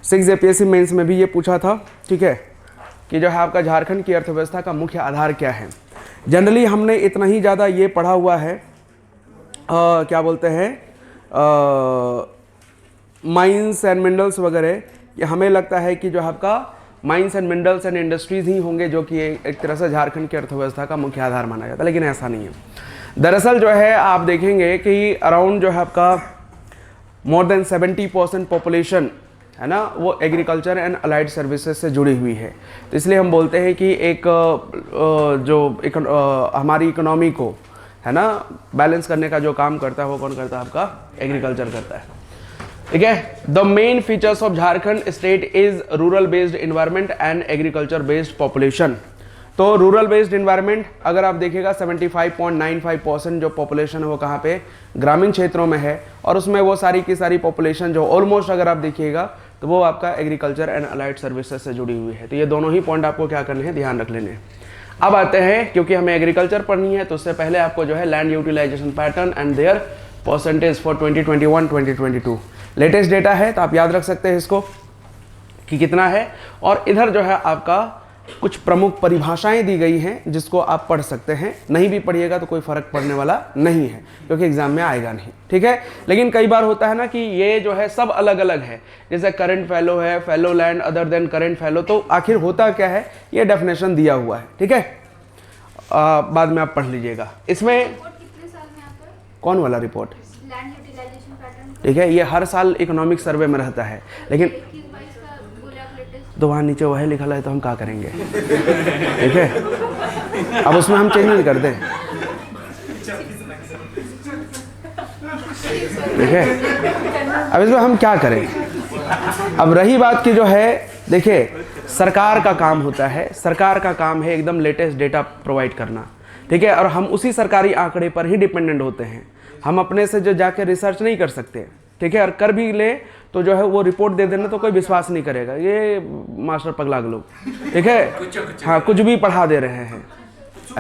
6 APSC mains में भी ये पूछा था, ठीक है, कि जो है आपका झारखंड की अर्थव्यवस्था का मुख्य आधार क्या है। जनरली हमने इतना ही ज़्यादा ये पढ़ा हुआ है, क्या बोलते हैं, माइंस एंड मिनरल्स वगैरह, कि हमें लगता है कि जो आपका mines and minerals and industries ही होंगे जो कि एक तरह से झारखंड की अर्थव्यवस्था का मुख्य आधार माना जाता है, लेकिन ऐसा नहीं है। दरअसल जो है आप देखेंगे कि अराउंड जो है आपका मोर देन 70% पॉपुलेशन है ना, वो एग्रीकल्चर एंड अलाइड सर्विसेज से जुड़ी हुई है। तो इसलिए हम बोलते हैं कि एक हमारी इकोनॉमी को है ना बैलेंस करने का जो काम करता है वो कौन करता है, आपका एग्रीकल्चर करता है, ठीक है। The main features of Jharkhand state is rural based environment and agriculture based population. तो रूरल बेस्ड इन्वायरमेंट अगर आप देखिएगा 75.95% जो पॉपुलेशन है वो कहाँ पे, ग्रामीण क्षेत्रों में है, और उसमें वो सारी की सारी पॉपुलेशन जो ऑलमोस्ट अगर आप देखिएगा तो वो आपका एग्रीकल्चर एंड अलाइड सर्विसेज से जुड़ी हुई है। तो ये दोनों ही पॉइंट आपको क्या करने हैं, ध्यान रख लेने हैं। अब आते हैं, क्योंकि हमें एग्रीकल्चर पढ़नी है तो उससे पहले आपको जो है land utilisation pattern and their percentage for 2021-2022 latest data है, तो आप याद रख सकते हैं इसको कि कितना है। और इधर जो है आपका कुछ प्रमुख परिभाषाएं दी गई हैं जिसको आप पढ़ सकते हैं, नहीं भी पढ़िएगा तो कोई फर्क पड़ने वाला नहीं है क्योंकि एग्जाम में आएगा नहीं, ठीक है। लेकिन कई बार होता है ना कि ये जो है सब अलग अलग है, जैसे करंट फेलो है, fellow land other than current fellow, तो आखिर होता क्या है ये डेफिनेशन दिया हुआ है, ठीक है। बाद में आप पढ़ लीजिएगा। इसमें कौन वाला रिपोर्ट, ठीक है, ये हर साल इकोनॉमिक सर्वे में रहता है, लेकिन तो वहाँ नीचे वही लिखा है तो हम क्या करेंगे, ठीक है। अब उसमें हम चेंज नहीं कर दें, ठीक है। अब इसमें हम क्या करें। अब रही बात की जो है, देखिए सरकार का काम होता है, सरकार का काम है एकदम लेटेस्ट डेटा प्रोवाइड करना, ठीक है, और हम उसी सरकारी आंकड़े पर ही डिपेंडेंट होते हैं। हम अपने से जो जाके रिसर्च नहीं कर सकते, ठीक है, और कर भी ले तो जो है वो रिपोर्ट दे देना तो कोई विश्वास नहीं करेगा, ये मास्टर पगला लोग, ठीक है, हाँ कुछ भी पढ़ा दे रहे हैं,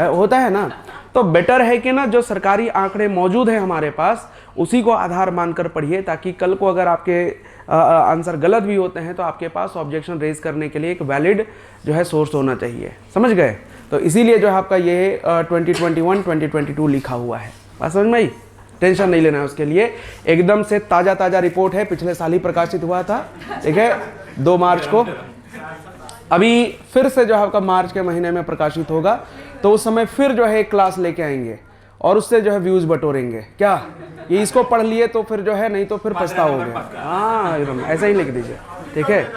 होता है ना। तो बेटर है कि ना जो सरकारी आंकड़े मौजूद है हमारे पास उसी को आधार मानकर पढ़िए, ताकि कल को अगर आपके आंसर गलत भी होते हैं तो आपके पास ऑब्जेक्शन रेज करने के लिए एक वैलिड जो है सोर्स होना चाहिए, समझ गए। तो इसीलिए जो है आपका ये 2021-2022 लिखा हुआ है, बात समझ में आई। टेंशन नहीं लेना है उसके लिए, एकदम से ताज़ा रिपोर्ट है, पिछले साल ही प्रकाशित हुआ था, ठीक है, 2 मार्च को। अभी फिर से जो है आपका मार्च के महीने में प्रकाशित होगा, तो उस समय फिर जो है एक क्लास लेके आएंगे और उससे जो है व्यूज़ बटोरेंगे। क्या ये इसको पढ़ लिए तो फिर जो है, नहीं तो फिर पछताओगे। हाँ एकदम ऐसा ही लिख दीजिए, ठीक है।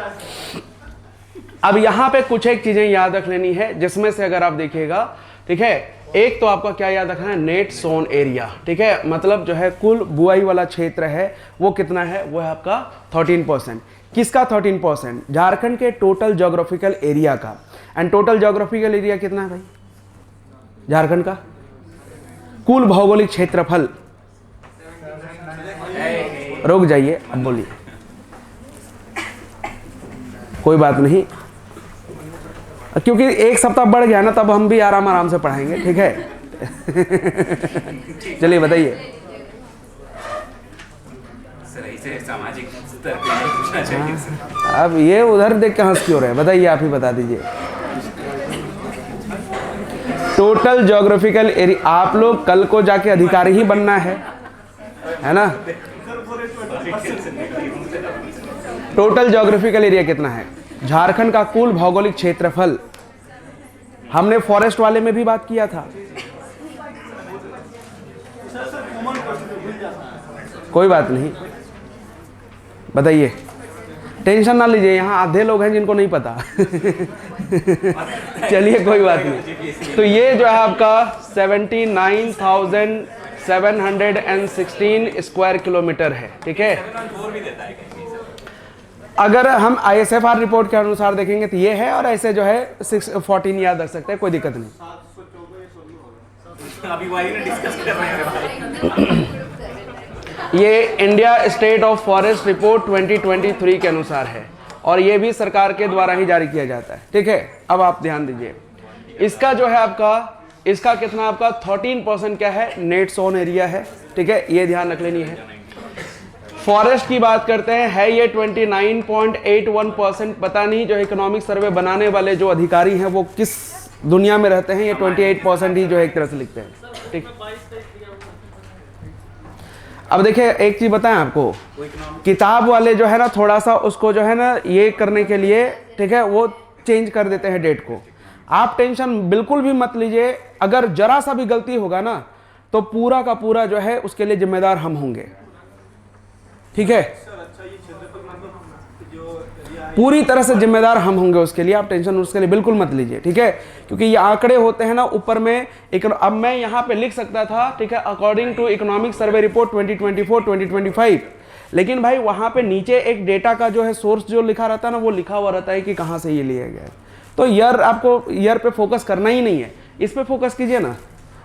अब यहाँ पे कुछ एक चीज़ें याद रख लेनी है, जिसमें से अगर आप देखिएगा, ठीक है, एक तो आपका क्या याद रखना है, नेट सोन एरिया, ठीक है, मतलब जो है कुल बुआई वाला क्षेत्र है वो कितना है, वो है आपका 13%। किसका 13%, झारखंड के टोटल ज्योग्राफिकल एरिया का। एंड टोटल ज्योग्राफिकल एरिया कितना है भाई झारखंड का, कुल भौगोलिक क्षेत्रफल। रुक जाइए, अब बोलिए, कोई बात नहीं, क्योंकि एक सप्ताह बढ़ गया ना, तब हम भी आराम से पढ़ाएंगे, ठीक है। चलिए बताइए। सामाजिक स्तर पे पूछना चाहिए। अब ये उधर देख के हंस क्यों रहे, बताइए, आप ही बता दीजिए। टोटल ज्योग्राफिकल एरिया, आप लोग कल को जाके अधिकारी ही बनना है ना। टोटल ज्योग्राफिकल एरिया कितना है झारखंड का, कुल भौगोलिक क्षेत्रफल। हमने फॉरेस्ट वाले में भी बात किया था, कोई बात नहीं, बताइए, टेंशन ना लीजिए, यहाँ आधे लोग हैं जिनको नहीं पता। चलिए कोई बात नहीं। तो ये जो है आपका 79,716 स्क्वायर किलोमीटर है, ठीक है। अगर हम ISFR रिपोर्ट के अनुसार देखेंगे तो ये है, और ऐसे जो है 614 याद रख सकते हैं, कोई दिक्कत नहीं। अभी वही ना डिस्कस कर रहे हैं। ये India state of forest report 2023 के अनुसार है, और ये भी सरकार के द्वारा ही जारी किया जाता है, ठीक है। अब आप ध्यान दीजिए, इसका जो है आपका, इसका कितना आपका 13% क्या है, नेट सोन एरिया है, ठीक है, ये ध्यान रख लेनी है। फॉरेस्ट की बात करते हैं, है ये 29.81%। पता नहीं जो इकोनॉमिक सर्वे बनाने वाले जो अधिकारी हैं वो किस दुनिया में रहते हैं, ये 28% ही जो है एक तरह से लिखते हैं। ठीक, अब देखिए एक चीज बताएं आपको, किताब वाले जो है ना थोड़ा सा उसको जो है ना ये करने के लिए, ठीक है, वो चेंज कर देते हैं डेट को। आप टेंशन बिल्कुल भी मत लीजिए, अगर जरा सा भी गलती होगा ना तो पूरा का पूरा जो है उसके लिए जिम्मेदार हम होंगे, ठीक है, पूरी तरह से जिम्मेदार हम होंगे उसके लिए। आप टेंशन उसके लिए बिल्कुल मत लीजिए, ठीक है, क्योंकि ये आंकड़े होते हैं ना ऊपर में अब मैं यहाँ पे लिख सकता था, ठीक है, according to economic survey report 2024-2025, लेकिन भाई वहाँ पे नीचे एक डेटा का जो है सोर्स जो लिखा रहता है ना, वो लिखा हुआ रहता है कि कहाँ से ये लिया गया है। तो ईयर, आपको ईयर पे फोकस करना ही नहीं है, इस पे फोकस कीजिए ना।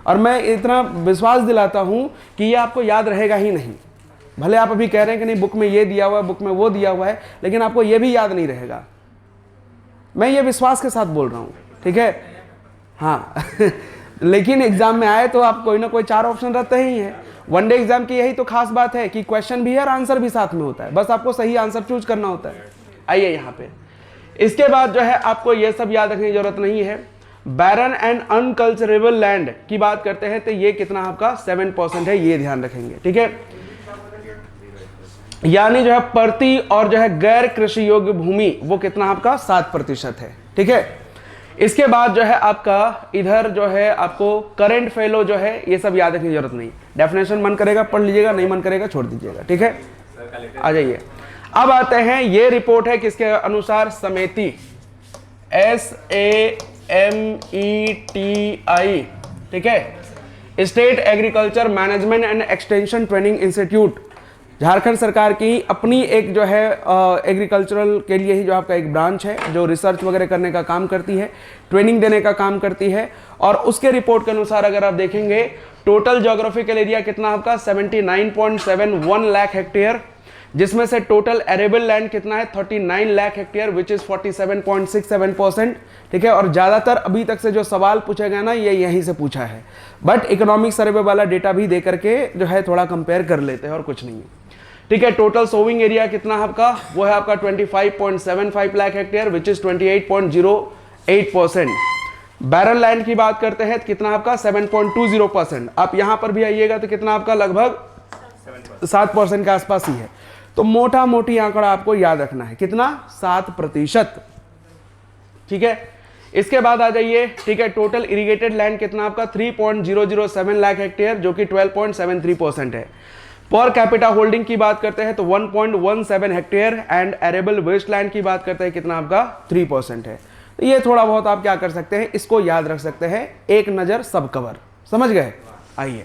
और मैं इतना विश्वास दिलाता हूँ कि ये आपको याद रहेगा ही नहीं। भले आप अभी कह रहे हैं कि नहीं बुक में ये दिया हुआ है, बुक में वो दिया हुआ है, लेकिन आपको ये भी याद नहीं रहेगा। मैं ये विश्वास के साथ बोल रहा हूँ, ठीक है, हाँ लेकिन एग्जाम में आए तो आप कोई ना कोई 4 ऑप्शन रहते ही हैं। वनडे एग्जाम की यही तो खास बात है कि क्वेश्चन भी है और आंसर भी साथ में होता है, बस आपको सही आंसर चूज करना होता है। आइए यहाँ पे, इसके बाद जो है आपको ये सब याद रखने की जरूरत नहीं है। बैरन एंड अनकल्चरेबल लैंड की बात करते हैं तो ये कितना आपका 7% है, ये ध्यान रखेंगे, ठीक है। यानी जो है प्रति और जो है गैर कृषि योग्य भूमि वो कितना आपका 7% है, ठीक है। इसके बाद जो है आपका इधर जो है आपको करंट फेलो जो है ये सब याद रखने की जरूरत नहीं। डेफिनेशन मन करेगा पढ़ लीजिएगा, नहीं मन करेगा छोड़ दीजिएगा, ठीक है। आ जाइए, अब आते हैं, ये रिपोर्ट है किसके अनुसार, समेति, SAMETI, ठीक है, state agriculture management and extension training institute, Jharkhand सरकार की अपनी एक जो है एग्रीकल्चरल के लिए ही जो आपका एक ब्रांच है जो रिसर्च वगैरह करने का काम करती है, ट्रेनिंग देने का काम करती है। और उसके रिपोर्ट के अनुसार अगर आप देखेंगे टोटल ज्योग्राफिकल एरिया कितना आपका 79.71 लाख हेक्टेयर, जिसमें से टोटल एरेबल लैंड कितना है 39 लाख हेक्टेयर विच इज 47.67%, ठीक है। और ज़्यादातर अभी तक से जो सवाल पूछे गए ना ये यहीं से पूछा है, बट इकोनॉमिक सर्वे वाला डेटा भी दे करके जो है थोड़ा कंपेयर कर लेते हैं और कुछ नहीं है, ठीक है। टोटल सोविंग एरिया कितना है आपका, वो है आपका 25.75 lakh hectare which is 28.08%। Barren land की बात करते हैं कितना आपका 7.20%। आप यहां पर भी आइएगा तो कितना आपका लगभग 7% के आसपास ही है। तो मोटा मोटी आंकड़ा आपको याद रखना है, कितना 7%, ठीक है। इसके बाद आ जाइए, ठीक है, टोटल इरिगेटेड लैंड कितना आपका 3.007 लाख हेक्टेयर जो कि 12.73% है। पर कैपिटा होल्डिंग की बात करते हैं तो 1.17 hectare and arable waste land की बात करते हैं कितना आपका 3% है। तो ये थोड़ा बहुत आप क्या कर सकते हैं, इसको याद रख सकते हैं, एक नजर सब कवर, समझ गए। आइए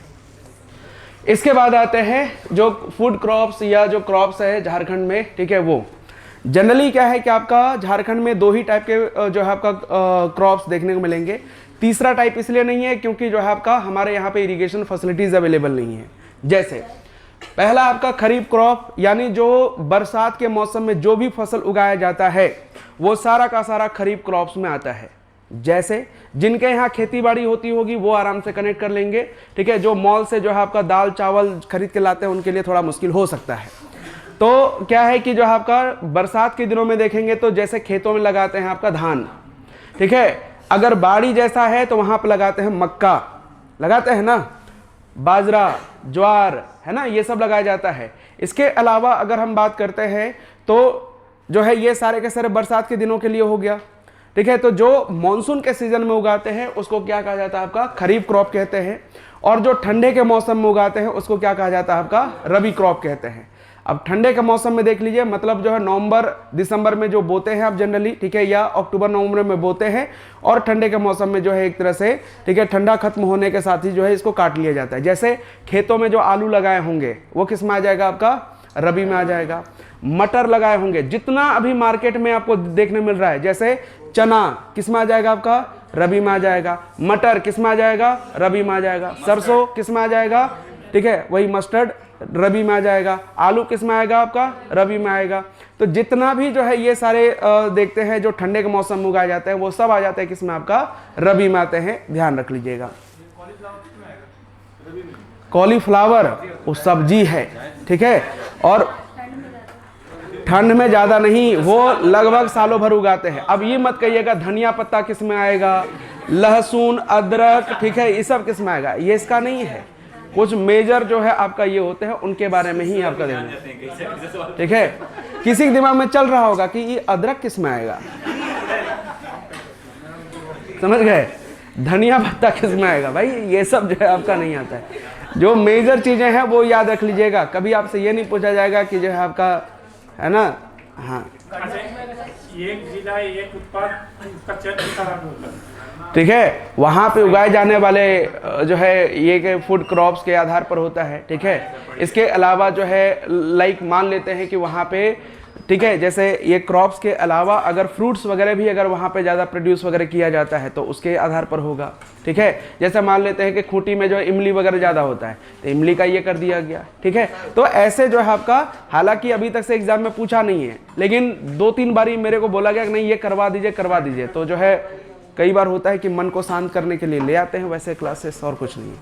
इसके बाद आते हैं जो फूड क्रॉप्स या जो क्रॉप्स है झारखंड में, ठीक है, वो जनरली क्या है कि आपका झारखंड में 2 ही टाइप के जो है आपका क्रॉप्स देखने को मिलेंगे। तीसरा टाइप इसलिए नहीं है क्योंकि जो है आपका हमारे यहाँ पे इरिगेशन फैसिलिटीज अवेलेबल नहीं है। जैसे पहला आपका खरीफ क्रॉप, यानी जो बरसात के मौसम में जो भी फसल उगाया जाता है वो सारा का सारा खरीफ क्रॉप्स में आता है। जैसे जिनके यहाँ खेती बाड़ी होती होगी वो आराम से कनेक्ट कर लेंगे, ठीक है। जो मॉल से जो है आपका दाल चावल खरीद के लाते हैं उनके लिए थोड़ा मुश्किल हो सकता है। तो क्या है कि जो है आपका बरसात के दिनों में देखेंगे तो जैसे खेतों में लगाते हैं आपका धान, ठीक है। अगर बाड़ी जैसा है तो वहां पर लगाते हैं मक्का, लगाते हैं ना, बाजरा, ज्वार, है ना, ये सब लगाया जाता है। इसके अलावा अगर हम बात करते हैं तो जो है ये सारे के सारे बरसात के दिनों के लिए हो गया, ठीक है। तो जो मॉनसून के सीजन में उगाते हैं उसको क्या कहा जाता है आपका खरीफ क्रॉप कहते हैं, और जो ठंडे के मौसम में उगाते हैं उसको क्या कहा जाता है आपका रबी क्रॉप कहते हैं। अब ठंडे के मौसम में देख लीजिए, मतलब जो है नवंबर दिसंबर में जो बोते हैं आप जनरली, ठीक है, या अक्टूबर नवंबर में बोते हैं, और ठंडे के मौसम में जो है एक तरह से, ठीक है, ठंडा खत्म होने के साथ ही जो है इसको काट लिया जाता है। जैसे खेतों में जो आलू लगाए होंगे वो किस में आ जाएगा आपका रबी में आ जाएगा। मटर लगाए होंगे, जितना अभी मार्केट में आपको देखने मिल रहा है, जैसे चना किस में आ जाएगा आपका रबी में आ जाएगा, मटर किस में आ जाएगा रबी में आ जाएगा, सरसों किस में आ जाएगा, ठीक है, वही मस्टर्ड रबी में आ जाएगा, आलू किस में आएगा आपका रबी में आएगा। तो जितना भी जो है ये सारे देखते हैं जो ठंडे के मौसम में उगाए जाते हैं वो सब आ जाते हैं किस में आपका रबी में आते हैं, ध्यान रख लीजिएगा। कॉलीफ्लावर वो सब्जी है, ठीक है, और ठंड में ज़्यादा नहीं, वो लगभग सालों भर उगाते हैं। अब ये मत कहिएगा धनिया पत्ता किस में आएगा, लहसुन, अदरक, ठीक है, ये सब किस में आएगा, ये इसका नहीं है। कुछ मेजर जो है आपका ये होते हैं, उनके बारे में ही आपका देखना, ठीक है। किसी के दिमाग में चल रहा होगा कि ये अदरक किस में आएगा, समझ गए, धनिया पत्ता किस में आएगा, भाई ये सब जो है आपका नहीं आता है। जो मेजर चीज़ें हैं वो याद रख लीजिएगा, कभी आपसे ये नहीं पूछा जाएगा कि जो है आपका, है ना। हाँ, एक जिला एक उत्पाद उसका चयन, ठीक है, वहाँ पे उगाए जाने वाले जो है ये के फूड क्रॉप्स के आधार पर होता है, ठीक है। इसके अलावा जो है लाइक मान लेते हैं कि वहाँ पे, ठीक है, जैसे ये क्रॉप्स के अलावा अगर फ्रूट्स वगैरह भी अगर वहाँ पे ज़्यादा प्रोड्यूस वगैरह किया जाता है तो उसके आधार पर होगा, ठीक है। जैसे मान लेते हैं कि खूंटी में जो इमली वगैरह ज़्यादा होता है तो इमली का ये कर दिया गया, ठीक है। तो ऐसे जो है आपका, हालांकि अभी तक से एग्जाम में पूछा नहीं है, लेकिन 2-3 बारी मेरे को बोला गया कि नहीं ये करवा दीजिए, तो जो है कई बार होता है कि मन को शांत करने के लिए ले आते हैं वैसे क्लासेस, और कुछ नहीं।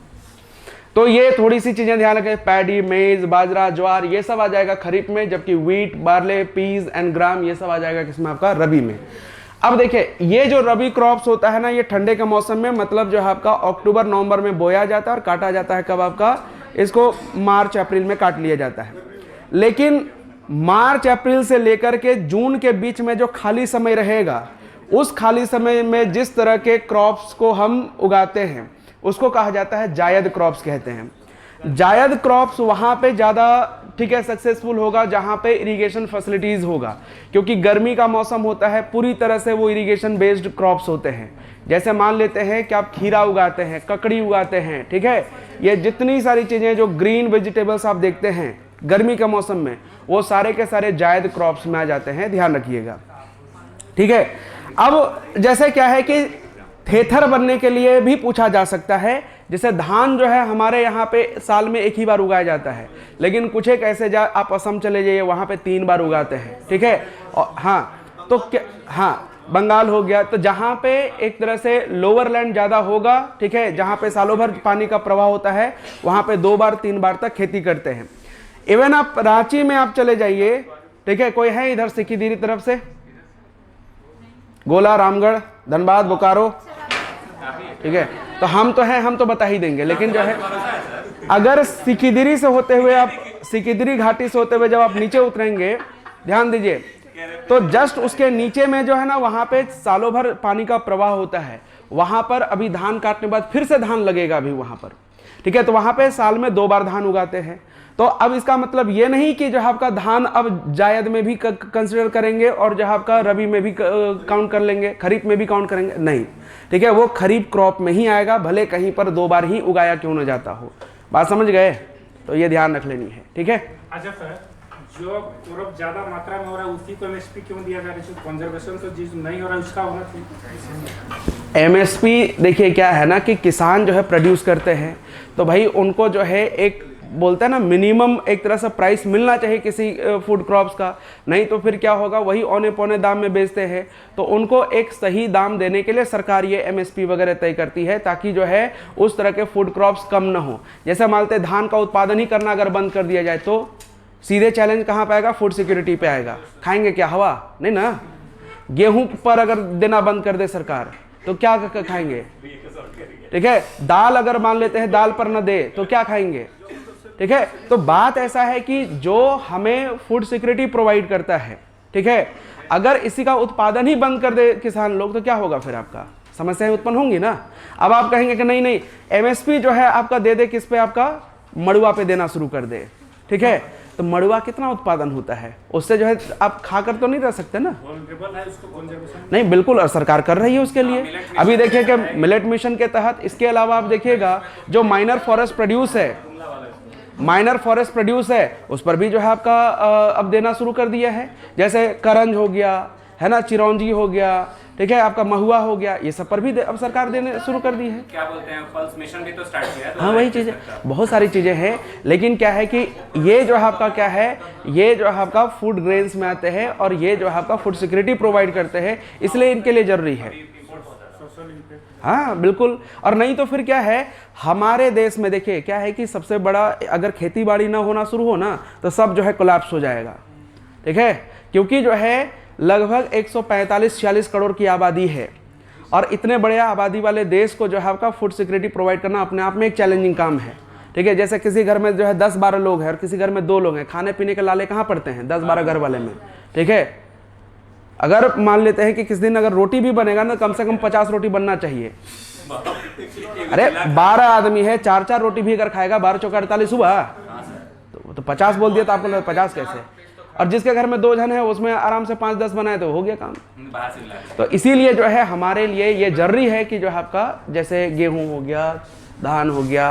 तो ये थोड़ी सी चीज़ें ध्यान रखें, पैडी, मेज, बाजरा, ज्वार, ये सब आ जाएगा खरीफ में, जबकि व्हीट, बार्ले, पीज एंड ग्राम ये सब आ जाएगा किसमें, आपका रबी में। अब देखिए ये जो रबी क्रॉप्स होता है ना, ये ठंडे के मौसम में, मतलब जो है आपका अक्टूबर नवंबर में बोया जाता है और काटा जाता है कब, आपका इसको मार्च अप्रैल में काट लिया जाता है। लेकिन मार्च अप्रैल से लेकर के जून के बीच में जो खाली समय रहेगा, उस खाली समय में जिस तरह के क्रॉप्स को हम उगाते हैं उसको कहा जाता है जायद क्रॉप्स कहते हैं। जायद क्रॉप्स वहाँ पे ज़्यादा, ठीक है, सक्सेसफुल होगा जहाँ पे इरिगेशन फैसिलिटीज़ होगा, क्योंकि गर्मी का मौसम होता है, पूरी तरह से वो इरिगेशन बेस्ड क्रॉप्स होते हैं। जैसे मान लेते हैं कि आप खीरा उगाते हैं, ककड़ी उगाते हैं, ठीक है, ये जितनी सारी चीज़ें जो ग्रीन वेजिटेबल्स आप देखते हैं गर्मी के मौसम में, वो सारे के सारे जायद क्रॉप्स में आ जाते हैं, ध्यान रखिएगा, ठीक है। अब जैसे क्या है कि थेथर बनने के लिए भी पूछा जा सकता है, जैसे धान जो है हमारे यहाँ पे साल में एक ही बार उगाया जाता है, लेकिन कुछ एक ऐसे आप असम चले जाइए वहाँ पे 3 बार उगाते हैं, ठीक है। और हाँ, तो क्या, हाँ, बंगाल हो गया, तो जहाँ पे एक तरह से लोअर लैंड ज़्यादा होगा, ठीक है, जहाँ पे सालों भर पानी का प्रवाह होता है, वहाँ पे 2 बार 3 बार तक खेती करते हैं। इवन आप रांची में आप चले जाइए, ठीक है, कोई है इधर सिक्कीदीरी तरफ से, गोला, रामगढ़, धनबाद, बोकारो, ठीक है, तो हम तो हैं, हम तो बता ही देंगे, लेकिन जो है अगर सिक्कीदीरी से होते हुए आप, सिक्कीदीरी घाटी से होते हुए जब आप नीचे उतरेंगे, ध्यान दीजिए, तो जस्ट उसके नीचे में जो है ना, वहाँ पे सालों भर पानी का प्रवाह होता है, वहाँ पर अभी धान काटने के बाद फिर से धान लगेगा अभी वहाँ पर, ठीक है। तो वहाँ पे साल में 2 बार धान उगाते हैं। तो अब इसका मतलब ये नहीं कि जो आपका धान अब जायद में भी कंसिडर करेंगे और जो आपका रबी में भी काउंट कर लेंगे, खरीफ में भी काउंट करेंगे, नहीं, ठीक है, वो खरीफ क्रॉप में ही आएगा, भले कहीं पर 2 बार ही उगाया क्यों न जाता हो। बात समझ गए? तो ये ध्यान रख लेनी है, ठीक है। अच्छा सर, जो क्रॉप ज्यादा मात्रा में हो रहा है उसी को एमएसपी क्यों दिया जा रहा है? कंजर्वेशन तो जिस नहीं हो रहा है उसका होना चाहिए। एमएसपी देखिए क्या है ना कि किसान जो है प्रोड्यूस करते हैं, तो भाई उनको जो है एक बोलते हैं ना मिनिमम एक तरह से प्राइस मिलना चाहिए किसी फूड क्रॉप्स का, नहीं तो फिर क्या होगा, वही औने पौने दाम में बेचते हैं। तो उनको एक सही दाम देने के लिए सरकार ये एमएसपी वगैरह तय करती है, ताकि जो है उस तरह के फूड क्रॉप्स कम ना हो। जैसे मानते धान का उत्पादन ही करना अगर बंद कर दिया जाए तो सीधे चैलेंज कहाँ पे आएगा? फूड सिक्योरिटी पे आएगा। खाएंगे क्या? हवा नहीं ना। गेहूं पर अगर देना बंद कर दे सरकार तो क्या खाएंगे? ठीक है, दाल अगर मान लेते हैं दाल पर न दे तो क्या खाएंगे? ठीक है, तो बात ऐसा है कि जो हमें फूड सिक्योरिटी प्रोवाइड करता है, ठीक है, अगर इसी का उत्पादन ही बंद कर दे किसान लोग तो क्या होगा? फिर आपका समस्याएं उत्पन्न होंगी ना। अब आप कहेंगे कि नहीं नहीं एमएसपी जो है आपका दे दे किस पे? आपका मड़ुआ पे देना शुरू कर दे। ठीक है, तो मड़ुआ कितना उत्पादन होता है, उससे जो है आप खाकर तो नहीं रह सकते ना। नहीं, बिल्कुल, और सरकार कर रही है उसके लिए। अभी देखिए कि मिलेट मिशन के तहत, इसके अलावा आप देखिएगा जो माइनर फॉरेस्ट प्रोड्यूस है, उस पर भी जो है आपका अब देना शुरू कर दिया है। जैसे करंज हो गया है ना, चिरौंजी हो गया, ठीक है, आपका महुआ हो गया, ये सब पर भी अब सरकार देने शुरू कर दी है। क्या बोलते हैं, पल्स मिशन भी तो स्टार्ट किया है। हाँ, वही चीजें, बहुत सारी चीजें हैं, लेकिन क्या है कि ये जो है आपका क्या है, ये जो है आपका फूड ग्रेन्स में आते हैं और ये जो है आपका फूड सिक्योरिटी प्रोवाइड करते हैं, इसलिए इनके लिए जरूरी है। हाँ बिल्कुल, और नहीं तो फिर क्या है, हमारे देश में देखिए क्या है कि सबसे बड़ा, अगर खेती बाड़ी ना होना शुरू हो ना तो सब जो है कोलैप्स हो जाएगा। ठीक है, क्योंकि जो है लगभग 145-46 करोड़ की आबादी है, और इतने बड़े आबादी वाले देश को जो है आपका फूड सिक्योरिटी प्रोवाइड करना अपने आप में एक चैलेंजिंग काम है। ठीक है, जैसे किसी घर में जो है 10-12 लोग हैं और किसी घर में 2 लोग हैं, खाने पीने के लाले कहाँ पड़ते हैं 10-12 घर वाले में। ठीक है, अगर मान लेते हैं कि किस दिन अगर रोटी भी बनेगा ना, कम से कम 50 रोटी बनना चाहिए। अरे 12 आदमी है, 4-4 रोटी भी अगर खाएगा 12 चौका 48 हुआ, तो 50 बोल दिया तो आपको 50 कैसे? और जिसके घर में 2 जन है उसमें आराम से 5-10 बनाए तो हो गया काम। तो इसीलिए जो है हमारे लिए ये जरूरी है कि जो है आपका जैसे गेहूं हो गया, धान हो गया,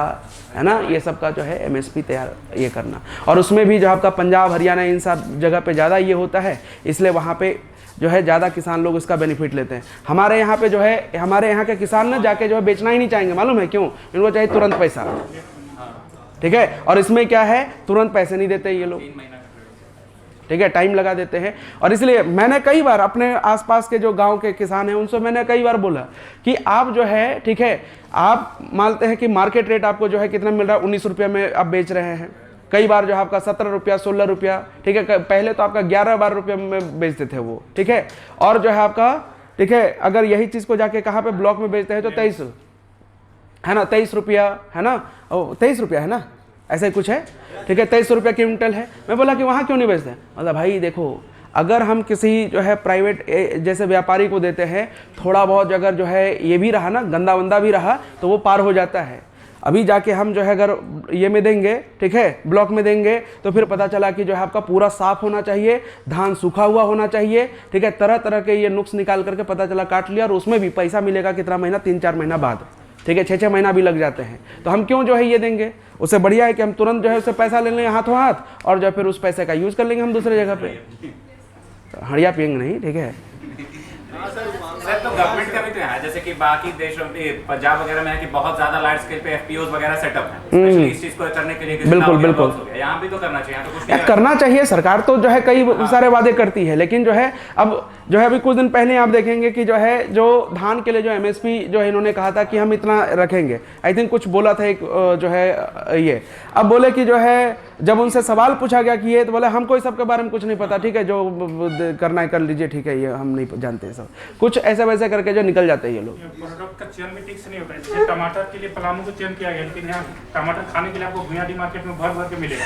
है ना, ये सब का जो है MSP तैयार ये करना। और उसमें भी जो आपका पंजाब हरियाणा इन सब जगह पे ज़्यादा ये होता है, इसलिए वहाँ पे जो है ज़्यादा किसान लोग इसका बेनिफिट लेते हैं। हमारे यहाँ पे जो है हमारे यहाँ के किसान ना जाके जो है बेचना ही नहीं चाहेंगे, मालूम है क्यों? इनको चाहिए तुरंत पैसा। ठीक है, और इसमें क्या है, तुरंत पैसे नहीं देते ये लोग। ठीक है, टाइम लगा देते हैं। और इसलिए मैंने कई बार अपने आसपास के जो गांव के किसान हैं उनसे मैंने कई बार बोला कि आप जो है, ठीक है, आप मानते हैं कि मार्केट रेट आपको जो है कितना मिल रहा है, 19 रुपये में आप बेच रहे हैं। कई बार जो है आपका 17 रुपया 16 रुपया, ठीक है, पहले तो आपका 11-12 रुपये में बेचते थे वो। ठीक है, और जो है आपका, ठीक है, अगर यही चीज़ को जाके कहाँ पे ब्लॉक में बेचते हैं तो 23 है ना, 23 रुपया है ना, 23 रुपया है ना, ऐसा ही कुछ है। ठीक है, 23 रुपया क्विंटल है। मैं बोला कि वहाँ क्यों नहीं बेचते? मतलब भाई देखो, अगर हम किसी जो है प्राइवेट जैसे व्यापारी को देते हैं, थोड़ा बहुत अगर जो है ये भी रहा ना, गंदा वंदा भी रहा तो वो पार हो जाता है। अभी जाके हम जो है अगर ये में देंगे, ठीक है, ब्लॉक में देंगे, तो फिर पता चला कि जो है आपका पूरा साफ होना चाहिए, धान सूखा हुआ होना चाहिए। ठीक है, तरह तरह के ये नुक्स निकाल करके पता चला काट लिया, और उसमें भी पैसा मिलेगा कितना महीना, 3-4 महीना बाद। ठीक है, 6-6 महीना भी लग जाते हैं। तो हम क्यों जो है ये देंगे? उससे बढ़िया है कि हम तुरंत जो है उससे पैसा ले लेंगे हाथों हाथ, और जो फिर उस पैसे का यूज़ कर लेंगे हम दूसरे जगह पे। हड़िया पियेंगे नहीं। ठीक है सर, तो गवर्नमेंट का भी तो है, जैसे कि बाकी देशों में पंजाब वगैरह में है कि बहुत ज्यादा लार्ज स्केल पे FPOs वगैरह सेटअप है, स्पेशली इस चीज को करने के लिए। बिल्कुल बिल्कुल, यहाँ भी तो करना चाहिए, तो कुछ करना चाहिए। सरकार तो जो है कई सारे वादे करती है, लेकिन जो है अब जो है अभी कुछ दिन पहले आप देखेंगे कि जो है जो धान के लिए जो MSP जो है इन्होंने कहा था कि हम इतना रखेंगे, आई थिंक कुछ बोला था एक जो है ये। अब बोले कि जो है जब उनसे सवाल पूछा गया कि ये, तो बोले हमको इस सब के बारे में कुछ नहीं पता। ठीक है, जो करना है कर लीजिए, ठीक है, ये हम नहीं जानते सब कुछ, ऐसे वैसे करके जो निकल जाते हैं ये लोग। प्रोडक्ट का चयन भी ठीक से नहीं होता है। जैसे टमाटर के लिए पलामू को चयन किया गया, लेकिन यहाँ टमाटर खाने के लिए आपको बुनियादी मार्केट में भर भर के मिलेगा।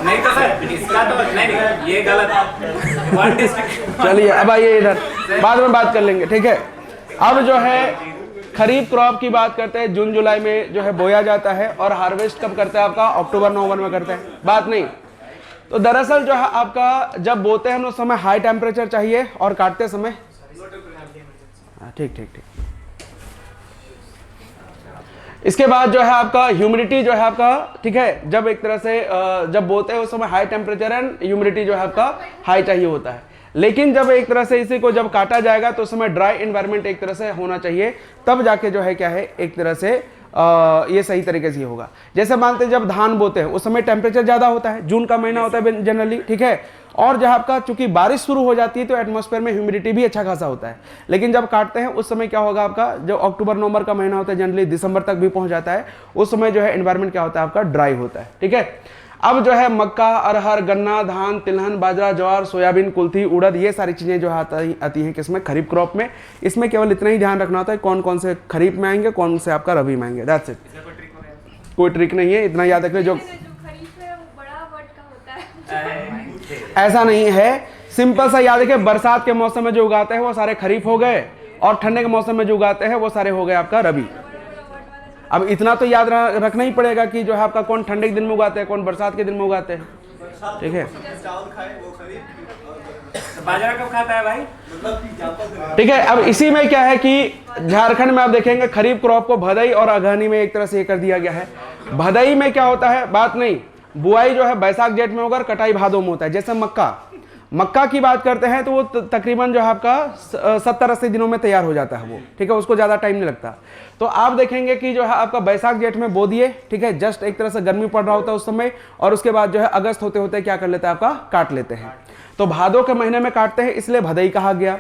नहीं तो सर इसका तो नहीं, ये गलत। चलिए अब आइए इधर, बाद में बात कर लेंगे। ठीक है, अब जो है खरीफ क्रॉप की बात करते हैं। जून जुलाई में जो है बोया जाता है, और हार्वेस्ट कब करते हैं आपका? अक्टूबर नवंबर में करते हैं, बात नहीं। तो दरअसल जो है आपका जब बोते हैं उस समय हाई टेम्परेचर चाहिए, और काटते समय ठीक ठीक ठीक। इसके बाद जो है आपका ह्यूमिडिटी जो है आपका, ठीक है, जब एक तरह से जब बोते हैं उस समय हाई टेम्परेचर एंड ह्यूमिडिटी जो है आपका हाई चाहिए होता है। लेकिन जब एक तरह से इसी को जब काटा जाएगा तो उस समय ड्राई एनवायरनमेंट एक तरह से होना चाहिए, तब जाके जो है क्या है एक तरह से ये सही तरीके से होगा। जैसे मानते हैं जब धान बोते हैं उस समय टेम्परेचर ज़्यादा होता है, जून का महीना होता है जनरली। ठीक है, और जब आपका चूंकि बारिश शुरू हो जाती है तो एटमॉस्फेयर में ह्यूमिडिटी भी अच्छा खासा होता है। लेकिन जब काटते हैं उस समय क्या होगा आपका, जो अक्टूबर नवंबर का महीना होता है, जनरली दिसंबर तक भी पहुंच जाता है, उस समय जो है एनवायरनमेंट क्या होता है आपका ड्राई होता है। ठीक है, अब जो है मक्का, अरहर, गन्ना, धान, तिलहन, बाजरा, ज्वार, सोयाबीन, कुल्थी, उड़द, ये सारी चीज़ें जो आती हैं किसमें? खरीफ क्रॉप में। इसमें केवल इतना ही ध्यान रखना होता है कौन कौन से खरीफ में आएंगे, कौन से आपका रबी में आएंगे, दैट्स इट। कोई ट्रिक नहीं है, इतना याद रखिए। जो ऐसा नहीं है, सिंपल सा याद रखिए, बरसात के मौसम में जो उगाते हैं वो सारे खरीफ हो गए, और ठंडे के मौसम में जो उगाते हैं वो सारे हो गए आपका रबी। अब इतना तो याद रखना ही पड़ेगा कि जो है आपका कौन ठंडे के दिन में उगाते हैं, कौन बरसात के दिन में उगाते हैं। ठीक है, बाजरा कब खाता है भाई? ठीक है, अब इसी में क्या है कि झारखंड में आप देखेंगे खरीफ क्रॉप को भदई और अगहनी में एक तरह से कर दिया गया है। भदई में क्या होता है, बात नहीं, बुआई जो है बैसाख जेठ में होगा, कटाई भादों में होता है। जैसे मक्का की बात करते हैं तो वो तकरीबन जो है आपका 70-80 दिनों में तैयार हो जाता है वो। ठीक है, उसको ज़्यादा टाइम नहीं लगता। तो आप देखेंगे कि जो है आपका बैसाख जेठ में बो दिए, ठीक है, जस्ट एक तरह से गर्मी पड़ रहा होता है उस समय, और उसके बाद जो है अगस्त होते होते क्या कर लेते हैं आपका काट लेते हैं। तो भादों के महीने में काटते हैं, इसलिए भदई कहा गया।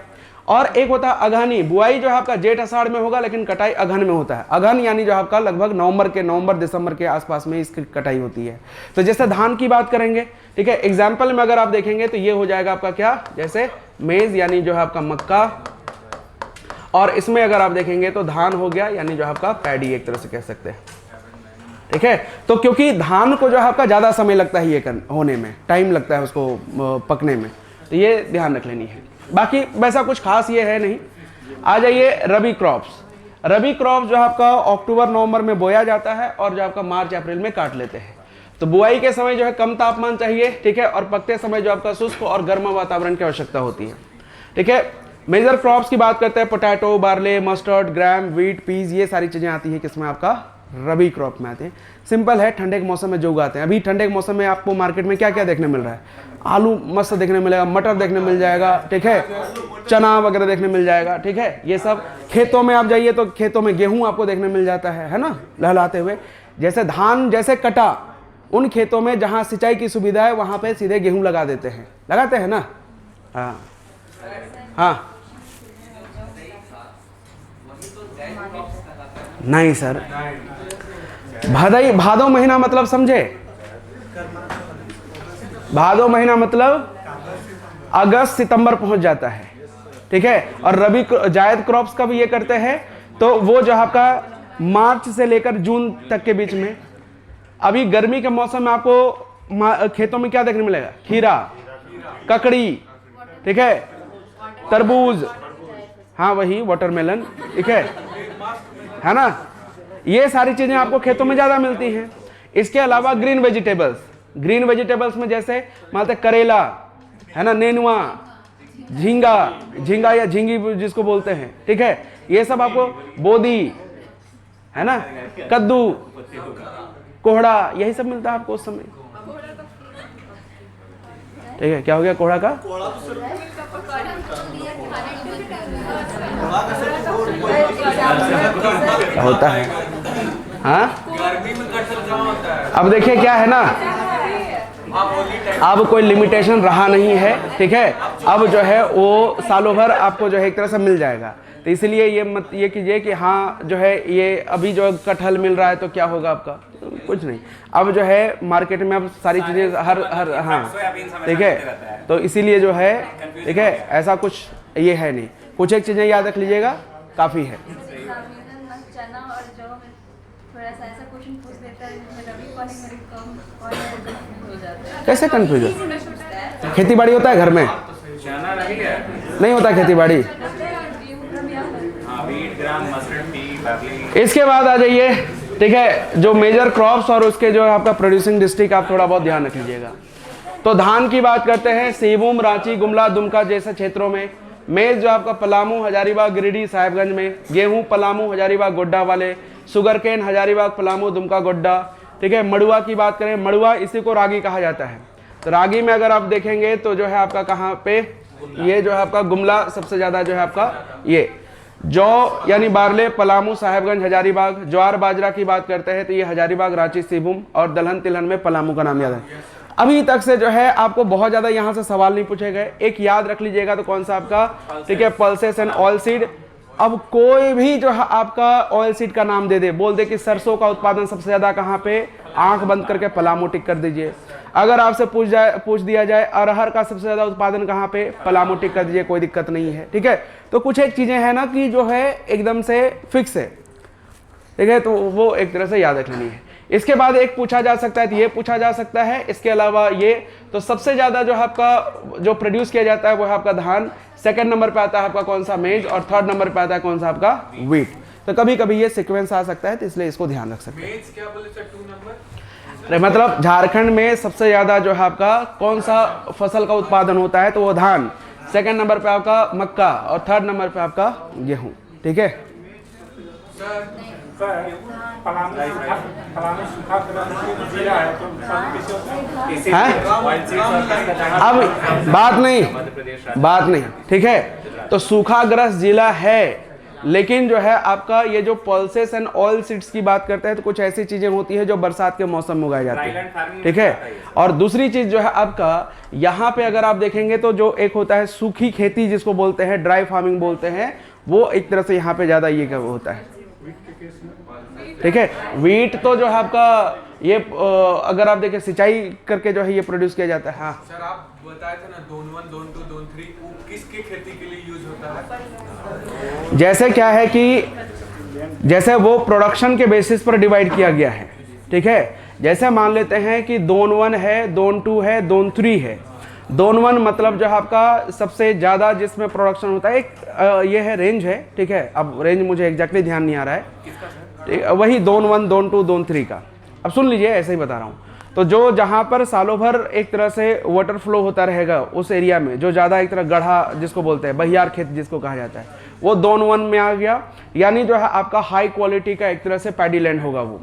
और एक होता है अगहनी। बुआई जो है आपका जेठ आषाढ़ में होगा, लेकिन कटाई अगहन में होता है। अगहन यानी जो आपका लगभग नवंबर दिसंबर के आसपास में इसकी कटाई होती है। तो जैसे धान की बात करेंगे, ठीक है, एग्जाम्पल में अगर आप देखेंगे तो ये हो जाएगा आपका क्या, जैसे मेज यानी जो है आपका मक्का, और इसमें अगर आप देखेंगे तो धान हो गया यानी जो आपका पैडी, एक तरह से कह सकते हैं, ठीक है। तो क्योंकि धान को जो है आपका ज़्यादा समय लगता है ये होने में, टाइम लगता है उसको पकने में, तो ये ध्यान रख लेनी है। बाकी वैसा कुछ खास ये है नहीं। आ जाइए रबी क्रॉप्स। रबी क्रॉप जो आपका अक्टूबर नवंबर में बोया जाता है और जो आपका मार्च अप्रैल में काट लेते हैं। तो बुआई के समय जो है कम तापमान चाहिए, ठीक है, और पकते समय जो आपका शुष्क और गर्म वातावरण की आवश्यकता होती है, ठीक है। मेजर क्रॉप्स की बात करते हैं, पोटैटो, बार्ले, मस्टर्ड, ग्राम, व्हीट, पीज, ये सारी चीज़ें आती है किसमें, आपका रबी क्रॉप में आते हैं। सिंपल है, ठंडे के मौसम में जो उगाते हैं। अभी ठंडे के मौसम में आपको मार्केट में क्या क्या देखने मिल रहा है, आलू मस्त देखने मिलेगा, मटर देखने मिल जाएगा, ठीक है, चना वगैरह देखने मिल जाएगा, ठीक है। ये सब खेतों में आप जाइए तो खेतों में गेहूं आपको देखने मिल जाता है ना, लहलाते हुए। जैसे धान जैसे कटा, उन खेतों में जहाँ सिंचाई की सुविधा है वहाँ पे सीधे गेहूं लगा देते हैं, लगाते हैं ना। हाँ हाँ, नहीं सर, भादो महीना मतलब समझे, भादो महीना मतलब अगस्त सितंबर पहुंच जाता है, ठीक है। और रबी जायद क्रॉप्स का भी ये करते हैं, तो वो जो आपका मार्च से लेकर जून तक के बीच में। अभी गर्मी के मौसम में आपको खेतों में क्या देखने मिलेगा, खीरा, ककड़ी, ठीक है, तरबूज, हाँ वही वाटरमेलन, ठीक है ना। ये सारी चीजें आपको खेतों में ज्यादा मिलती हैं। इसके अलावा ग्रीन वेजिटेबल्स में जैसे मानते करेला है ना, नेनुआ, झींगा या झींगी जिसको बोलते हैं, ठीक है, ये सब आपको, बोदी है ना, कद्दू, कोहड़ा, यही सब मिलता है आपको उस समय, ठीक है। क्या हो गया कोहड़ा का, होता है, हाँ। अब देखिए क्या है ना, अब कोई लिमिटेशन रहा नहीं है, ठीक है। अब जो है वो सालों भर आपको जो है एक तरह से मिल जाएगा। तो इसलिए ये मत ये कीजिए कि हाँ जो है ये अभी जो कटहल मिल रहा है तो क्या होगा आपका, कुछ नहीं। अब जो है मार्केट में अब सारी चीज़ें हर हाँ, ठीक है। तो इसीलिए जो है, ठीक है, ऐसा कुछ ये है नहीं। कुछ एक चीज़ें याद रख लीजिएगा, काफ़ी है। चना और जौ में थोड़ा सा ऐसा क्वेश्चन पूछ देता है जिसमें रबी पानी मेरी कम और हो जाता है। कैसे कंफ्यूज है, खेती बाड़ी होता है घर में, चना रबी है, नहीं होता खेती बाड़ी। इसके बाद आ जाइए, ठीक है, जो मेजर क्रॉप्स और उसके जो है आपका प्रोड्यूसिंग डिस्ट्रिक्ट, आप थोड़ा बहुत ध्यान रख लीजिएगा। तो धान की बात करते हैं, सिवूम, रांची, गुमला, दुमका जैसे क्षेत्रों में। मेज जो आपका पलामू, हजारीबाग, गिरिडीह, साहिबगंज में। गेहूं पलामू, हजारीबाग, गोड्डा वाले। शुगरकेन हजारीबाग, पलामू, दुमका, गोड्डा, ठीक है। मड़ुआ की बात करें, मड़ुआ इसी को रागी कहा जाता है। तो रागी में अगर आप देखेंगे तो जो है आपका कहाँ पे, ये जो है आपका गुमला सबसे ज़्यादा जो है आपका ये। जौ यानी बारले, पलामू, साहिबगंज, हजारीबाग। ज्वार बाजरा की बात करते हैं तो ये हजारीबाग, रांची, सिवूम, और दलहन तिलहन में पलामू का नाम याद है। अभी तक से जो है आपको बहुत ज़्यादा यहाँ से सवाल नहीं पूछे गए। एक याद रख लीजिएगा, तो कौन सा आपका, ठीक है, पल्सेस एंड ऑयल सीड। अब कोई भी जो है आपका ऑयल सीड का नाम दे दे, बोल दे कि सरसों का उत्पादन सबसे ज़्यादा कहाँ पे, आंख बंद करके पलामू टिक कर दीजिए। अगर आपसे पूछ दिया जाए अरहर का सबसे ज़्यादा उत्पादन कहाँ पे, पलामू टिक कर दीजिए, कोई दिक्कत नहीं है, ठीक है। तो कुछ एक चीज़ें हैं ना कि जो है एकदम से फिक्स है, ठीक है, तो वो एक तरह से याद रख लेनी है। इसके बाद एक पूछा जा सकता है, तो ये पूछा जा सकता है। इसके अलावा ये, तो सबसे ज़्यादा जो आपका जो प्रोड्यूस किया जाता है वो है आपका धान। सेकंड नंबर पे आता है आपका कौन सा, मेज, और थर्ड नंबर पे आता है कौन सा आपका, व्हीट। तो कभी कभी ये सीक्वेंस आ सकता है, तो इसलिए इसको ध्यान रख सकते हैं। क्या बोले सर, 2 नंबर? मतलब झारखंड में सबसे ज़्यादा जो है आपका कौन सा फसल का उत्पादन होता है, तो वो धान। सेकंड नंबर पे आपका मक्का, और थर्ड नंबर पे आपका गेहूँ, ठीक है। अब बात नहीं, ठीक है। तो सूखाग्रस्त जिला है, लेकिन जो है आपका ये जो पल्सेस एंड ऑयल सीड्स की बात करते हैं तो कुछ ऐसी चीजें होती है जो बरसात के मौसम में उगाई जाती Dryland है, farming ठीक में है। आता है ये। और दूसरी चीज जो है आपका यहाँ पे अगर आप देखेंगे तो जो एक होता है सूखी खेती जिसको बोलते हैं, ड्राई फार्मिंग बोलते हैं, वो एक तरह से यहाँ पे ज्यादा ये होता है, ठीक है। वीट तो जो है आपका ये अगर आप देखें सिंचाई करके जो है ये प्रोड्यूस किया जाता है। हाँ सर आप बताए थे ना Zone 1, Zone 2, Zone 3 वो किसके खेती के लिए यूज होता है? जैसे क्या है कि जैसे वो प्रोडक्शन के बेसिस पर डिवाइड किया गया है, ठीक है। जैसे मान लेते हैं कि Zone 1 है, Zone 2 है, Zone 3 है। Zone 1 मतलब जो है आपका सबसे ज़्यादा जिसमें प्रोडक्शन होता है, एक ये है रेंज है, ठीक है। अब रेंज मुझे एग्जैक्टली ध्यान नहीं आ रहा है, ठीक, वही Zone 1, Zone 2, Zone 3 का। अब सुन लीजिए, ऐसे ही बता रहा हूँ। तो जो जहाँ पर सालों भर एक तरह से वाटर फ्लो होता रहेगा उस एरिया में, जो ज़्यादा एक तरह गढ़ा जिसको बोलते हैं, बहियार खेत जिसको कहा जाता है, वो Zone 1 में आ गया, यानी जो है आपका हाई क्वालिटी का एक तरह से पैडी लैंड होगा वो।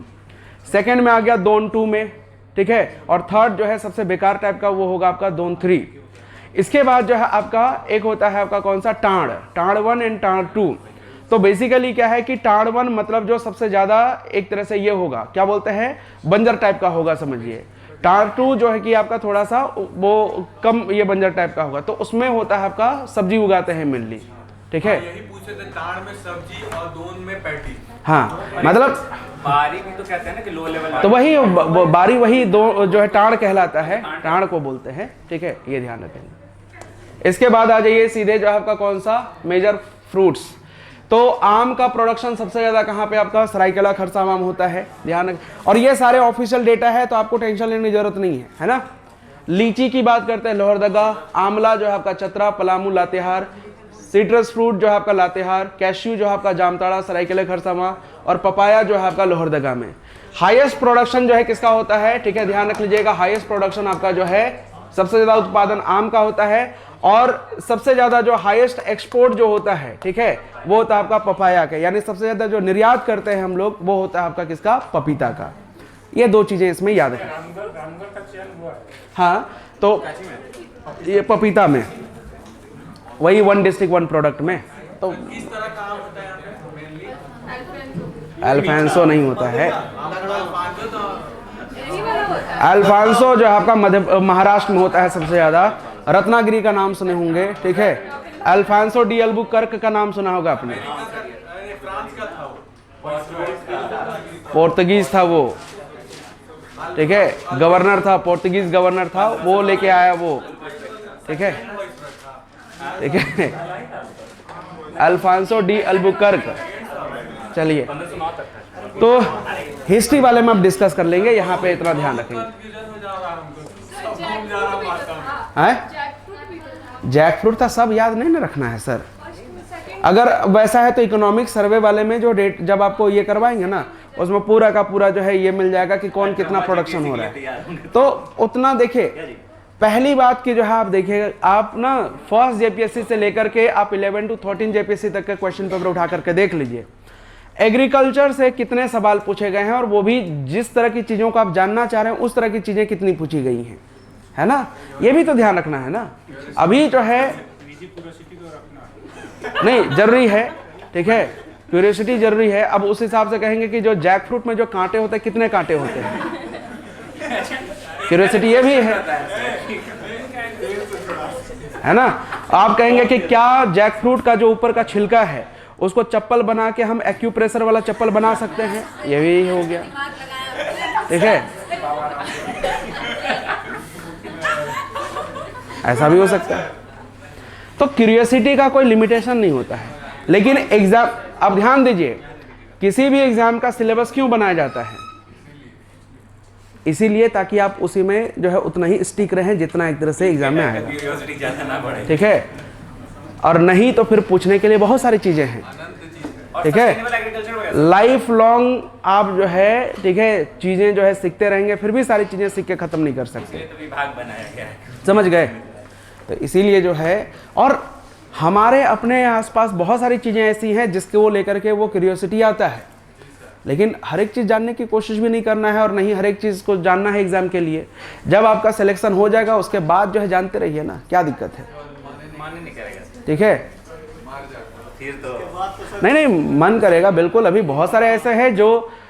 सेकेंड में आ गया Zone 2 में, ठीक है। और थर्ड जो है सबसे बेकार टाइप का वो होगा आपका Zone 3। इसके बाद जो है आपका एक होता है आपका कौन सा, टाड़ 1 एंड टाड़ 2। तो बेसिकली क्या है कि टाड़ 1 मतलब जो सबसे ज़्यादा एक तरह से ये होगा, क्या बोलते हैं, बंजर टाइप का होगा समझिए। टाड़ 2 जो है कि आपका थोड़ा सा वो कम ये बंजर टाइप का होगा, तो उसमें होता है आपका सब्जी उगाते हैं मेनली, ठीक है। यही पूछे थे, ताड़ में सब्जी और दोन में पैटी। हाँ मतलब बारी भी तो कहते हैं ना कि लो लेवल, तो वही बारी वही दो जो है टाड़ कहलाता है, टाड़ को बोलते हैं, ठीक है, ये ध्यान रखेंगे। इसके बाद आ जाइए सीधे जो है आपका कौन सा, मेजर फ्रूट्स। तो आम का प्रोडक्शन सबसे ज़्यादा कहाँ पे आपका, सरायकेला खरसावां में होता है, ध्यान रखें। और ये सारे ऑफिशियल डेटा है तो आपको टेंशन लेने की जरूरत नहीं है ना। लीची की बात करते हैं लोहरदगा, आंवला जो है आपका चतरा, पलामू, लातेहार, सिट्रस फ्रूट जो है आपका लातेहार, कैश्यू जो है आपका जामताड़ा, सरायकेला खरसावां, और पपाया जो है आपका लोहरदगा में। हाईएस्ट प्रोडक्शन जो है किसका होता है, ठीक है, ध्यान रख लीजिएगा। हाईएस्ट प्रोडक्शन आपका जो है सबसे ज़्यादा उत्पादन आम का होता है, और सबसे ज़्यादा जो हाईएस्ट एक्सपोर्ट जो होता है, ठीक है, वो होता है आपका पपाया का, यानी सबसे ज़्यादा जो निर्यात करते हैं हम लोग वो होता है आपका किसका, पपीता का। ये दो चीज़ें इसमें याद रखें। रामगढ़ का चयन हुआ है। हाँ तो ये पपीता में वही 1 डिस्ट्रिक्ट 1 प्रोडक्ट में। तो किस तरह का आम होता है यहाँ पे मेनली? अल्फांसो नहीं होता है, अल्फांसो तो अल्फांसो जो है आपका मध्य महाराष्ट्र में होता है सबसे ज़्यादा। रत्नागिरी का नाम सुने होंगे, ठीक है। अल्फांसो डी अल्बुकर्क का नाम सुना होगा आपने, फ्रांस का था वो। पोर्तुगीज था वो, ठीक है, गवर्नर था, पोर्तुगीज गवर्नर था, वो लेके आया वो, ठीक है, ठीक है, अल्फांसो डी अल्बुकर्क। चलिए, 1509 तक था। तो हिस्ट्री वाले में अब डिस्कस कर लेंगे, यहाँ पे इतना ध्यान रखेंगे। कंफ्यूजन हो जा रहा है हमको, सब घूम जा रहा माता में। है जैक फ्रूट था, सब याद नहीं ना रखना है सर। अगर वैसा है तो इकोनॉमिक सर्वे वाले में जो डेट जब आपको ये करवाएंगे ना, उसमें पूरा का पूरा जो है ये मिल जाएगा कि कौन कितना प्रोडक्शन हो रहा है, तो उतना देखिए। पहली बात की जो है आप देखिए, आप ना फर्स्ट जेपीएससी से लेकर के आप 11 to 13 जेपीएससी तक के क्वेश्चन पेपर उठा करके देख लीजिए। एग्रीकल्चर से कितने सवाल पूछे गए हैं, और वो भी जिस तरह की चीज़ों को आप जानना चाह रहे हैं उस तरह की चीज़ें कितनी पूछी गई हैं, है ना। ये भी तो ध्यान रखना है ना। अभी जो है नहीं जरूरी है, ठीक है, क्यूरियोसिटी जरूरी है। अब उस हिसाब से कहेंगे कि जो जैक फ्रूट में जो कांटे होते हैं कितने कांटे होते हैं, क्यूरियोसिटी ये भी है ना। आप कहेंगे कि क्या जैक फ्रूट का जो ऊपर का छिलका है उसको चप्पल बना के हम एक्यूप्रेशर वाला चप्पल बना सकते हैं, ये भी हो गया, ठीक है, ऐसा भी हो सकता है। तो क्यूरियोसिटी का कोई लिमिटेशन नहीं होता है। लेकिन एग्जाम, अब ध्यान दीजिए, किसी भी एग्जाम का सिलेबस क्यों बनाया जाता है, इसीलिए ताकि आप उसी में जो है उतना ही स्टिक रहें जितना एक तरह से एग्जाम में आएगा, क्यूरियोसिटी ज्यादा ना बढ़े। ठीक है। और नहीं तो फिर पूछने के लिए बहुत सारी चीजें हैं, ठीक है। Sustainable agriculture वगैरह। लाइफ लॉन्ग आप जो है, ठीक है, चीजें जो है सीखते रहेंगे, फिर भी सारी चीजें सीख के खत्म नहीं कर सकते, तो विभाग बनाया गया है। समझ गए। तो इसीलिए जो है, और हमारे अपने आसपास बहुत सारी चीज़ें ऐसी हैं जिसके वो लेकर के वो क्यूरियोसिटी आता है, लेकिन हर एक चीज़ जानने की कोशिश भी नहीं करना है, और नहीं हर एक चीज़ को जानना है एग्जाम के लिए। जब आपका सिलेक्शन हो जाएगा उसके बाद जो है जानते रहिए ना, क्या दिक्कत है, मान्य नहीं करेगा। ठीक है। फिर तो नहीं नहीं, मन करेगा बिल्कुल। अभी बहुत सारे ऐसे हैं जो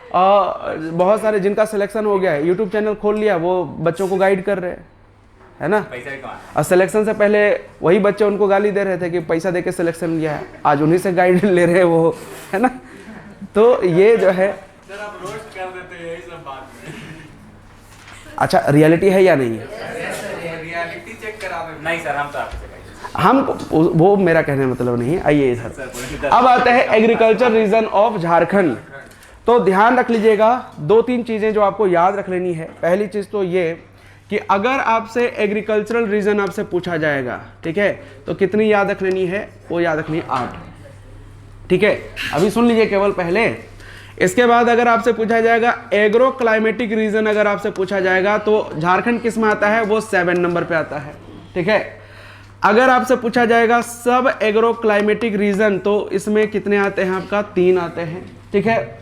बहुत सारे जिनका सिलेक्शन हो गया है, यूट्यूब चैनल खोल लिया, वो बच्चों को गाइड कर रहे हैं, है ना। पैसा भी कमाना और सिलेक्शन से पहले वही बच्चे उनको गाली दे रहे थे कि पैसा देके सिलेक्शन किया है, आज उन्हीं से गाइड ले रहे हैं वो, है ना। तो ये जो है, सर आप रोस्ट कर देते हैं यही सब बात में। अच्छा रियलिटी है या नहीं है? रियलिटी चेक करा देते। नहीं सर, हम तो आपसे कहेंगे हम वो मेरा कहने का मतलब नहीं है। आइए इधर, सर। अब आते हैं एग्रीकल्चर रीजन ऑफ झारखंड। तो ध्यान रख लीजिएगा, 2-3 चीजें जो आपको याद रख लेनी है। पहली चीज तो ये कि अगर आपसे एग्रीकल्चरल रीजन आपसे पूछा जाएगा, ठीक है, तो कितनी याद रख लेनी है? वो याद रखनी है 8, ठीक है। अभी सुन लीजिए केवल पहले। इसके बाद अगर आपसे पूछा जाएगा एग्रो क्लाइमेटिक रीजन, अगर आपसे पूछा जाएगा तो झारखंड किस में आता है? वो 7 नंबर पे आता है, ठीक है। अगर आपसे पूछा जाएगा सब एग्रो क्लाइमेटिक रीजन, तो इसमें कितने आते हैं? आपका 3 आते हैं, ठीक है।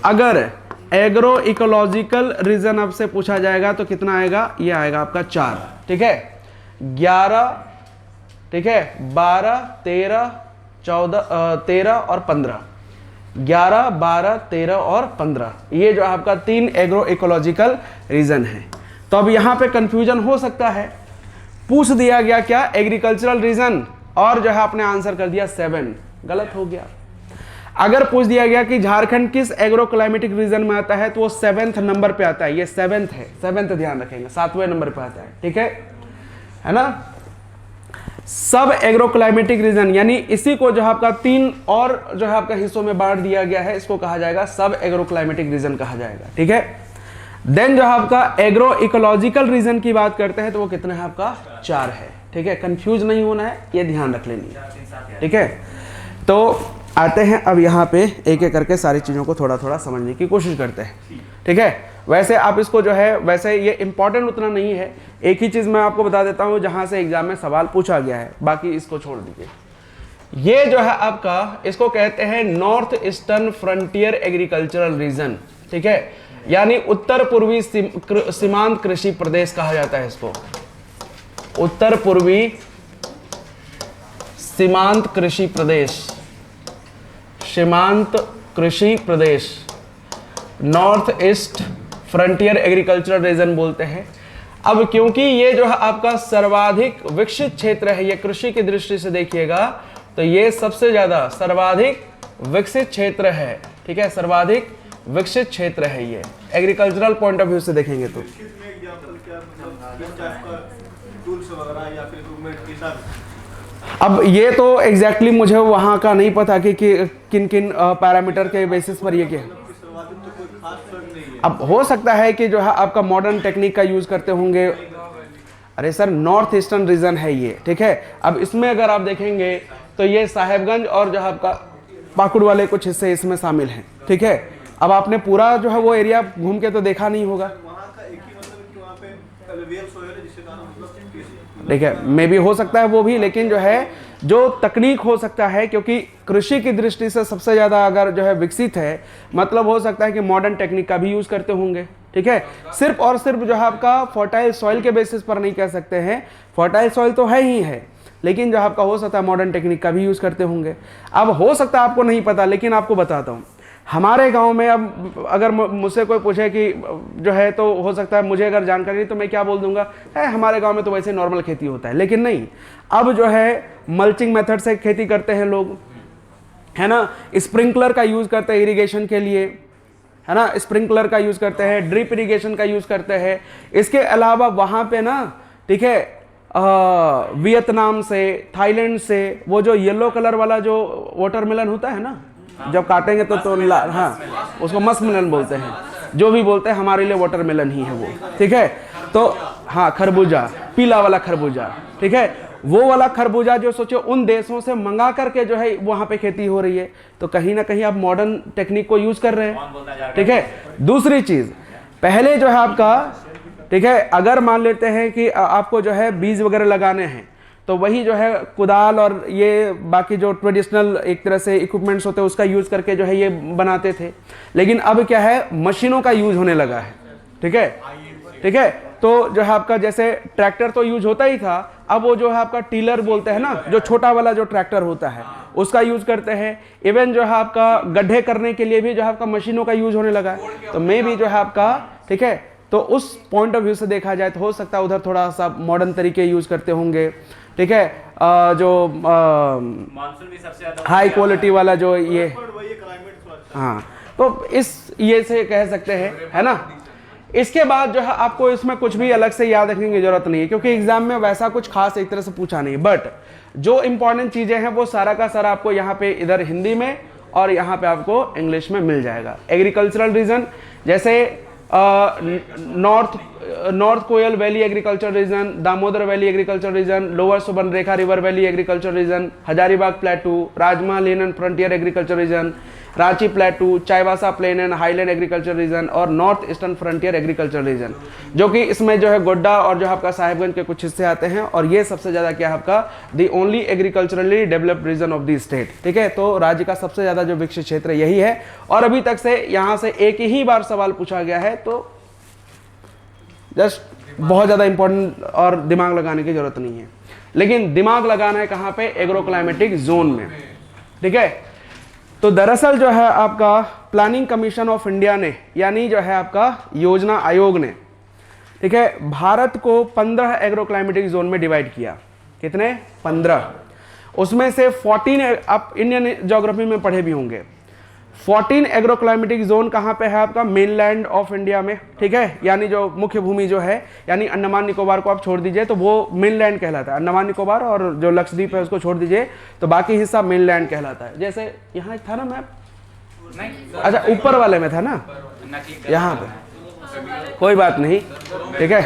अगर एग्रो इकोलॉजिकल रीजन आपसे पूछा जाएगा तो कितना आएगा? ये आएगा आपका 4, ठीक है। 11, ठीक है, 12, 13, 14, 13 और 15, 11, 12, 13 और 15, ये जो आपका 3 एग्रो इकोलॉजिकल रीजन है। तो अब यहाँ पे कंफ्यूजन हो सकता है, पूछ दिया गया क्या? एग्रीकल्चरल रीजन, और जो है आपने आंसर कर दिया 7, गलत हो गया। अगर पूछ दिया गया कि झारखंड किस एग्रो क्लाइमेटिक रीजन में आता है, तो वो 7th नंबर पे आता है। ये 7th है, 7th ध्यान रखेंगे, 7वें नंबर पे आता है, ठीक है ना। सब एग्रो क्लाइमेटिक रीजन, यानी इसी को जो है आपका 3 और जो है आपका हिस्सों में बांट दिया गया है, इसको कहा जाएगा सब एग्रो क्लाइमेटिक रीजन कहा जाएगा, ठीक है। देन जो है आपका एग्रो इकोलॉजिकल रीजन की बात करते हैं तो वो कितना है? आपका 4 है, ठीक है। कंफ्यूज नहीं होना है, ये ध्यान रख लेनी है, ठीक है। तो आते हैं अब यहाँ पे एक एक करके सारी चीज़ों को थोड़ा थोड़ा समझने की कोशिश करते हैं, ठीक है। वैसे आप इसको जो है, वैसे ये इंपॉर्टेंट उतना नहीं है, एक ही चीज़ मैं आपको बता देता हूँ जहाँ से एग्जाम में सवाल पूछा गया है, बाकी इसको छोड़ दीजिए। ये जो है आपका, इसको कहते हैं north eastern frontier agricultural region, ठीक है, यानी उत्तर पूर्वी सीमांत कृषि प्रदेश कहा जाता है इसको। उत्तर पूर्वी सीमांत कृषि प्रदेश, सीमांत कृषि प्रदेश, north east frontier agricultural region बोलते हैं। अब क्योंकि ये जो है आपका सर्वाधिक विकसित क्षेत्र है, ये कृषि की दृष्टि से देखिएगा तो ये सबसे ज्यादा सर्वाधिक विकसित क्षेत्र है, ठीक है, सर्वाधिक विकसित क्षेत्र है ये एग्रीकल्चरल पॉइंट ऑफ व्यू से देखेंगे तो। अब ये तो एग्जैक्टली मुझे वहाँ का नहीं पता कि किन किन पैरामीटर के बेसिस पर ये क्या। अब हो सकता है कि जो है आपका मॉडर्न टेक्निक का यूज करते होंगे। अरे सर नॉर्थ ईस्टर्न रीजन है ये, ठीक है। अब इसमें अगर आप देखेंगे तो ये साहेबगंज और जो है आपका पाकुड़ वाले कुछ हिस्से इसमें शामिल हैं, ठीक है। अब आपने पूरा जो है वो एरिया घूम के तो देखा नहीं होगा, ठीक है, मे भी हो सकता है वो भी, लेकिन जो है जो तकनीक हो सकता है, क्योंकि कृषि की दृष्टि से सबसे ज़्यादा अगर जो है विकसित है, मतलब हो सकता है कि मॉडर्न टेक्निक का भी यूज़ करते होंगे, ठीक है। सिर्फ और सिर्फ जो है आपका फर्टाइल सॉइल के बेसिस पर नहीं कह सकते हैं, फर्टाइल सॉइल तो है ही है, लेकिन जो आपका हो सकता है मॉडर्न टेक्निक का भी यूज़ करते होंगे। अब हो सकता है आपको नहीं पता, लेकिन आपको बताता हूँ, हमारे गांव में अब अगर मुझसे कोई पूछे कि जो है, तो हो सकता है मुझे अगर जानकारी तो मैं क्या बोल दूंगा, है हमारे गांव में तो वैसे नॉर्मल खेती होता है, लेकिन नहीं, अब जो है मल्चिंग मेथड से खेती करते हैं लोग, है ना, स्प्रिंकलर का यूज़ करते हैं इरिगेशन के लिए, है ना, स्प्रिंकलर का यूज़ करते हैं, ड्रिप इरिगेशन का यूज़ करते हैं। इसके अलावा वहाँ पे ना, ठीक है, वियतनाम से, थाईलैंड से वो जो येलो कलर वाला जो वाटरमेलन होता है ना, जब काटेंगे तो हाँ, उसको मस्कमेलन बोलते हैं, जो भी बोलते हैं, हमारे लिए वाटरमेलन ही है वो, ठीक है। तो हाँ, खरबूजा, पीला वाला खरबूजा, ठीक है, वो वाला खरबूजा जो सोचो उन देशों से मंगा करके जो है वहाँ पे खेती हो रही है, तो कहीं ना कहीं आप मॉडर्न टेक्निक को यूज कर रहे हैं, ठीक है। दूसरी चीज, पहले जो है आपका, ठीक है, अगर मान लेते हैं कि आपको जो है बीज वगैरह लगाने हैं, तो वही जो है कुदाल और ये बाकी जो ट्रेडिशनल एक तरह से इक्विपमेंट्स होते हैं उसका यूज करके जो है ये बनाते थे, लेकिन अब क्या है, मशीनों का यूज होने लगा है, ठीक है, ठीक है। तो जो है आपका जैसे ट्रैक्टर तो यूज होता ही था, अब वो जो है आपका टीलर बोलते हैं ना, जो छोटा वाला जो ट्रैक्टर होता है, उसका यूज़ करते हैं। इवन जो है आपका गड्ढे करने के लिए भी जो है आपका मशीनों का यूज़ होने लगा है। तो मे भी जो है आपका, ठीक है, तो उस पॉइंट ऑफ व्यू से देखा जाए तो हो सकता है उधर थोड़ा सा मॉडर्न तरीके यूज़ करते होंगे, ठीक है। जो मानसून भी सबसे ज्यादा हाई क्वालिटी वाला जो ये, हाँ, तो इस ये से कह सकते हैं, है ना। इसके बाद जो है आपको इसमें कुछ भी अलग से याद रखने की जरूरत नहीं है, क्योंकि एग्जाम में वैसा कुछ खास एक तरह से पूछा नहीं। बट जो इंपॉर्टेंट चीजें हैं वो सारा का सारा आपको यहाँ पे इधर हिंदी में और यहाँ पे आपको इंग्लिश में मिल जाएगा। एग्रीकल्चरल रीजन जैसे north Koel valley agriculture region, Damodar valley agriculture region, lower Subarnarekha river valley agriculture region, Hazaribagh plateau, राजमा लेन and frontier agriculture region, Ranchi plateau, Chaibasa plain and highland agriculture region और north eastern frontier agriculture region, जो कि इसमें जो है गोड्डा और जो आपका साहिबगंज के कुछ हिस्से आते हैं। और ये सबसे ज़्यादा क्या है आपका the only agriculturally developed region of the state, ठीक है। तो राज्य का सबसे ज़्यादा जो विकसित क्षेत्र यही है। और अभी तक से यहाँ से एक ही बार सवाल पूछा गया है, तो जस्ट बहुत ज़्यादा इंपॉर्टेंट और दिमाग लगाने की जरूरत नहीं है। लेकिन दिमाग लगाना है कहाँ पे, एग्रो क्लाइमेटिक जोन में, ठीक है। तो दरअसल जो है आपका प्लानिंग कमीशन ऑफ इंडिया ने, यानी जो है आपका योजना आयोग ने, ठीक है, भारत को 15 एग्रो क्लाइमेटिक जोन में डिवाइड किया। कितने? 15। उसमें से 14, आप इंडियन ज्योग्राफी में पढ़े भी होंगे, 14 एग्रो क्लाइमेटिक जोन कहाँ पे है आपका, मेनलैंड ऑफ इंडिया में, ठीक है। यानी जो मुख्य भूमि जो है, यानी अंडमान निकोबार को आप छोड़ दीजिए तो वो मेनलैंड कहलाता है। अंडमान निकोबार और जो लक्षद्वीप है उसको छोड़ दीजिए तो बाकी हिस्सा मेनलैंड कहलाता है। जैसे यहाँ था ना मैप, अच्छा ऊपर वाले में था ना, यहाँ पे कोई बात नहीं, ठीक है।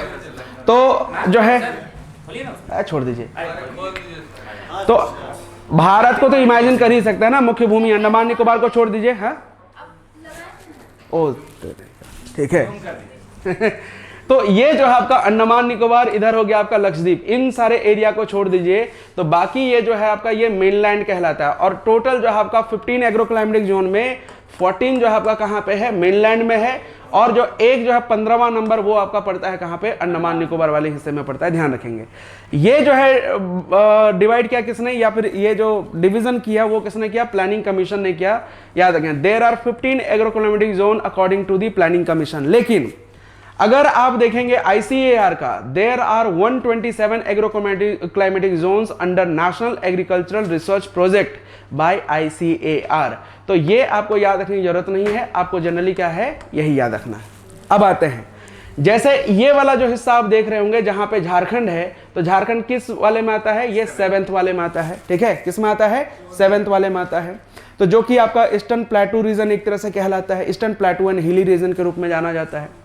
तो जो है छोड़ दीजिए। तो भारत को तो इमेजिन कर ही सकते हैं ना, मुख्य भूमि अंडमान निकोबार को छोड़ दीजिए, हाँ, ओ ठीक है। तो ये जो है आपका अंडमान निकोबार, इधर हो गया आपका लक्षद्वीप, इन सारे एरिया को छोड़ दीजिए तो बाकी ये जो है आपका ये मेनलैंड कहलाता है। और टोटल जो है आपका 15 एग्रो क्लाइमेटिक जोन में 14 जो है आपका कहाँ पे है, मेनलैंड में है। और जो एक जो है 15वां नंबर वो आपका पड़ता है कहाँ पे, अंडमान निकोबार वाले हिस्से में पड़ता है, ध्यान रखेंगे। ये जो है डिवाइड किया किसने, या फिर ये जो डिवीजन किया वो किसने किया, प्लानिंग कमीशन ने किया, याद रखें। There are 15 agro climatic zone according to the planning commission. लेकिन अगर आप देखेंगे ICAR का, there are 127 agro climatic zones under national agricultural research project by ICAR। तो ये आपको याद रखने की जरूरत नहीं है, आपको जनरली क्या है यही याद रखना है। अब आते हैं, जैसे ये वाला जो हिस्सा आप देख रहे होंगे जहां पे झारखंड है, तो झारखंड किस वाले में आता है, ये 7th वाले में आता है, ठीक है। किस में आता है, 7th वाले में आता है। तो जो कि आपका ईस्टर्न प्लेटू रीजन एक तरह से कहलाता है, ईस्टर्न प्लेटू एंड हिली रीजन के रूप में जाना जाता है।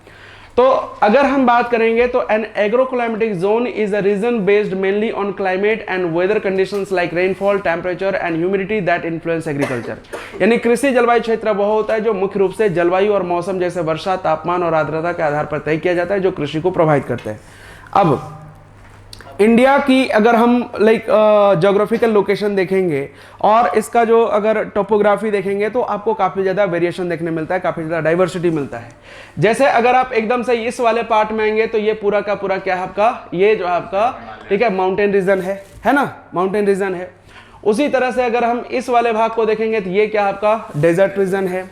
तो अगर हम बात करेंगे तो an agro climatic zone is a region based mainly on climate and weather conditions like rainfall, temperature and humidity that influence agriculture. यानी कृषि जलवायु क्षेत्र वह होता है जो मुख्य रूप से जलवायु और मौसम जैसे वर्षा, तापमान और आर्द्रता के आधार पर तय किया जाता है, जो कृषि को प्रभावित करते हैं। अब इंडिया की अगर हम ज्योग्राफिकल लोकेशन देखेंगे और इसका जो अगर टोपोग्राफी देखेंगे तो आपको काफ़ी ज़्यादा वेरिएशन देखने मिलता है, काफ़ी ज़्यादा डाइवर्सिटी मिलता है। जैसे अगर आप एकदम से इस वाले पार्ट में आएंगे तो ये पूरा का पूरा क्या है आपका, ये जो है आपका, ठीक है, माउंटेन रीजन है ना, माउंटेन रीजन है। उसी तरह से अगर हम इस वाले भाग को देखेंगे तो ये क्या आपका डेजर्ट रीजन है।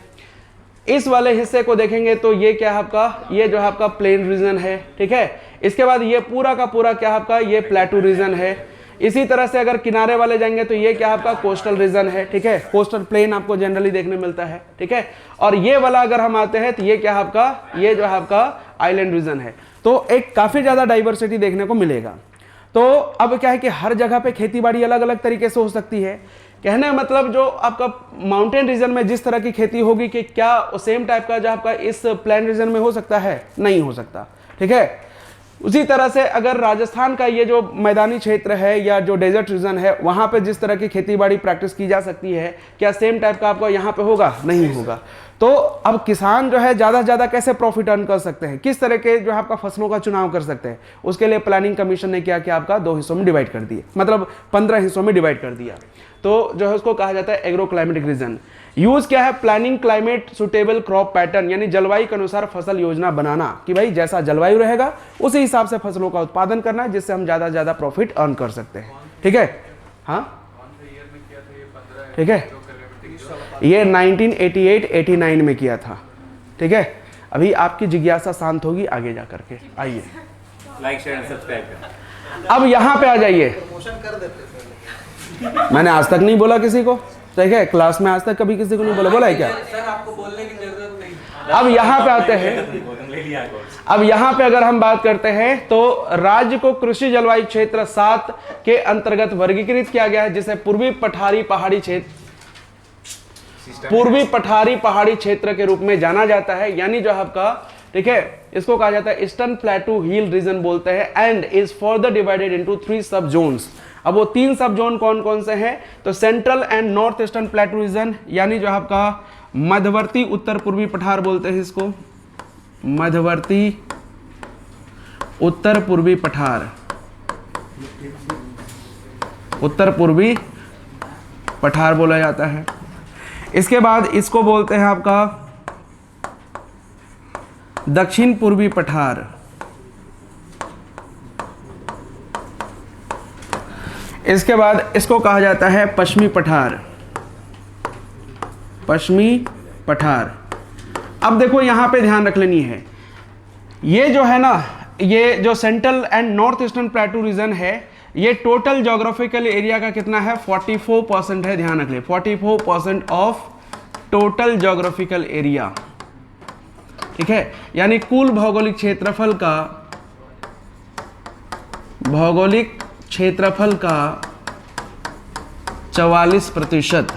इस वाले हिस्से को देखेंगे तो ये क्या है आपका, ये जो है आपका प्लेन रीजन है, ठीक है। इसके बाद ये पूरा का पूरा क्या है आपका, ये प्लेटू रीजन है। इसी तरह से अगर किनारे वाले जाएंगे तो ये क्या आपका कोस्टल रीजन है, ठीक है, कोस्टल प्लेन आपको जनरली देखने मिलता है, ठीक है। और ये वाला अगर हम आते हैं तो ये क्या आपका, ये जो है आपका आइलैंड रीजन है। तो एक काफी ज्यादा डाइवर्सिटी देखने को मिलेगा। तो अब क्या है कि हर जगह पे खेती बाड़ी अलग अलग तरीके से हो सकती है। कहने का मतलब जो आपका माउंटेन रीजन में जिस तरह की खेती होगी कि क्या सेम टाइप का जो आपका इस प्लेन रीजन में हो सकता है, नहीं हो सकता, ठीक है। उसी तरह से अगर राजस्थान का ये जो मैदानी क्षेत्र है या जो डेजर्ट रीजन है वहां पे जिस तरह की खेती बाड़ी प्रैक्टिस की जा सकती है, क्या सेम टाइप का आपको यहाँ पे होगा, नहीं होगा। तो अब किसान जो है ज़्यादा से ज़्यादा कैसे प्रॉफिट अर्न कर सकते हैं, किस तरह के जो है आपका फसलों का चुनाव कर सकते हैं, उसके लिए प्लानिंग कमीशन ने क्या किया, आपका 2 हिस्सों में डिवाइड कर दिए, मतलब 15 हिस्सों में डिवाइड कर दिया। तो जो है उसको कहा जाता है एग्रो क्लाइमेटिक रीजन। यूज क्या है, planning climate suitable crop pattern, यानी जलवायु के अनुसार फसल योजना बनाना कि भाई जैसा जलवायु रहेगा उसी हिसाब से फसलों का उत्पादन करना है, जिससे हम ज़्यादा से ज़्यादा प्रॉफिट अर्न कर सकते हैं, ठीक है। हाँ, ठीक है, ये 1988-89 में किया था। ठीक है, अभी आपकी जिज्ञासा शांत होगी आगे जा करके। आइए, लाइक शेयर एंड सब्सक्राइब करें। अब यहाँ पे आ जाइए। मैंने आज तक नहीं बोला किसी को, ठीक है, क्लास में आज तक कभी किसी को नहीं बोला, बोला है क्या? सर आपको बोलने की जरूरत नहीं। अब यहाँ पे आते हैं, ले लिया कोर्स। अब यहाँ पे अगर हम बात करते हैं तो राज्य को कृषि जलवायु क्षेत्र 7 के अंतर्गत वर्गीकृत किया गया है, जिसे पूर्वी पठारी पहाड़ी क्षेत्र के रूप में जाना जाता है। यानी जो आपका, ठीक है, इसको कहा जाता है ईस्टर्न प्लेटू हिल रीजन बोलते हैं, and is further divided into 3 सब जोन्स। अब वो 3 सब जोन कौन कौन से हैं? तो central and north eastern plateau region, यानी जो आपका मध्यवर्ती उत्तर पूर्वी पठार बोलते हैं इसको, मध्यवर्ती उत्तर पूर्वी पठार, उत्तर पूर्वी पठार बोला जाता है। इसके बाद इसको बोलते हैं आपका दक्षिण पूर्वी पठार, इसके बाद इसको कहा जाता है पश्चिमी पठार, पश्चिमी पठार। अब देखो यहां पे ध्यान रख लेनी है, ये जो है ना, ये जो central and north eastern plateau region है, ये टोटल ज्योग्राफिकल एरिया का कितना है? 44% है। ध्यान रख ले, 44% ऑफ टोटल ज्योग्राफिकल एरिया। ठीक है, यानी कुल भौगोलिक क्षेत्रफल का, भौगोलिक क्षेत्रफल का 44%।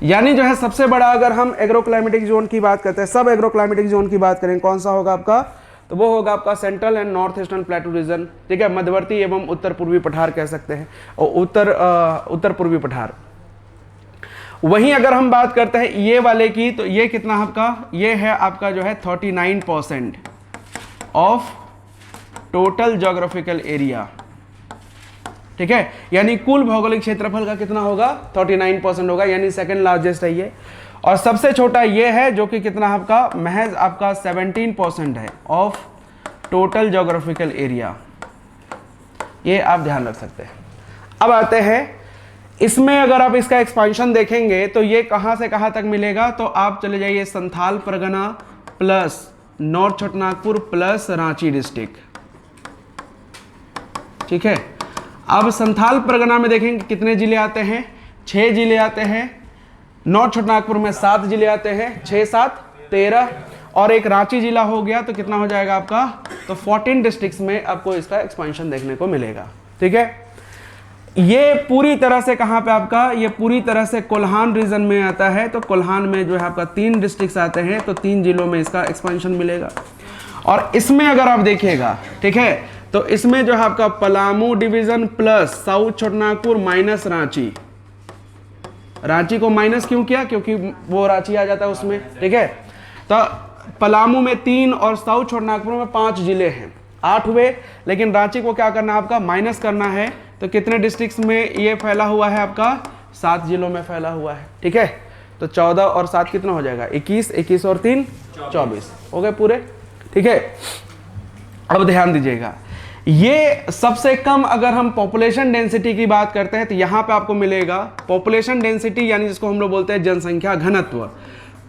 यानी जो है सबसे बड़ा, अगर हम एग्रोक्लाइमेटिक जोन की बात करते हैं, सब एग्रोक्लाइमेटिक जोन की बात करें, कौन सा होगा आपका? तो वो होगा आपका central and north eastern plateau region. ठीक है, मध्यवर्ती एवं उत्तर पूर्वी पठार कह सकते हैं, और उत्तर पूर्वी पठार। वहीं अगर हम बात करते हैं ये वाले की, तो ये कितना आपका? ये है आपका जो है 39% ऑफ टोटल ज्योग्राफिकल एरिया। ठीक है, यानी कुल भौगोलिक क्षेत्रफल का कितना होगा? 39% होगा, यानी सेकंड लार्जेस्ट है ये। और सबसे छोटा ये है जो कि कितना आपका? महज आपका 17% है ऑफ टोटल ज्योग्राफिकल एरिया। ये आप ध्यान रख सकते हैं। अब आते हैं इसमें, अगर आप इसका एक्सपेंशन देखेंगे तो ये कहां से कहां तक मिलेगा? तो आप चले जाइए Santhal Pargana plus north Chotanagpur plus Ranchi district. ठीक है, अब संथाल परगना में देखेंगे कितने जिले आते हैं? 6 जिले आते हैं। नॉर्थ छोटानागपुर में 7 जिले आते हैं, 6 7 13, और एक रांची जिला हो गया, तो कितना हो जाएगा आपका? तो 14 डिस्ट्रिक्ट्स में आपको इसका एक्सपेंशन देखने को मिलेगा। ठीक है, ये पूरी तरह से कहां पे आपका? ये पूरी तरह से कोल्हान रीजन में आता है। तो कोल्हान में जो है आपका 3 डिस्ट्रिक्ट्स आते हैं, तो 3 जिलों में इसका एक्सपेंशन मिलेगा। और इसमें अगर आप देखिएगा, ठीक है, तो इसमें जो है आपका Palamu division plus south Chotanagpur minus Ranchi. Ranchi को माइनस क्यों किया? क्योंकि वो रांची आ जाता है उसमें। ठीक है, तो पलामू में 3 और साउथ छोटानागपुर में 5 जिले हैं, 8 हुए। लेकिन रांची को क्या करना है आपका? माइनस करना है। तो कितने डिस्ट्रिक्ट्स में ये फैला हुआ है आपका? 7 जिलों में फैला हुआ है। ठीक है, तो 14 और 7 कितना हो जाएगा? 21, 21 और 3 24 हो गए पूरे। ठीक है, अब ध्यान दीजिएगा, ये सबसे कम अगर हम पॉपुलेशन डेंसिटी की बात करते हैं तो यहां पे आपको मिलेगा पॉपुलेशन डेंसिटी, यानी जिसको हम लोग बोलते हैं जनसंख्या घनत्व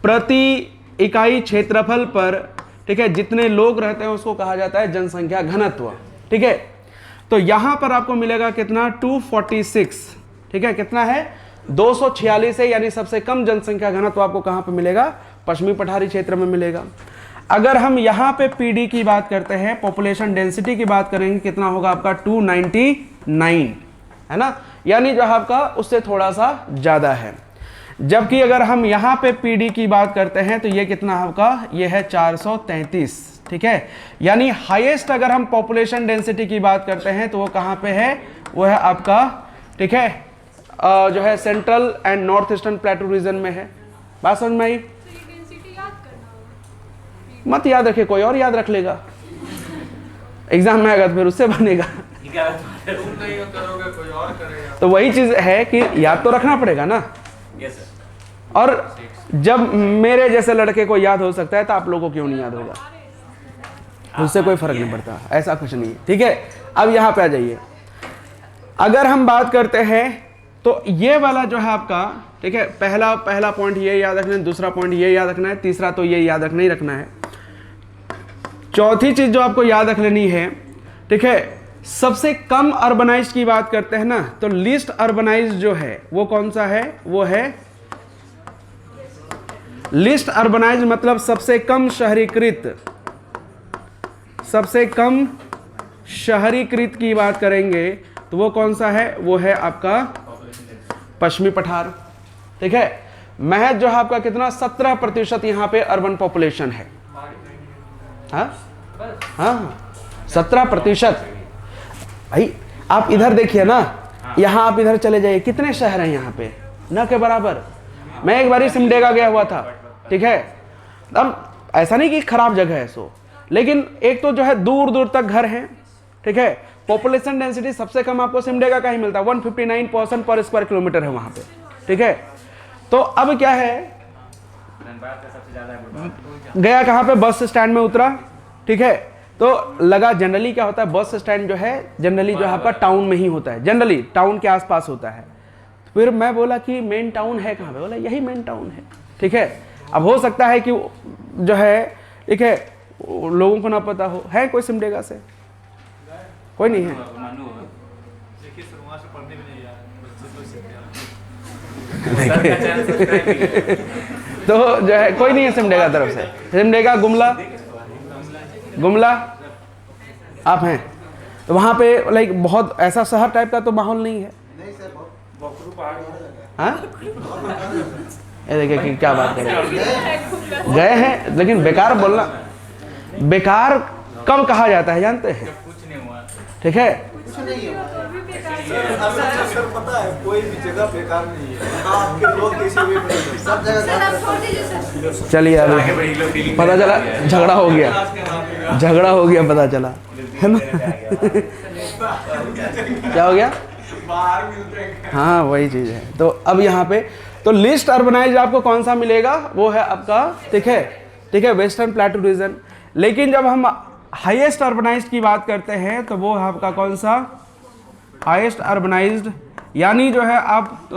प्रति इकाई क्षेत्रफल पर। ठीक है, जितने लोग रहते हैं उसको कहा जाता है जनसंख्या घनत्व। ठीक है, तो यहां पर आपको मिलेगा कितना? 246। ठीक है, कितना है? 246 है, यानी सबसे कम जनसंख्या घनत्व आपको कहां पे मिलेगा? पश्चिमी पठारी क्षेत्र में मिलेगा। अगर हम यहाँ पे पीडी की बात करते हैं, पॉपुलेशन डेंसिटी की बात करेंगे, कितना होगा आपका? 299 है ना, यानी जो आपका उससे थोड़ा सा ज्यादा है। जबकि अगर हम यहाँ पे पीडी की बात करते हैं तो ये कितना आपका? ये है 433। ठीक है, यानी हाईएस्ट अगर हम पॉपुलेशन डेंसिटी की बात करते हैं तो वो कहाँ पे है? वो है आपका, ठीक है, जो है central and north eastern plateau region में है। बात समझ में आई? मत याद रखे, कोई और याद रख लेगा, एग्जाम में आएगा तो फिर उससे बनेगा। तुम नहीं करोगे, कोई और करेगा। तो वही चीज है कि याद तो रखना पड़ेगा ना। Yes sir. और जब मेरे जैसे लड़के को याद हो सकता है तो आप लोगों को क्यों नहीं याद होगा? उससे कोई फर्क नहीं पड़ता, ऐसा कुछ नहीं है। ठीक है, अब यहां पे आ जाइए। अगर हम बात करते हैं तो ये वाला जो है आपका, ठीक है, पहला पॉइंट ये याद रखना है, दूसरा पॉइंट ये याद रखना है, तीसरा तो ये याद रखना ही रखना है। चौथी चीज जो आपको याद रख लेनी है, ठीक है, सबसे कम अर्बनाइज्ड की बात करते हैं ना, तो लीस्ट अर्बनाइज्ड जो है वो कौन सा है, वो है लीस्ट अर्बनाइज्ड, मतलब सबसे कम शहरीकृत, सबसे कम शहरीकृत की बात करेंगे तो वो कौन सा है, वो है आपका पश्चिमी पठार। ठीक है, महज जो है आपका कितना 17% यहाँ पे अर्बन पॉपुलेशन है। हाँ हाँ 17%। भाई आप इधर देखिए ना, यहाँ आप इधर चले जाइए, कितने शहर हैं यहाँ पे, न के बराबर। मैं एक बारी सिमडेगा गया हुआ था, ठीक है, अब ऐसा नहीं कि खराब जगह है सो, लेकिन एक तो जो है दूर दूर तक घर हैं, ठीक है, पॉपुलेशन डेंसिटी सबसे कम आपको सिमडेगा का ही मिलता है, 159% पर स्क्वायर किलोमीटर है वहाँ पे। ठीक है, तो अब क्या है, गया कहाँ पे, बस स्टैंड में उतरा। ठीक है, तो लगा जनरली क्या होता है, बस स्टैंड जो है जनरली जो है आपका टाउन में ही होता है, जनरली टाउन के आसपास होता है। फिर मैं बोला कि मेन टाउन है कहाँ पे, बोला यही मेन टाउन है। ठीक है, अब हो सकता है कि जो है, ठीक है, लोगों को ना पता हो, है कोई सिमडेगा से, कोई नहीं है। तो जो है कोई नहीं है सिमडेगा तरफ से, सिमडेगा गुमला आप हैं, तो वहाँ पे लाइक बहुत ऐसा शहर टाइप का तो माहौल नहीं है। हाँ ये देखिए कि क्या बात करें, गए हैं, लेकिन बेकार बोलना, बेकार कब कहा जाता है जानते हैं, ठीक है, पता है कोई भी जगह बेकार नहीं है, आपके लोग किसी भी सब जगह। चलिए अभी पता चला झगड़ा हो गया, पता चला है ना। क्या हो गया, हाँ वही चीज है। तो अब यहाँ पे तो लिस्ट अर्बनाइज आपको कौन सा मिलेगा, वो है आपका, ठीक है, वेस्टर्न प्लेटू रीजन। लेकिन जब हम हाईएस्ट अर्बनाइज्ड की बात करते हैं तो वो है आपका कौन सा, हाईएस्ट अर्बनाइज्ड, यानी जो है आप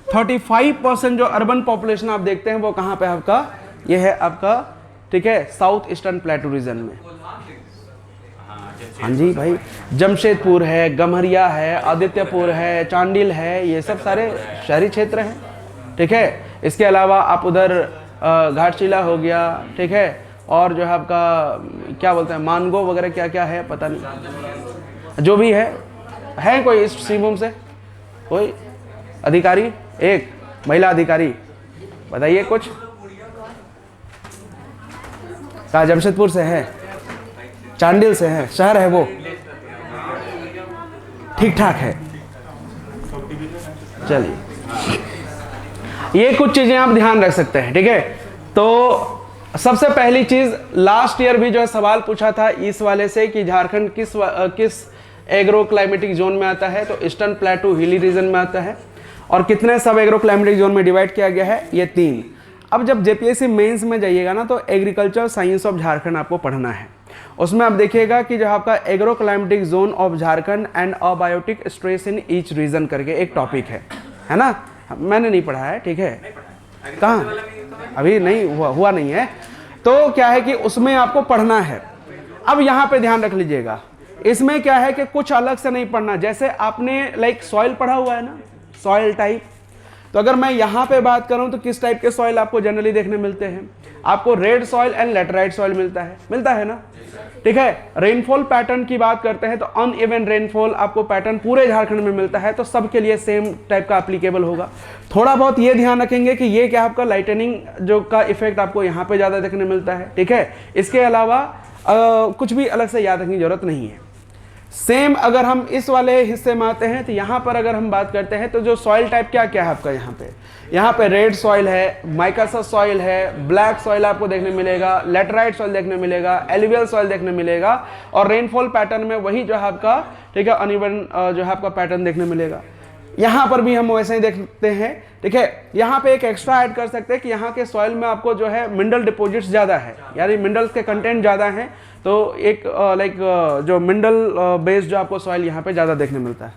35% जो अर्बन पॉपुलेशन आप देखते हैं वो कहाँ पे आपका, ये है आपका, ठीक है, साउथ ईस्टर्न प्लेटू रीजन में। हाँ जी भाई, जमशेदपुर है, गम्हरिया है, आदित्यपुर है, चांडिल है, ये सब सारे शहरी क्षेत्र हैं। ठीक है, इसके अलावा आप उधर घाटशिला हो गया, ठीक है, और जो है आपका क्या बोलते हैं, मानगो वगैरह क्या क्या है पता नहीं, जो भी है कोई इस सिंहभूम से कोई अधिकारी, एक महिला अधिकारी बताइए कुछ। कहा जमशेदपुर से है, चांडिल से है, शहर है वो, ठीक ठाक है। चलिए, ये कुछ चीजें आप ध्यान रख सकते हैं। ठीक है, तो सबसे पहली चीज, लास्ट ईयर भी जो है सवाल पूछा था इस वाले से कि झारखंड किस एग्रो क्लाइमेटिक जोन में आता है, तो ईस्टर्न प्लेटू हिली रीजन में आता है। और कितने सब एग्रो क्लाइमेटिक जोन में डिवाइड किया गया है, ये 3। अब जब जेपीएससी मेंस में जाइएगा ना, तो एग्रीकल्चर साइंस ऑफ झारखंड आपको पढ़ना है। उसमें आप देखिएगा कि जो आपका agro climatic zone of Jharkhand and abiotic stress in each reason करके एक टॉपिक है ना, मैंने नहीं पढ़ा है, ठीक है, कहाँ अभी नहीं हुआ नहीं है, तो क्या है कि उसमें आपको पढ़ना है। अब यहाँ पे ध्यान रख लीजिएगा, इसमें क्या है कि कुछ अलग से नहीं पढ़ना। जैसे आपने लाइक सॉइल पढ़ा हुआ है ना, सॉइल टाइप, तो अगर मैं यहाँ पे बात करूँ तो किस टाइप के सॉइल आपको जनरली देखने मिलते हैं, आपको red soil and laterite soil मिलता है ना। ठीक है, रेनफॉल पैटर्न की बात करते हैं तो अनइवन रेनफॉल आपको पैटर्न पूरे झारखंड में मिलता है, तो सबके लिए सेम टाइप का एप्लीकेबल होगा। थोड़ा बहुत ये ध्यान रखेंगे कि ये क्या आपका लाइटनिंग जो का इफेक्ट आपको यहाँ पे ज़्यादा देखने मिलता है। ठीक है, इसके अलावा कुछ भी अलग से याद रखने की जरूरत नहीं है। सेम अगर हम इस वाले हिस्से में आते हैं तो यहाँ पर अगर हम बात करते हैं तो जो सॉइल टाइप क्या क्या है आपका, यहाँ पे रेड सॉइल है, माइकासा सॉइल है, ब्लैक सॉइल आपको देखने मिलेगा, लेटराइट सॉइल देखने मिलेगा, एलुवियल सॉइल देखने मिलेगा, और रेनफॉल पैटर्न में वही जो है आपका, ठीक है, अनइवन जो है आपका पैटर्न देखने मिलेगा। यहाँ पर भी हम वैसे ही देखते हैं। ठीक है, यहाँ पे एक एक्स्ट्रा ऐड कर सकते हैं कि यहाँ के सॉइल में आपको जो है मिनरल डिपॉजिट्स ज़्यादा है, यानी मिनरल्स के कंटेंट ज़्यादा हैं, तो एक लाइक जो मिनरल बेस्ड जो आपको सॉइल यहाँ पे ज़्यादा देखने मिलता है।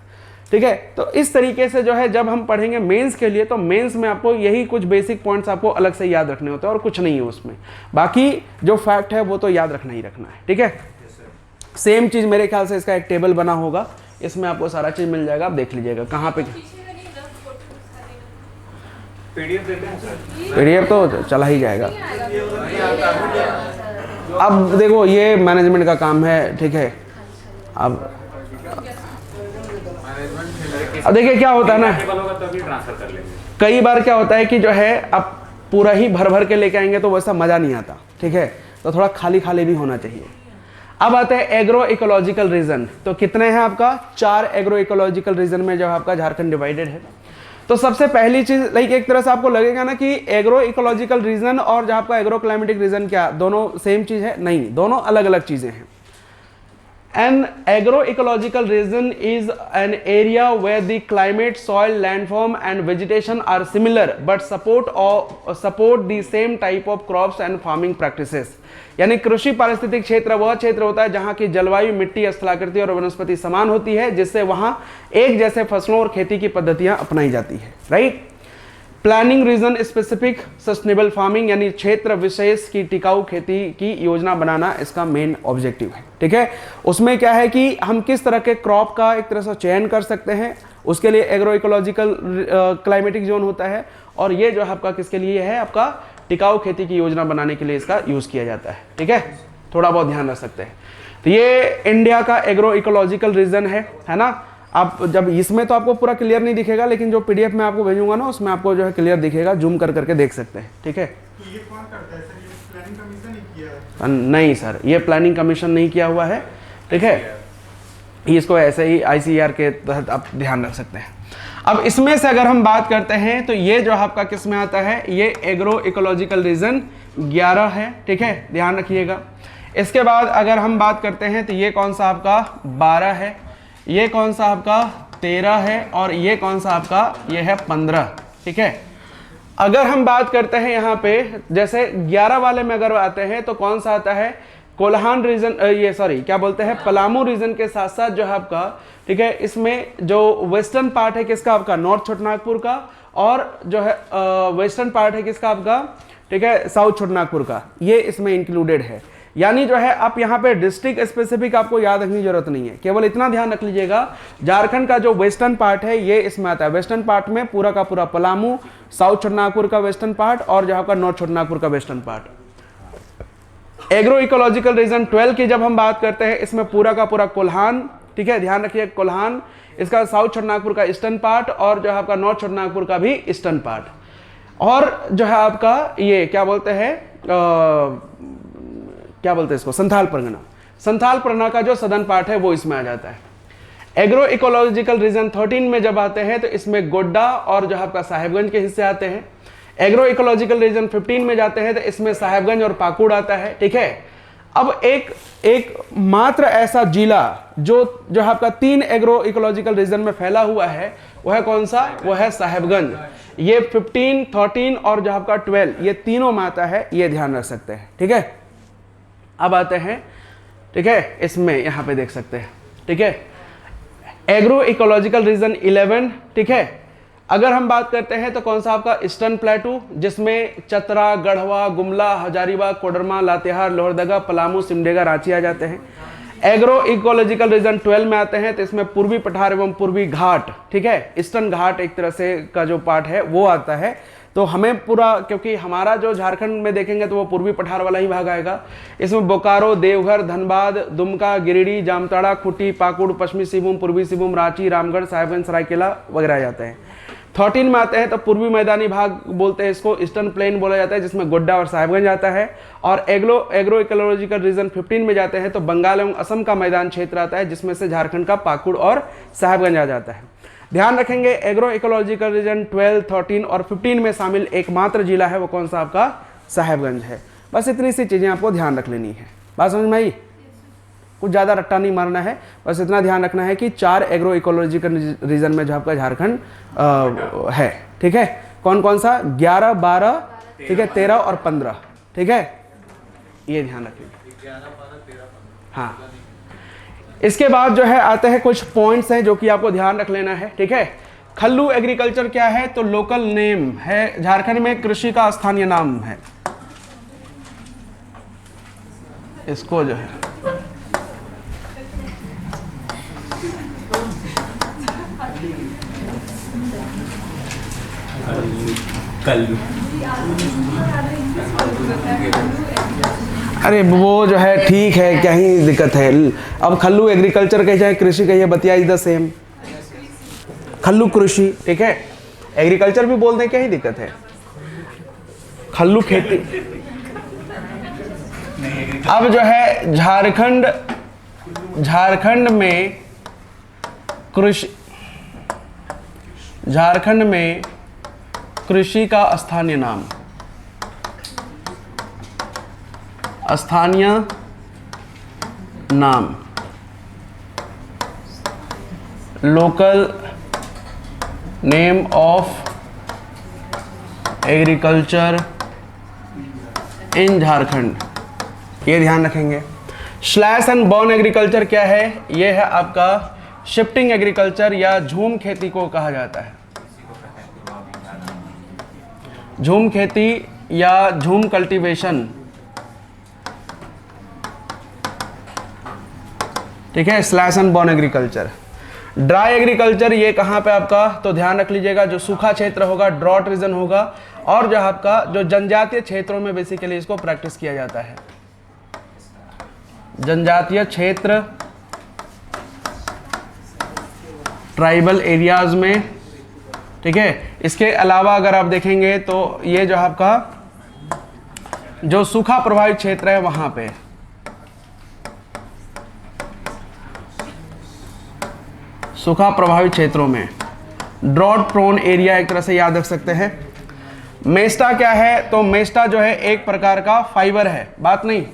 ठीक है। तो इस तरीके से जो है जब हम पढ़ेंगे मेंस के लिए, तो मेंस में आपको यही कुछ बेसिक पॉइंट्स आपको अलग से याद रखने होते हैं और कुछ नहीं है उसमें, बाकी जो फैक्ट है वो तो याद रखना ही रखना है, ठीक है। सेम चीज़ मेरे ख्याल से इसका एक टेबल बना होगा, इसमें आपको सारा चीज़ मिल जाएगा, आप देख लीजिएगा कहाँ पे। पीडीएफ देते हैं सर। पीडीएफ तो चला ही जाएगा। अब देखो ये मैनेजमेंट का काम है, ठीक है। अब देखिए क्या होता है ना, टेबल होगा तो भी ट्रांसफर कर लेंगे। कई बार क्या होता है कि जो है आप पूरा ही भर भर के लेके आएंगे तो वैसा मज़ा नहीं आता, ठीक है। तो थोड़ा खाली खाली भी होना चाहिए। अब आते हैं एग्रो इकोलॉजिकल रीजन। तो कितने हैं आपका? 4 एग्रो इकोलॉजिकल रीजन में जो आपका झारखंड डिवाइडेड है। तो सबसे पहली चीज, लाइक एक तरह से आपको लगेगा ना कि एग्रो इकोलॉजिकल रीजन और जो आपका एग्रो क्लाइमेटिक रीजन क्या दोनों सेम चीज है? नहीं, दोनों अलग अलग चीजें हैं। An agroecological region is an area where the climate, soil, landform and vegetation are similar but support the same type of crops and farming practices। यानी कृषि पारिस्थितिक क्षेत्र वह क्षेत्र होता है जहां की जलवायु, मिट्टी, स्थलाकृति और वनस्पति समान होती है, जिससे वहां एक जैसे फसलों और खेती की पद्धतियां अपनाई जाती है, right. Planning region specific sustainable farming, यानी क्षेत्र विशेष की टिकाऊ खेती की योजना बनाना इसका मेन ऑब्जेक्टिव है, ठीक है। उसमें क्या है कि हम किस तरह के क्रॉप का एक तरह से चयन कर सकते हैं, उसके लिए एग्रो इकोलॉजिकल क्लाइमेटिक जोन होता है, और ये जो आपका किसके लिए है? आपका टिकाऊ खेती की योजना बनाने के लिए इसका यूज किया जाता है, ठीक है। थोड़ा बहुत ध्यान रख सकते हैं। तो ये इंडिया का एग्रो इकोलॉजिकल रीजन है ना। आप जब इसमें तो आपको पूरा क्लियर नहीं दिखेगा, लेकिन जो पीडीएफ में आपको भेजूंगा ना उसमें आपको जो है क्लियर दिखेगा, जूम कर करके देख सकते हैं, ठीक है। तो ये कौन करता है सर? ये प्लानिंग कमीशन ही किया है? नहीं सर, ये प्लानिंग कमीशन नहीं किया हुआ है, ठीक है। इसको ऐसे ही आईसीआर के तहत आप ध्यान रख सकते हैं। अब इसमें से अगर हम बात करते हैं तो ये जो आपका किस में आता है? ये एग्रो इकोलॉजिकल रीजन 11 है, ठीक है, ध्यान रखिएगा। इसके बाद अगर हम बात करते हैं तो ये कौन सा आपका 12 है, ये कौन सा आपका 13 है, और ये कौन सा आपका ये है 15, ठीक है। अगर हम बात करते हैं यहाँ पे जैसे 11 वाले में अगर आते हैं तो कौन सा आता है? कोल्हान रीजन, ये सॉरी क्या बोलते हैं, पलामू रीजन के साथ साथ जो है आपका, ठीक है, इसमें जो वेस्टर्न पार्ट है किसका? आपका नॉर्थ छोटानागपुर का, और जो है वेस्टर्न पार्ट है किसका? आपका, ठीक है, साउथ छोटानागपुर का, ये इसमें इंक्लूडेड है। यानी जो है आप यहाँ पे डिस्ट्रिक्ट स्पेसिफिक आपको याद रखने की जरूरत नहीं है, केवल इतना ध्यान रख लीजिएगा झारखंड का जो वेस्टर्न पार्ट है ये इसमें आता है। वेस्टर्न पार्ट में पूरा का पूरा पलामू, साउथ छोटानागपुर का वेस्टर्न पार्ट, और जहाँ का नॉर्थ छोटानागपुर का western part. Agro ecological region 12 की जब हम बात करते हैं, इसमें पूरा का पूरा कोल्हान, ठीक है, ध्यान रखिए कोल्हान, इसका साउथ छोटानागपुर का ईस्टर्न पार्ट, और जो है आपका नॉर्थ छोटानागपुर का भी ईस्टर्न पार्ट, और जो है आपका ये क्या बोलते हैं, क्या बोलते हैं इसको, संथाल परगना। संथाल परगना का जो सदर्न पार्ट है वो इसमें आ जाता है। एग्रो इकोलॉजिकल रीजन 13 में जब आते हैं तो इसमें गोड्डा और जो आपका साहेबगंज के हिस्से आते हैं। एग्रो इकोलॉजिकल रीजन 15 में जाते हैं तो इसमें साहेबगंज और पाकुड़ आता है, ठीक है। अब एक मात्र ऐसा जिला जो आपका 3 एग्रो इकोलॉजिकल रीजन में फैला हुआ है, वह कौन सा? वह है साहेबगंज। ये 15, 13 और जो आपका 12 ये तीनों में आता है, ये ध्यान रख सकते हैं, ठीक है। अब आते हैं, ठीक है, इसमें यहां पे देख सकते हैं, ठीक है, एग्रो इकोलॉजिकल रीजन 11, ठीक है। अगर हम बात करते हैं तो कौन सा आपका ईस्टर्न प्लेटू, जिसमें चतरा, गढ़वा, गुमला, हजारीबाग, कोडरमा, लातेहार, लोहरदगा, पलामू, सिमडेगा, रांची आ जाते हैं। एग्रो इकोलॉजिकल रीजन 12 में आते हैं तो इसमें पूर्वी पठार एवं पूर्वी घाट, ठीक है, ईस्टर्न घाट एक तरह से का जो पार्ट है वो आता है। तो हमें पूरा, क्योंकि हमारा जो झारखंड में देखेंगे तो वो पूर्वी पठार वाला ही भाग आएगा। इसमें बोकारो, देवघर, धनबाद, दुमका, गिरिडीह, जामताड़ा, खूंटी, पाकुड़, पश्चिमी सिंहभूम, पूर्वी सिंहभूम, रांची, रामगढ़, साहेबगंज, सरायकेला वगैरह जाते हैं। 13 में आते हैं तो पूर्वी मैदानी भाग बोलते हैं इसको, ईस्टर्न प्लेन बोला जाता है, जिसमें गोड्डा और साहेबगंज आता है। और एग्रो इकोलॉजिकल रीजन 15 में जाते हैं तो बंगाल एवं असम का मैदान क्षेत्र आता है, जिसमें से झारखंड का पाकुड़ और साहेबगंज आ जाता है। ध्यान रखेंगे एग्रो इकोलॉजिकल रीजन 12, 13 और 15 में शामिल एकमात्र जिला है वो कौन सा? आपका साहेबगंज है। बस इतनी सी चीजें आपको ध्यान रख लेनी है। बात समझ में आई? कुछ ज़्यादा रट्टा नहीं मारना है, बस इतना ध्यान रखना है कि 4 एग्रो इकोलॉजिकल रीजन में जो आपका झारखंड है, ठीक है। कौन कौन सा? 11, 12, ठीक है, 13 और 15, ठीक है, ये ध्यान रखिए। हाँ, इसके बाद जो है आते हैं कुछ पॉइंट्स हैं जो कि आपको ध्यान रख लेना है, ठीक है। खल्लू एग्रीकल्चर क्या है, तो लोकल नेम है, झारखंड में कृषि का स्थानीय नाम है। इसको जो है कल्लू, अरे वो जो है ठीक है, क्या ही दिक्कत है। अब खल्लू एग्रीकल्चर कहे चाहे कृषि कहिए, बतिया इज द सेम। खल्लू कृषि, ठीक है, एग्रीकल्चर भी बोलते हैं, क्या ही दिक्कत है। खल्लू खेती। अब जो है झारखंड में कृषि का स्थानीय नाम, स्थानीय नाम, local name of agriculture in Jharkhand, ये ध्यान रखेंगे। स्लैश एंड बर्न एग्रीकल्चर क्या है, ये है आपका शिफ्टिंग एग्रीकल्चर या झूम खेती को कहा जाता है। झूम खेती या झूम कल्टीवेशन, ठीक है, slash and burn agriculture. Dry agriculture ये कहाँ पे आपका, तो ध्यान रख लीजिएगा, जो सूखा क्षेत्र होगा, ड्रॉट रीजन होगा, और जो आपका जो जनजातीय क्षेत्रों में बेसिकली इसको प्रैक्टिस किया जाता है। जनजातीय क्षेत्र, ट्राइबल एरियाज में, ठीक है। इसके अलावा अगर आप देखेंगे तो ये जो आपका जो सूखा प्रभावित क्षेत्र है वहां पे, सूखा प्रभावित क्षेत्रों में, ड्रॉट प्रोन एरिया एक तरह से याद रख सकते हैं। मेस्टा क्या है, तो मेस्टा जो है एक प्रकार का फाइबर है, बात नहीं,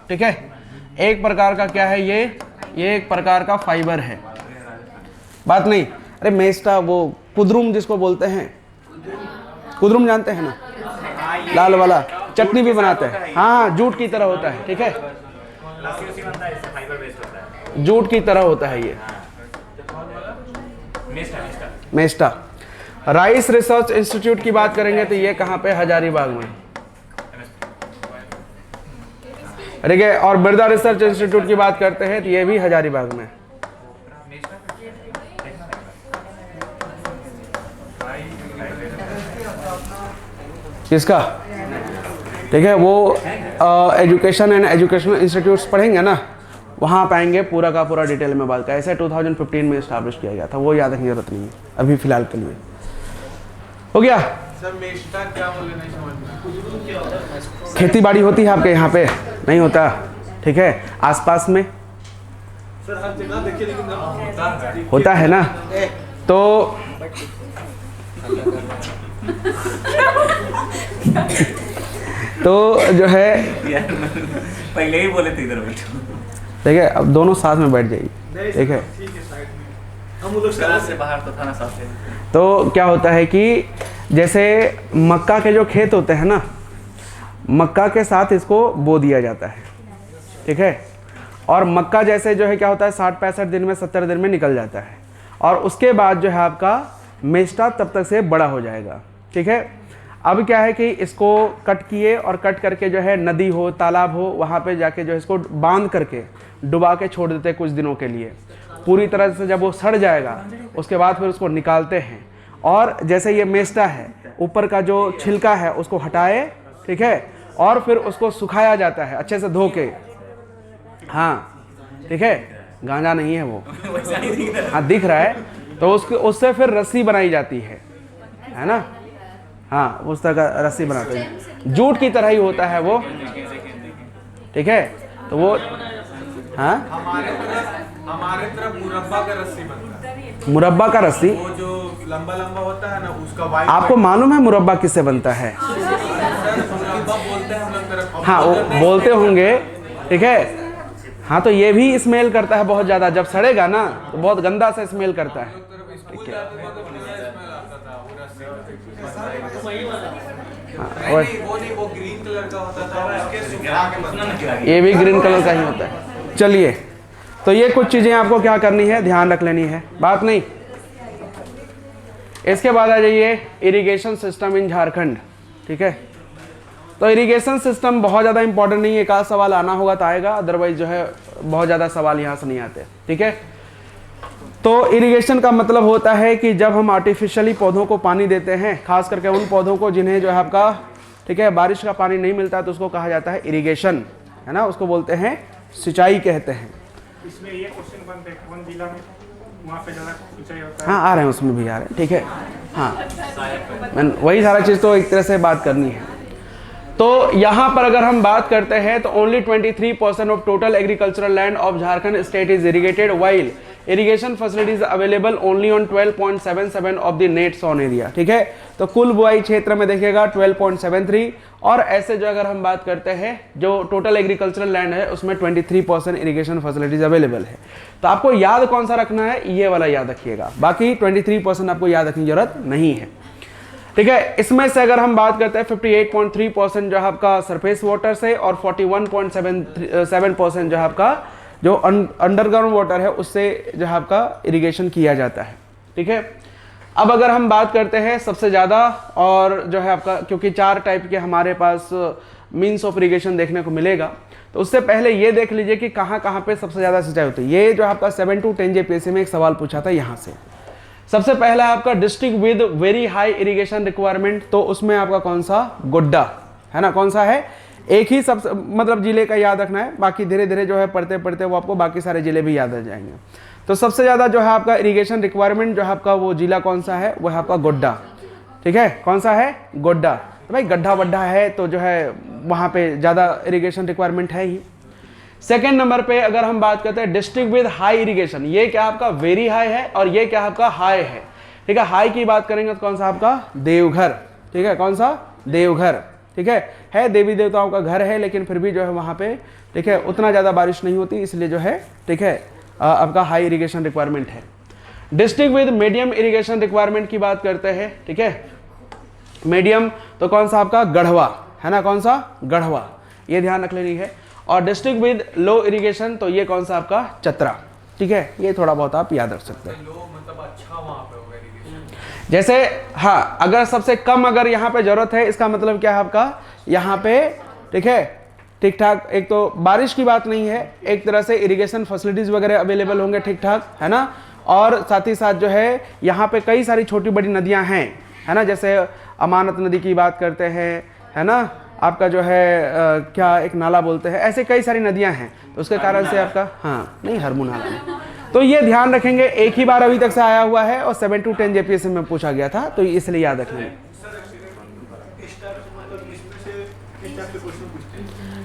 ठीक है, एक प्रकार का क्या है ये एक प्रकार का फाइबर है, बात नहीं। अरे मेस्टा वो कुदरुम जिसको बोलते हैं, कुदरुम जानते हैं ना, लाल वाला, चटनी भी बनाते हैं, हाँ जूट की तरह होता है, ठीक है, जूट की तरह होता है ये मेस्टा। राइस रिसर्च इंस्टीट्यूट की बात करेंगे तो ये कहाँ पे, हजारीबाग में, ठीक है। और मृदा रिसर्च इंस्टीट्यूट की बात करते हैं तो ये भी हजारीबाग में। किसका, ठीक है, वो एजुकेशन एंड एजुकेशनल इंस्टीट्यूट्स पढ़ेंगे ना, वहाँ पाएंगे पूरा का पूरा डिटेल में बात का। ऐसे 2015 में इस्टेब्लिश किया गया था, वो याद रखने की जरूरत नहीं है अभी फिलहाल के लिए। हो गया सर, मेस्टा क्या बोले नहीं समझ में। खेती बाड़ी होती है आपके यहाँ पे, नहीं होता, ठीक है, आसपास में सर हर जगह देखिए, लेकिन होता है ना, तो तो जो है पहले ही बोले थे इधर बैठो, ठीक है, अब दोनों साथ में बैठ जाइए, ठीक है। हम लोग क्लास से बाहर तो था ना साथ में। तो क्या होता है कि जैसे मक्का के जो खेत होते हैं ना, मक्का के साथ इसको बो दिया जाता है, ठीक है। और मक्का जैसे जो है क्या होता है 60-65 दिन में 70 दिन में निकल जाता है, और उसके बाद जो है आपका मेस्टा तब तक से बड़ा हो जाएगा, ठीक है। अब क्या है कि इसको कट किए और कट करके जो है नदी हो, तालाब हो, वहाँ पे जाके जो है इसको बांध करके डुबा के छोड़ देते हैं कुछ दिनों के लिए। पूरी तरह से जब वो सड़ जाएगा उसके बाद फिर उसको निकालते हैं, और जैसे ये मेस्टा है ऊपर का जो छिलका है उसको हटाए, ठीक है, और फिर उसको सुखाया जाता है अच्छे से धो के, हाँ ठीक है, गांजा नहीं है वो, हाँ दिख रहा है, तो उससे फिर रस्सी बनाई जाती है ना, हाँ उस तरह का रस्सी बनाते हैं, जूट की तरह ही होता है वो, ठीक है। तो वो हाँ हमारे तरफ मुरब्बा का रस्सी बनता है। मुरब्बा का रस्सी, वो जो लंबा लंबा होता है ना, उसका वाइट। आपको मालूम है मुरब्बा किससे बनता है? मुरब्बा बोलते हैं हम लोग तरफ। हाँ वो बोलते होंगे, ठीक है। हाँ तो ये भी स्मेल करता है बहुत ज़्यादा, जब सड़ेगा ना तो बहुत गंदा सा स्मेल करता है, ठीक है। हाँ, वो ग्रीन कलर का होता था, उसके सुखा के बनता है। ये भी ग्रीन कलर का ही होता है। चलिए तो ये कुछ चीज़ें आपको क्या करनी है, ध्यान रख लेनी है, बात नहीं। इसके बाद आ जाइए इरिगेशन सिस्टम इन झारखंड। ठीक है, तो इरिगेशन सिस्टम बहुत ज़्यादा इंपॉर्टेंट नहीं है, एक आध सवाल आना होगा तो आएगा, अदरवाइज जो है बहुत ज़्यादा सवाल यहाँ से नहीं आते। ठीक है, तो इरिगेशन का मतलब होता है कि जब हम आर्टिफिशियली पौधों को पानी देते हैं, खास करके उन पौधों को जिन्हें जो है आपका, ठीक है, बारिश का पानी नहीं मिलता, तो उसको कहा जाता है इरिगेशन, है ना, उसको बोलते हैं सिंचाई कहते हैं। इसमें ये क्वेश्चन बनते हैं कौन जिला में वहाँ पे ज़्यादा सिंचाई होता है? हाँ, आ रहे हैं, उसमें भी आ रहे हैं। ठीक है, हाँ, वही सारा चीज़ तो एक तरह से बात करनी है। तो यहाँ पर अगर हम बात करते हैं तो only 23% of total agricultural land of Jharkhand state is irrigated, while irrigation facilities available only on 12.77 of the net sown area. ठीक है, तो कुल बुआई क्षेत्र में देखिएगा 12.73, और ऐसे जो अगर हम बात करते हैं जो टोटल एग्रीकल्चरल लैंड है उसमें 23% इरिगेशन फैसिलिटीज अवेलेबल है। तो आपको याद कौन सा रखना है, ये वाला याद रखिएगा, बाकी 23% आपको याद रखने की जरूरत नहीं है। ठीक है, इसमें से अगर हम बात करते हैं 58.3% जो है आपका सरफेस वाटर से, और 41.7% जो है आपका जो अंडरग्राउंड वाटर है उससे जो है आपका इरिगेशन किया जाता है। ठीक है, अब अगर हम बात करते हैं सबसे ज़्यादा, और जो है आपका, क्योंकि 4 टाइप के हमारे पास मीन्स ऑफ इरिगेशन देखने को मिलेगा, तो उससे पहले ये देख लीजिए कि कहाँ कहाँ पे सबसे ज़्यादा सिंचाई होती है। ये जो आपका 7 to 10 JPSC में एक सवाल पूछा था यहाँ से। सबसे पहला आपका district with very high irrigation requirement, तो उसमें आपका कौन सा, गोड्डा, है ना, कौन सा है, एक ही सब मतलब जिले का याद रखना है, बाकी धीरे धीरे जो है पढ़ते पढ़ते वो आपको बाकी सारे जिले भी याद आ जाएंगे। तो सबसे ज़्यादा जो है आपका इरिगेशन रिक्वायरमेंट जो है आपका वो जिला कौन सा है, वो है आपका गोड्डा। ठीक है, कौन सा है, गोड्डा। तो भाई गड्ढा वड्ढा है तो जो है वहाँ पे ज़्यादा इरिगेशन रिक्वायरमेंट है ही। सेकेंड नंबर पे अगर हम बात करते हैं डिस्ट्रिक्ट विद हाई इरिगेशन, ये क्या आपका वेरी हाई है, और ये क्या आपका हाई है। ठीक है, हाई की बात करेंगे तो कौन सा आपका, देवघर। ठीक है, कौन सा, देवघर। ठीक है देवी देवताओं का घर है, लेकिन फिर भी जो है वहाँ पे, ठीक है, उतना ज़्यादा बारिश नहीं होती, इसलिए जो है, ठीक है, आपका हाई इरिगेशन रिक्वायरमेंट है। District with medium irrigation requirement की बात करते हैं। ठीक है, मीडियम तो कौन सा आपका, गढ़वा, है ना, कौन सा, गढ़वा, ये ध्यान रख लेनी है। और डिस्ट्रिक्ट विद लो इरिगेशन, तो ये कौन सा आपका, चतरा। ठीक है, ये थोड़ा बहुत आप याद रख सकते हैं। लो मतलब अच्छा वहाँ पे होगा इरिगेशन। जैसे हाँ, अगर सबसे कम अगर यहाँ पे जरूरत है, इसका मतलब क्या है आपका, यहाँ पे, ठीक है, ठीक ठाक, एक तो बारिश की बात नहीं है, एक तरह से इरिगेशन फैसिलिटीज वगैरह अवेलेबल होंगे ठीक ठाक, है ना, और साथ ही साथ जो है यहाँ पे कई सारी छोटी बड़ी नदियाँ हैं, है ना, जैसे अमानत नदी की बात करते हैं, है ना, आपका जो है क्या एक नाला बोलते हैं, ऐसे कई सारी नदियां हैं, तो उसके कारण से आपका, हाँ नहीं, हरमू नाला। तो ये ध्यान रखेंगे, एक ही बार अभी तक से आया हुआ है और 7 to 10 JPSC में पूछा गया था, तो इसलिए याद रखेंगे।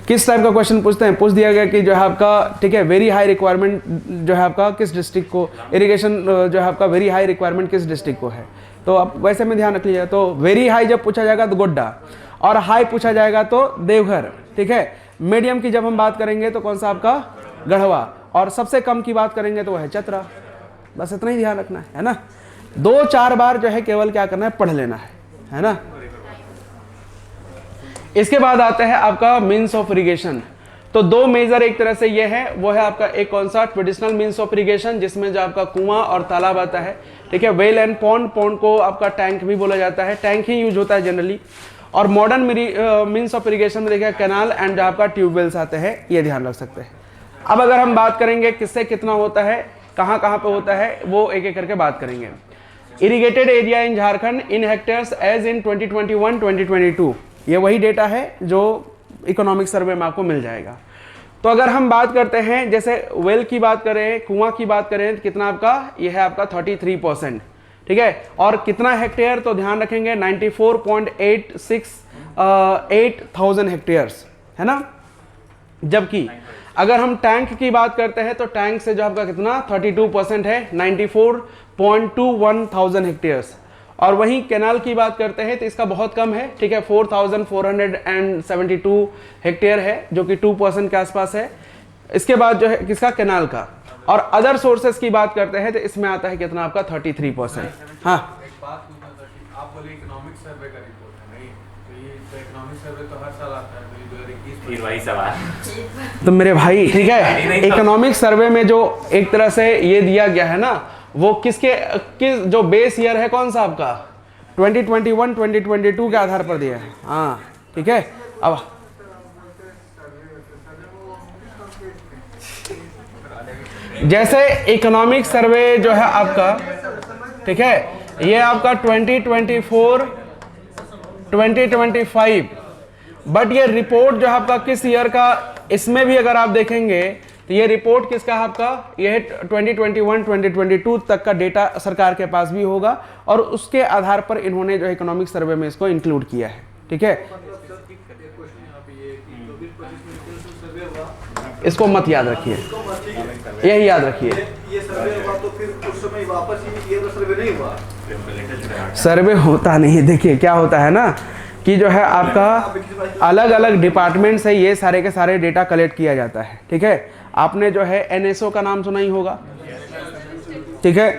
किस टाइप का क्वेश्चन पूछते हैं, पूछ दिया गया कि जो है आपका, ठीक है, वेरी हाई रिक्वायरमेंट जो है आपका किस डिस्ट्रिक्ट को, इरिगेशन जो है आपका वेरी हाई रिक्वायरमेंट किस डिस्ट्रिक्ट को है, तो आप वैसे में ध्यान रख लीजिए। तो वेरी हाई जब पूछा जाएगा तो गोड्डा, और हाई पूछा जाएगा तो देवघर। ठीक है, मीडियम की जब हम बात करेंगे तो कौन सा आपका, गढ़वा, और सबसे कम की बात करेंगे तो वह है चतरा। बस इतना ही ध्यान रखना है ना, 2-4 बार जो है केवल क्या करना है, पढ़ लेना है ना। इसके बाद आता है आपका मीन्स ऑफ इरिगेशन। तो 2 मेजर एक तरह से ये है, वो है आपका एक कौन सा, ट्रेडिशनल मीन्स ऑफ इरिगेशन, जिसमें जो आपका कुआं और तालाब आता है। ठीक है, वेल एंड पॉन्ड, पॉन्ड को आपका टैंक भी बोला जाता है, टैंक ही यूज होता है जनरली। और मॉडर्न मीन्स ऑफ इरिगेशन में देखिए कैनाल एंड जो आपका ट्यूबवेल्स आते हैं, ये ध्यान रख सकते हैं। अब अगर हम बात करेंगे किससे कितना होता है, कहाँ कहाँ पे होता है, वो एक एक करके बात करेंगे। Irrigated area in Jharkhand in hectares as in 2021-2022, ये वही डेटा है जो इकोनॉमिक सर्वे में आपको मिल जाएगा। तो अगर हम बात करते हैं, जैसे वेल की बात करें, कुआं की बात करें, तो कितना आपका, ये है आपका 33%। ठीक है, और कितना हेक्टेयर, तो ध्यान रखेंगे 94.868,000 हेक्टेयर्स, है ना। जबकि अगर हम टैंक की बात करते हैं तो टैंक से जो आपका कितना 32% है, 94.21,000 हेक्टेयर्स। और वहीं कैनाल की बात करते हैं तो इसका बहुत कम है, ठीक है, 4,472 हेक्टेयर है, जो कि 2% के आसपास है। इसके बाद जो है किसका, कैनाल का। और अदर सोर्सेस की बात करते हैं तो इसमें आता है कितना आपका 33%। हाँ, एक बात पूछना था कि आप बोले इकोनॉमिक सर्वे का रिपोर्ट है, नहीं तो तो इकोनॉमिक सर्वे तो हर साल आता है, तो 2021 फिर वही सवाल। तो मेरे भाई ठीक है, इकोनॉमिक सर्वे में जो एक तरह से ये दिया गया है ना, वो किस जो बेस ईयर है कौन सा आपका 2021 2022 के आधार पर दिया है। हाँ ठीक है। अब जैसे इकोनॉमिक सर्वे जो है आपका, ठीक है, ये आपका 2024 2025, बट ये रिपोर्ट जो है आपका किस ईयर का, इसमें भी अगर आप देखेंगे तो ये रिपोर्ट किसका है आपका, ये 2021 2022 तक का डेटा सरकार के पास भी होगा और उसके आधार पर इन्होंने जो इकोनॉमिक सर्वे में इसको इंक्लूड किया है। ठीक है, इसको मत याद रखिए, यही याद रखिए। ये सर्वे हुआ तो फिर उस समय वापस ये तो सर्वे नहीं हुआ। सर्वे होता नहीं, देखिए क्या होता है ना कि जो है आपका अलग अलग डिपार्टमेंट से ये सारे के सारे डेटा कलेक्ट किया जाता है। ठीक है, आपने जो है एनएसओ का नाम सुना ही होगा। ठीक है,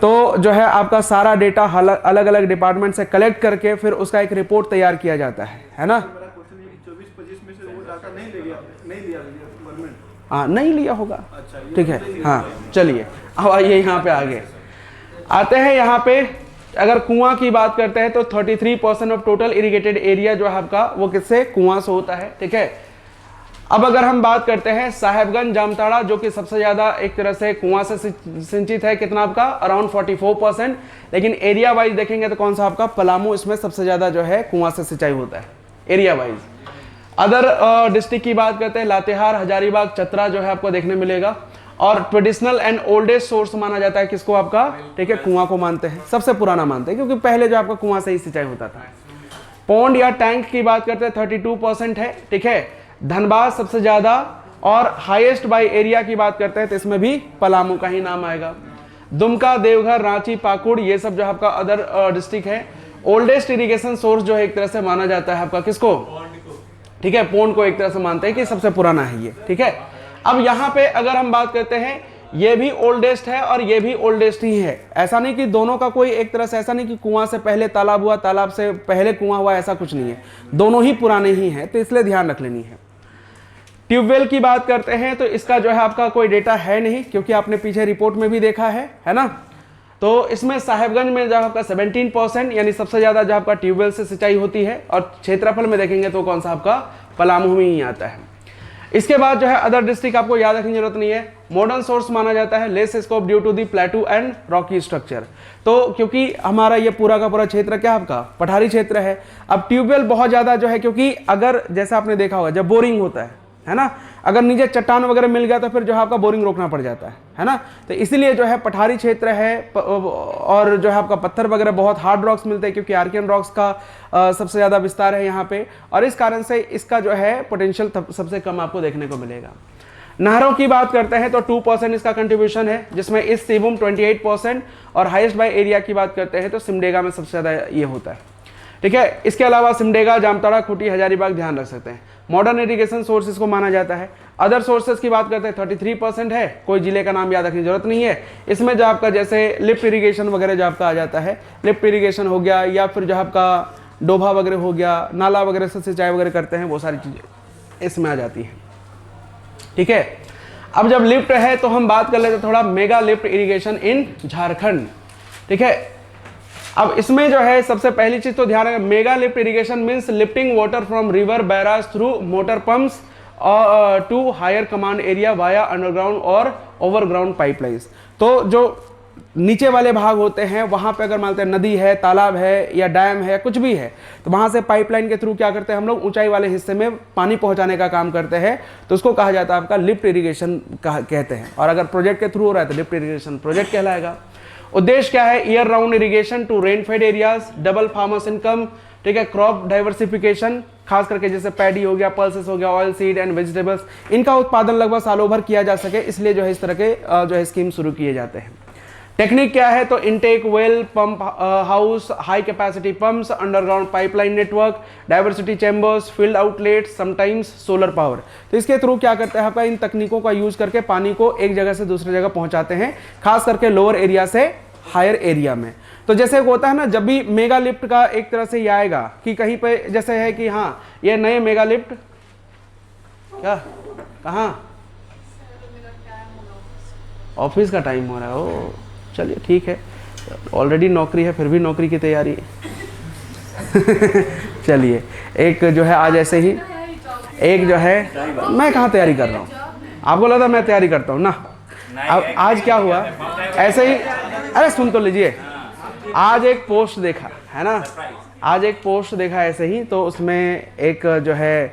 तो जो है आपका सारा डेटा अलग अलग डिपार्टमेंट से कलेक्ट करके फिर उसका एक रिपोर्ट तैयार किया जाता है ना। मेरा क्वेश्चन है कि 24-25 में से वो डाटा नहीं लिया गवर्नमेंट। हाँ नहीं लिया होगा। अच्छा, ठीक है, हाँ चलिए अब आइए यहाँ पे आगे आते हैं। यहाँ पे अगर कुआं की बात करते हैं तो 33% ऑफ टोटल इरिगेटेड एरिया जो है आपका वो किससे, कुआं से होता है। ठीक है, अब अगर हम बात करते हैं साहेबगंज जामताड़ा जो कि सबसे ज्यादा एक तरह से कुआं से सिंचित है, कितना आपका अराउंड 44%, लेकिन एरिया वाइज देखेंगे तो कौन सा आपका पलामू इसमें सबसे ज्यादा जो है कुआं से सिंचाई होता है एरिया वाइज। अदर डिस्ट्रिक्ट की बात करते हैं लातेहार, हजारीबाग, चतरा जो है आपको देखने मिलेगा। और ट्रेडिशनल एंड ओल्डेस्ट सोर्स माना जाता है किसको आपका, ठीक है, कुआं को मानते हैं, सबसे पुराना मानते हैं क्योंकि पहले जो आपका कुआं से ही सिंचाई होता था। पौंड या टैंक की बात करते हैं 32% है। ठीक है, धनबाद सबसे ज्यादा और हाईएस्ट बाय एरिया की बात करते हैं तो इसमें भी पलामू का ही नाम आएगा। दुमका, देवघर, रांची, पाकुड़ ये सब जो आपका अदर डिस्ट्रिक्ट है। ओल्डेस्ट इरिगेशन सोर्स जो है एक तरह से माना जाता है आपका किसको, ठीक है, पौंड को एक तरह से मानते हैं कि सबसे पुराना है ये। ठीक है, अब यहाँ पे अगर हम बात करते हैं ये भी ओल्डेस्ट है और ये भी ओल्डेस्ट ही है। ऐसा नहीं कि दोनों का कोई एक तरह से, ऐसा नहीं कि कुआं से पहले तालाब हुआ, तालाब से पहले कुआं हुआ, ऐसा कुछ नहीं है, दोनों ही पुराने ही हैं, तो इसलिए ध्यान रख लेनी है। ट्यूबवेल की बात करते हैं तो इसका जो है आपका कोई डेटा है नहीं क्योंकि आपने पीछे रिपोर्ट में भी देखा है ना। तो इसमें साहेबगंज में जब आपका 17% यानी सबसे ज्यादा जब आपका ट्यूबवेल से सिंचाई होती है, और क्षेत्रफल में देखेंगे तो कौन सा आपका पलामू में ही आता है। इसके बाद जो है अदर डिस्ट्रिक्ट आपको याद रखने की जरूरत नहीं है। मॉडर्न सोर्स माना जाता है less scope due to the plateau and rocky structure. तो क्योंकि हमारा ये पूरा का पूरा क्षेत्र क्या आपका पठारी क्षेत्र है। अब ट्यूबवेल बहुत ज्यादा जो है, क्योंकि अगर जैसा आपने देखा होगा जब बोरिंग होता है ना, अगर नीचे चट्टान वगैरह मिल गया तो फिर जो है आपका बोरिंग रोकना पड़ जाता है ना। तो इसीलिए जो है पठारी क्षेत्र है और जो है आपका पत्थर वगैरह बहुत हार्ड रॉक्स मिलते हैं क्योंकि आर्कियन रॉक्स का सबसे ज़्यादा विस्तार है यहाँ पे, और इस कारण से इसका जो है पोटेंशियल सबसे कम आपको देखने को मिलेगा। नहरों की बात करते हैं तो 2% इसका कंट्रीब्यूशन है, जिसमें इस सिबुम 28% और हाईएस्ट बाय एरिया की बात करते हैं तो सिमडेगा में सबसे ज़्यादा ये होता है। ठीक है, इसके अलावा सिमडेगा, जामताड़ा, खूंटी, हजारीबाग ध्यान रख सकते हैं। मॉडर्न इरिगेशन सोर्सेज को माना जाता है। अदर सोर्सेज की बात करते हैं 33% है, कोई जिले का नाम याद रखने की जरूरत नहीं है। इसमें जो आपका जैसे लिफ्ट इरिगेशन वगैरह जो आपका आ जाता है, लिफ्ट इरिगेशन हो गया या फिर जो आपका डोभा वगैरह हो गया, नाला वगैरह से सिंचाई वगैरह करते हैं, वो सारी चीज़ें इसमें आ जाती हैं। ठीक है, अब जब लिफ्ट है तो हम बात कर लेते हैं थोड़ा मेगा लिफ्ट इरिगेशन इन झारखंड। ठीक है, अब इसमें जो है सबसे पहली चीज तो ध्यान रखें, mega lift irrigation means lifting water from river barrage through motor pumps to higher command area via underground और ओवरग्राउंड पाइपलाइंस। तो जो नीचे वाले भाग होते हैं वहां पे अगर मानते हैं नदी है, तालाब है या डैम है, कुछ भी है, तो वहां से पाइपलाइन के थ्रू क्या करते हैं हम लोग ऊंचाई वाले हिस्से में पानी पहुंचाने का काम करते हैं, तो उसको कहा जाता है आपका लिफ्ट इरिगेशन कहते हैं। और अगर प्रोजेक्ट के थ्रू हो रहा है तो लिफ्ट इरिगेशन प्रोजेक्ट कहलाएगा। उद्देश्य क्या है, year round irrigation to rain fed areas, double farmers income, ठीक है, क्रॉप डाइवर्सिफिकेशन, खास करके जैसे पैडी हो गया, पल्सेस हो गया, ऑयल सीड एंड वेजिटेबल्स, इनका उत्पादन लगभग सालों भर किया जा सके, इसलिए जो है इस तरह के जो है स्कीम शुरू किए जाते हैं। टेक्निक क्या है, तो intake well, pump house, high capacity pumps, underground pipeline network, diversity chambers, field outlet, sometimes solar power. तो इसके थ्रू क्या करते हैं आपका इन तकनीकों का यूज करके पानी को एक जगह से दूसरी जगह पहुंचाते हैं, खास करके लोअर एरिया से हायर एरिया में। तो जैसे होता है ना, जब भी मेगा लिफ्ट का एक तरह से ये आएगा कि कहीं पे जैसे है कि हाँ ये नए मेगा लिफ्ट क्या कहाँ ऑफिस का टाइम हो रहा है। ओ चलिए ठीक है, ऑलरेडी नौकरी है फिर भी नौकरी की तैयारी चलिए एक जो है आज ऐसे ही एक जो है, मैं कहाँ तैयारी कर रहा हूँ, आपको लगा मैं तैयारी करता हूँ ना। अब आज क्या हुआ ऐसे ही, अरे सुन तो लीजिए, आज एक पोस्ट देखा है ना, आज एक पोस्ट देखा ऐसे ही, तो उसमें एक जो है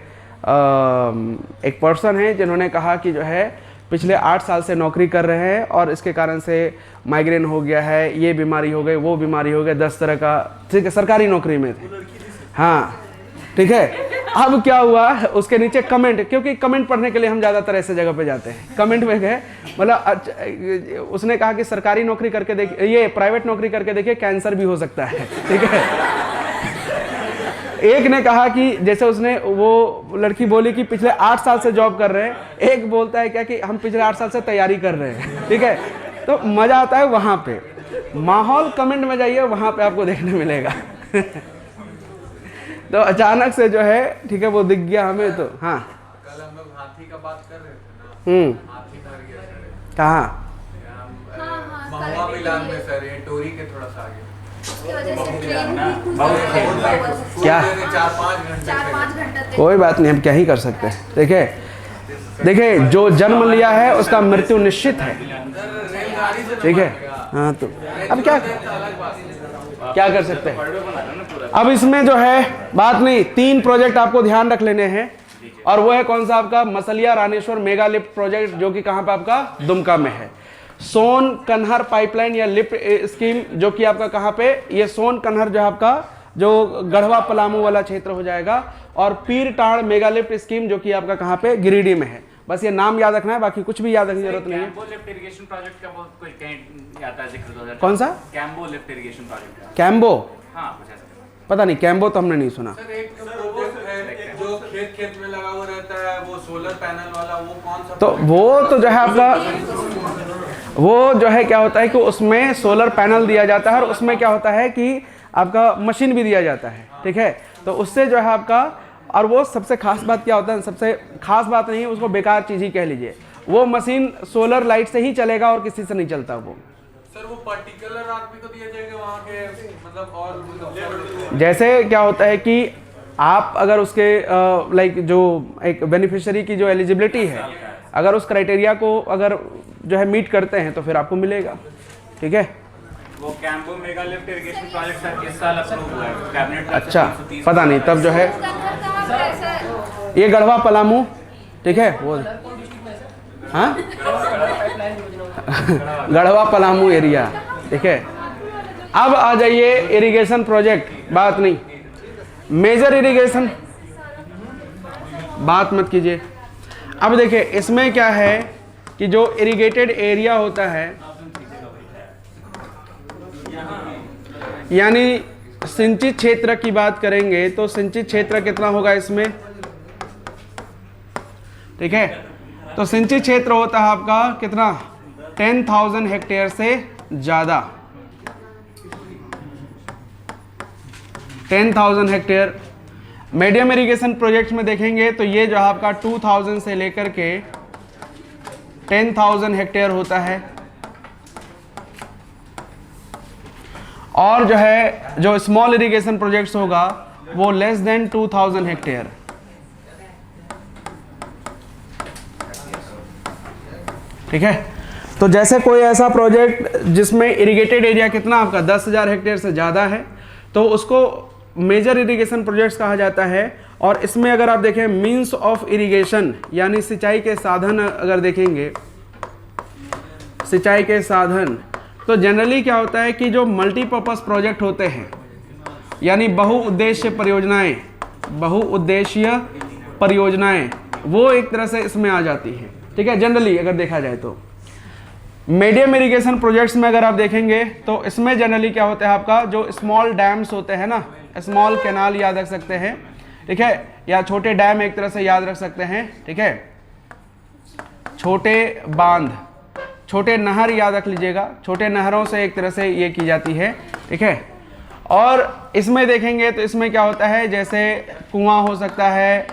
एक पर्सन है जिन्होंने कहा कि जो है पिछले 8 साल से नौकरी कर रहे हैं और इसके कारण से माइग्रेन हो गया है, ये बीमारी हो गई, वो बीमारी हो गई, 10 तरह का, ठीक है, सरकारी नौकरी में थे, हाँ ठीक है। अब क्या हुआ, उसके नीचे कमेंट, क्योंकि कमेंट पढ़ने के लिए हम ज़्यादातर ऐसे जगह पे जाते हैं, कमेंट में गए, मतलब उसने कहा कि सरकारी नौकरी करके देखिए, ये प्राइवेट नौकरी करके देखिए कैंसर भी हो सकता है, ठीक है। एक ने कहा कि जैसे उसने, वो लड़की बोली कि पिछले 8 साल से जॉब कर रहे हैं, एक बोलता है क्या कि हम पिछले 8 साल से तैयारी कर रहे हैं, ठीक है। तो मज़ा आता है वहाँ पे, माहौल कमेंट में जाइए वहाँ पे आपको देखने मिलेगा तो अचानक से जो है, ठीक है, वो दिख गया हमें, तो हाँ कल हम लोग हाथी का बात कर रहे थे ना, हाथी मर गया सर, कहाँ महुआ मिलान में सर, ये टोरी के थोड़ा सा आगे, उसकी वजह से ट्रेन भी कुछ क्या? 4-5 घंटे कोई बात नहीं, हम क्या ही कर सकते हैं। देखिए देखिए जो जन्म लिया है उसका मृत्यु निश्चित है, ठीक है, हाँ तो अब क्या कर सकते हैं। अब इसमें जो है बात नहीं, 3 प्रोजेक्ट आपको ध्यान रख लेने हैं, और वो है कौन सा आपका Masalia Raneshwar mega lift project, जो कि कहाँ पे आपका दुमका में है। सोन कन्हर पाइपलाइन या लिफ्ट स्कीम, जो कि आपका कहाँ पे, ये सोन कन्हर जो है आपका जो गढ़वा पलामू वाला क्षेत्र हो जाएगा, और पीर टाड़ मेगा लिफ्ट स्कीम जो कि आपका कहाँ पे, गिरिडीह में है। बस ये नाम याद रखना है, बाकी कुछ भी याद रखने की जरूरत नहीं है। कैम्बो लिफ्ट इरिगेशन प्रोजेक्ट का बहुत कोई कहीं आता है जिक्र 2000, कौन सा कैम्बो लिफ्ट इरिगेशन प्रोजेक्ट का? कैम्बो, हाँ कुछ ऐसा पता नहीं, कैम्बो तो हमने नहीं सुना। सर एक प्रोजेक्ट है जो खेत में लगा हुआ रहता है, वो सोलर पैनल वाला, वो कौन सा? तो वो तो जो है आपका, वो जो है क्या होता है कि उसमें सोलर पैनल दिया जाता है, और उसमें क्या होता है कि आपका मशीन भी दिया जाता है, ठीक है। तो उससे जो है आपका, और वो सबसे खास बात क्या होता है, सबसे खास बात नहीं है, उसको बेकार चीज़ ही कह लीजिए, वो मशीन सोलर लाइट से ही चलेगा और किसी से नहीं चलता वो। सर वो पर्टिकुलर आदमी को दिया जाएगा वहाँ के, मतलब और जैसे क्या होता है कि आप अगर उसके लाइक जो एक बेनिफिशियरी की जो एलिजिबिलिटी है, अगर उस क्राइटेरिया को अगर जो है मीट करते हैं तो फिर आपको मिलेगा, ठीक है। वो combo mega lift irrigation project sir इस साल अप्रूव हुआ है कैबिनेट में। अच्छा, पता नहीं तब जो है, ये गढ़वा पलामू, ठीक है, वो हाँ गढ़वा पलामू एरिया, ठीक है। अब आ जाइए इरिगेशन प्रोजेक्ट, बात नहीं, मेजर इरिगेशन बात मत कीजिए। अब देखिए इसमें क्या है कि जो इरिगेटेड एरिया होता है, यानी सिंचित क्षेत्र की बात करेंगे तो सिंचित क्षेत्र कितना होगा इसमें, ठीक है। तो सिंचित क्षेत्र होता है आपका कितना, 10,000 हेक्टेयर से ज़्यादा, 10,000 हेक्टेयर। मीडियम इरिगेशन प्रोजेक्ट्स में देखेंगे तो ये जो है आपका 2,000 से लेकर के 10,000 हेक्टेयर होता है, और जो है जो स्मॉल इरिगेशन प्रोजेक्ट्स होगा वो लेस देन 2,000 हेक्टेयर, ठीक है। तो जैसे कोई ऐसा प्रोजेक्ट जिसमें इरिगेटेड एरिया कितना आपका 10,000 हेक्टेयर से ज़्यादा है, तो उसको मेजर इरिगेशन प्रोजेक्ट्स कहा जाता है। और इसमें अगर आप देखें मीन्स ऑफ इरिगेशन, यानी सिंचाई के साधन अगर देखेंगे, सिंचाई के साधन, तो जनरली क्या होता है कि जो मल्टीपर्पज़ प्रोजेक्ट होते हैं, यानी बहुउद्देश्य परियोजनाएं, बहुउद्देशीय परियोजनाएं, वो एक तरह से इसमें आ जाती हैं, ठीक है। जनरली अगर देखा जाए तो मीडियम इरिगेशन प्रोजेक्ट्स में अगर आप देखेंगे तो इसमें जनरली क्या होता है आपका, जो स्मॉल डैम्स होते हैं ना, स्मॉल कैनाल याद रख सकते हैं, ठीक है, या छोटे डैम एक तरह से याद रख सकते हैं, ठीक है, छोटे बांध, छोटे नहर याद रख लीजिएगा, छोटे नहरों से एक तरह से ये की जाती है, ठीक है। और इसमें देखेंगे तो इसमें क्या होता है, जैसे कुआं हो सकता है,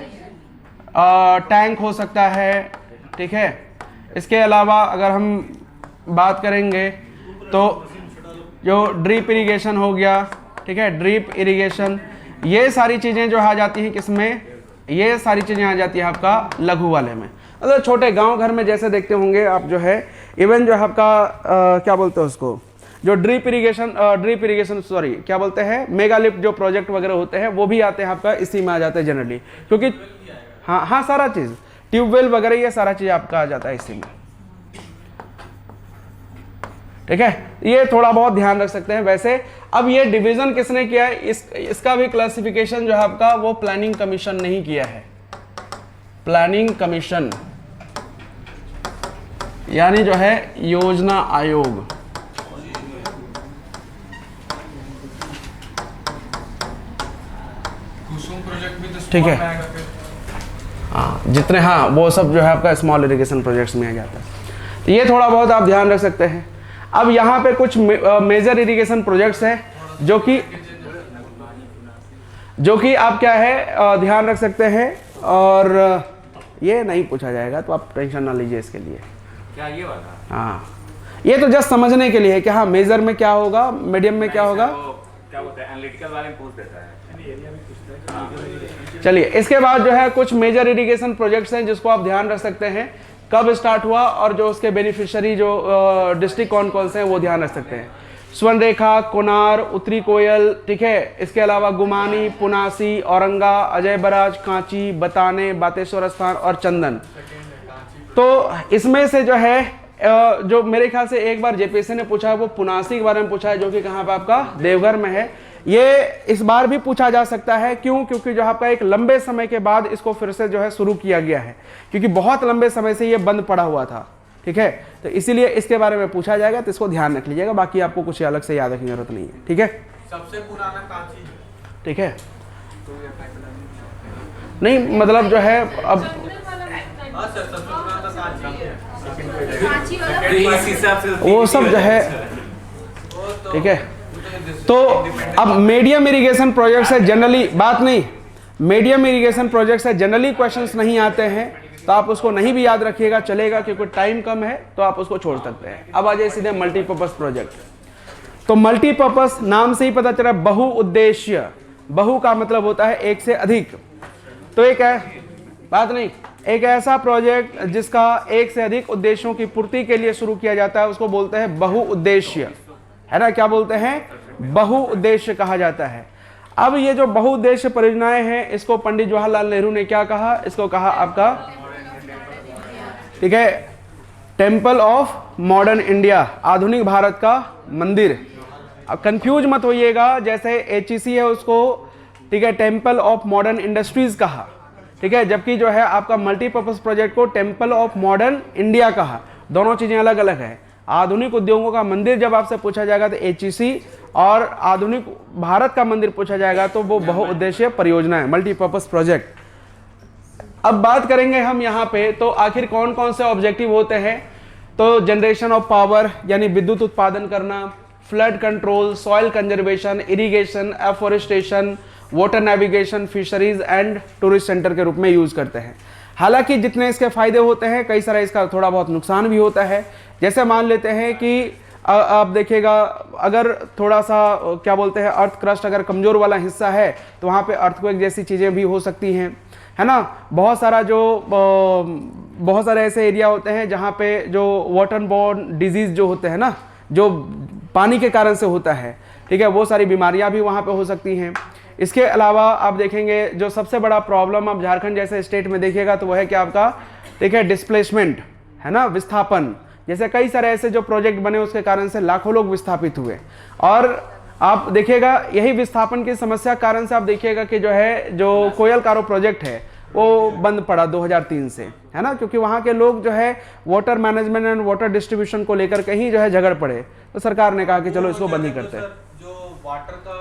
टैंक हो सकता है, ठीक है। इसके अलावा अगर हम बात करेंगे तो जो ड्रिप इरिगेशन हो गया, ठीक है, ड्रिप इरिगेशन, ये सारी चीज़ें जो आ जाती हैं किसमें, ये सारी चीज़ें आ जाती है आपका लघु वाले में। मतलब छोटे गांव घर में जैसे देखते होंगे आप जो है, इवन जो है आपका क्या बोलते हैं उसको, जो ड्रिप इरिगेशन सॉरी क्या बोलते हैं, मेगालिफ्ट जो प्रोजेक्ट वगैरह होते हैं वो भी आते हैं आपका इसी में आ जाते हैं जनरली, क्योंकि हाँ सारा चीज़ ट्यूबवेल वगैरह ये सारा चीज़ आपका आ जाता है इसी में, ठीक है। ये थोड़ा बहुत ध्यान रख सकते हैं। वैसे अब ये डिवीजन किसने किया है, इसका भी क्लासिफिकेशन जो है आपका वो प्लानिंग कमीशन नहीं किया है। प्लानिंग कमीशन यानी जो है योजना आयोग, कुसुम प्रोजेक्ट भी तो ठीक है। small में आएगा फिर। हाँ जितने, हाँ वो सब जो है आपका स्मॉल इरिगेशन प्रोजेक्ट्स में आ जाता है। तो ये थोड़ा बहुत आप ध्यान रख सकते हैं। अब यहाँ पे कुछ मेजर इरिगेशन प्रोजेक्ट्स हैं जो कि आप क्या है ध्यान रख सकते हैं, और ये नहीं पूछा जाएगा तो आप टेंशन ना लीजिए इसके लिए। क्या ये वाला? हाँ ये तो जस्ट समझने के लिए है कि हाँ मेजर में क्या होगा, मीडियम में क्या होगा। क्या बोलते हैं, एनालिटिकल वाले में पूछ देता है। चलिए इसके बाद जो है कुछ मेजर इरिगेशन प्रोजेक्ट्स हैं जिसको आप ध्यान रख सकते हैं, कब स्टार्ट हुआ और जो उसके बेनिफिशियरी जो डिस्ट्रिक्ट कौन कौन से हैं वो ध्यान रख सकते हैं। स्वर्णरेखा, कोनार, उत्तरी कोयल, ठीक है। इसके अलावा गुमानी, पुनासी, औरंगा, अजय बराज, कांची, बताने, बातेश्वर स्थान और चंदन। तो इसमें से जो है जो मेरे ख्याल से एक बार जेपीएससी ने पूछा है वो पुनासी के बारे में पूछा है, जो कि कहाँ पे आपका देवघर में है। ये इस बार भी पूछा जा सकता है, क्यों, क्योंकि जो आपका एक लंबे समय के बाद इसको फिर से जो है शुरू किया गया है, क्योंकि बहुत लंबे समय से ये बंद पड़ा हुआ था, ठीक है। तो इसीलिए इसके बारे में पूछा जाएगा, तो इसको ध्यान रख लीजिएगा। बाकी आपको कुछ अलग से याद रखने की जरूरत नहीं है, ठीक है। सबसे पुराना कांची है। ठीक है, नहीं मतलब जो है अब हाँ सर, सबसे पुराना तो कांची है। तो इस हिसाब से वो सब जो है, ठीक है। तो अब मीडियम इरिगेशन प्रोजेक्ट से जनरली बात नहीं, मीडियम इरिगेशन प्रोजेक्ट से जनरली क्वेश्चंस नहीं आते हैं, तो आप उसको नहीं भी याद रखिएगा चलेगा, क्योंकि टाइम कम है तो आप उसको छोड़ सकते हैं। अब आ जाए सीधे मल्टीपर्पज प्रोजेक्ट। तो मल्टीपर्पज नाम से ही पता चला, बहुउद्देश्य, बहु का मतलब होता है एक से अधिक। तो एक है बात नहीं, एक ऐसा प्रोजेक्ट जिसका एक से अधिक उद्देश्यों की पूर्ति के लिए शुरू किया जाता है उसको बोलते हैं बहुउद्देश्य, है ना। क्या बोलते हैं, बहुउद्देश्य कहा जाता है। अब ये जो बहुउद्देश्य परियोजनाएं हैं इसको पंडित जवाहरलाल नेहरू ने क्या कहा, इसको कहा आपका, ठीक है, टेम्पल ऑफ मॉडर्न इंडिया, आधुनिक भारत का मंदिर। अब कंफ्यूज मत होइएगा, जैसे एचईसी है उसको, ठीक है, टेम्पल ऑफ मॉडर्न इंडस्ट्रीज कहा, ठीक है, जबकि जो है आपका मल्टीपर्पज प्रोजेक्ट को टेम्पल ऑफ मॉडर्न इंडिया कहा। दोनों चीजें अलग अलग है। आधुनिक उद्योगों का मंदिर जब आपसे पूछा जाएगा तो एचईसी, और आधुनिक भारत का मंदिर पूछा जाएगा तो वो बहुउद्देश्य परियोजना है, मल्टीपर्पज प्रोजेक्ट। अब बात करेंगे हम यहाँ पे, तो आखिर कौन कौन से ऑब्जेक्टिव होते हैं। तो जनरेशन ऑफ पावर यानी विद्युत उत्पादन करना, flood control, soil conservation, irrigation, afforestation, water navigation, fisheries and tourist centre के रूप में यूज करते हैं। हालांकि जितने इसके फायदे होते हैं, कई सारा इसका थोड़ा बहुत नुकसान भी होता है। जैसे मान लेते हैं कि आप देखिएगा, अगर थोड़ा सा क्या बोलते हैं अर्थ क्रस्ट अगर कमजोर वाला हिस्सा है तो वहाँ पे अर्थक्वेक जैसी चीज़ें भी हो सकती हैं, है ना। बहुत सारे ऐसे एरिया होते हैं जहाँ पे जो वाटर बोर्न डिजीज जो होते हैं ना, जो पानी के कारण से होता है, ठीक है, वो सारी बीमारियाँ भी वहाँ पे हो सकती हैं। इसके अलावा आप देखेंगे जो सबसे बड़ा प्रॉब्लम आप झारखंड जैसे स्टेट में देखिएगा तो वह है कि आपका, ठीक है, डिस्प्लेसमेंट, है ना, विस्थापन। जैसे कई सारे ऐसे जो प्रोजेक्ट बने उसके कारण से लाखों लोग विस्थापित हुए, और आप देखिएगा यही विस्थापन की समस्या कारण से आप देखिएगा कि जो है जो कोयल कारो प्रोजेक्ट है वो बंद पड़ा 2003 से, है ना, क्योंकि वहाँ के लोग जो है water management and water distribution को लेकर कहीं जो है झगड़ पड़े, तो सरकार ने कहा कि चलो इसको बंद ही करते हैं। जो वाटर का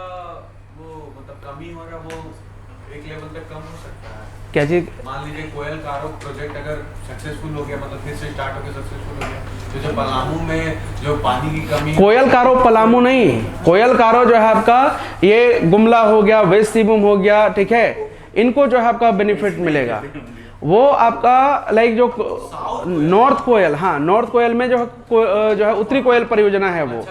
वो मतलब कमी हो रहा है वो एक लेवल तक कम हो सकता है। क्या चीज? मान लीजिए कोयल कारो प्रोजेक्ट अगर सक्सेसफुल हो गया, मतलब फिर से स्टार्ट होकर सक्सेसफुल हो गया, तो जो पलामू में जो पानी की कमी, कोयल कारो पलामू नहीं, कोयल कारो जो है आपका ये गुमला हो गया, वेस्ट सिंहभूम हो गया, ठीक है, इनको जो है आपका बेनिफिट मिलेगा। वो आपका लाइक जो नॉर्थ कोयल, हाँ नॉर्थ कोयल में जो है उत्तरी कोयल परियोजना है वो,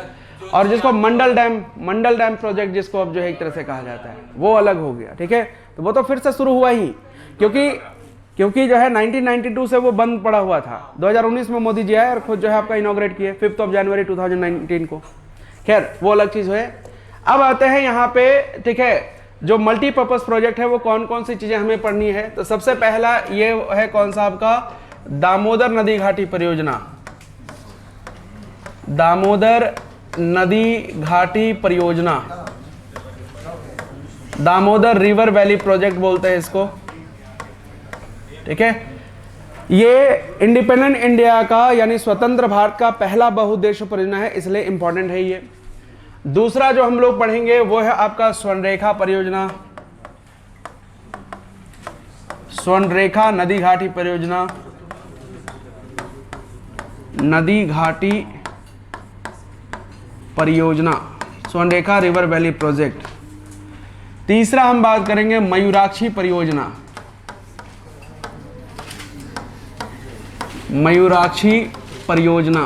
और जिसको मंडल डैम प्रोजेक्ट जिसको अब जो है एक तरह से कहा जाता है, वो अलग हो गया, ठीक है। तो वो तो फिर से शुरू हुआ ही, क्योंकि जो है 1992 से वो बंद पड़ा हुआ था। 2019 में मोदी जी आए और खुद जो है आपका इनॉग्रेट किए 5 जनवरी 2019 को। खैर वो अलग चीज है। अब आते हैं यहाँ पे, ठीक है, जो मल्टीपर्पज प्रोजेक्ट है वो कौन कौन सी चीजें हमें पढ़नी है। तो सबसे पहला ये है कौन सा आपका, दामोदर नदी घाटी परियोजना। दामोदर नदी घाटी परियोजना, दामोदर रिवर वैली प्रोजेक्ट बोलते हैं इसको, ठीक है। ये इंडिपेंडेंट इंडिया का यानी स्वतंत्र भारत का पहला बहुउद्देश्य परियोजना है, इसलिए इंपॉर्टेंट है ये। दूसरा जो हम लोग पढ़ेंगे वो है आपका स्वर्णरेखा परियोजना, स्वर्णरेखा नदी घाटी परियोजना, नदी घाटी परियोजना, स्वर्णरेखा रिवर वैली प्रोजेक्ट। तीसरा हम बात करेंगे मयूराक्षी परियोजना, मयूराक्षी परियोजना।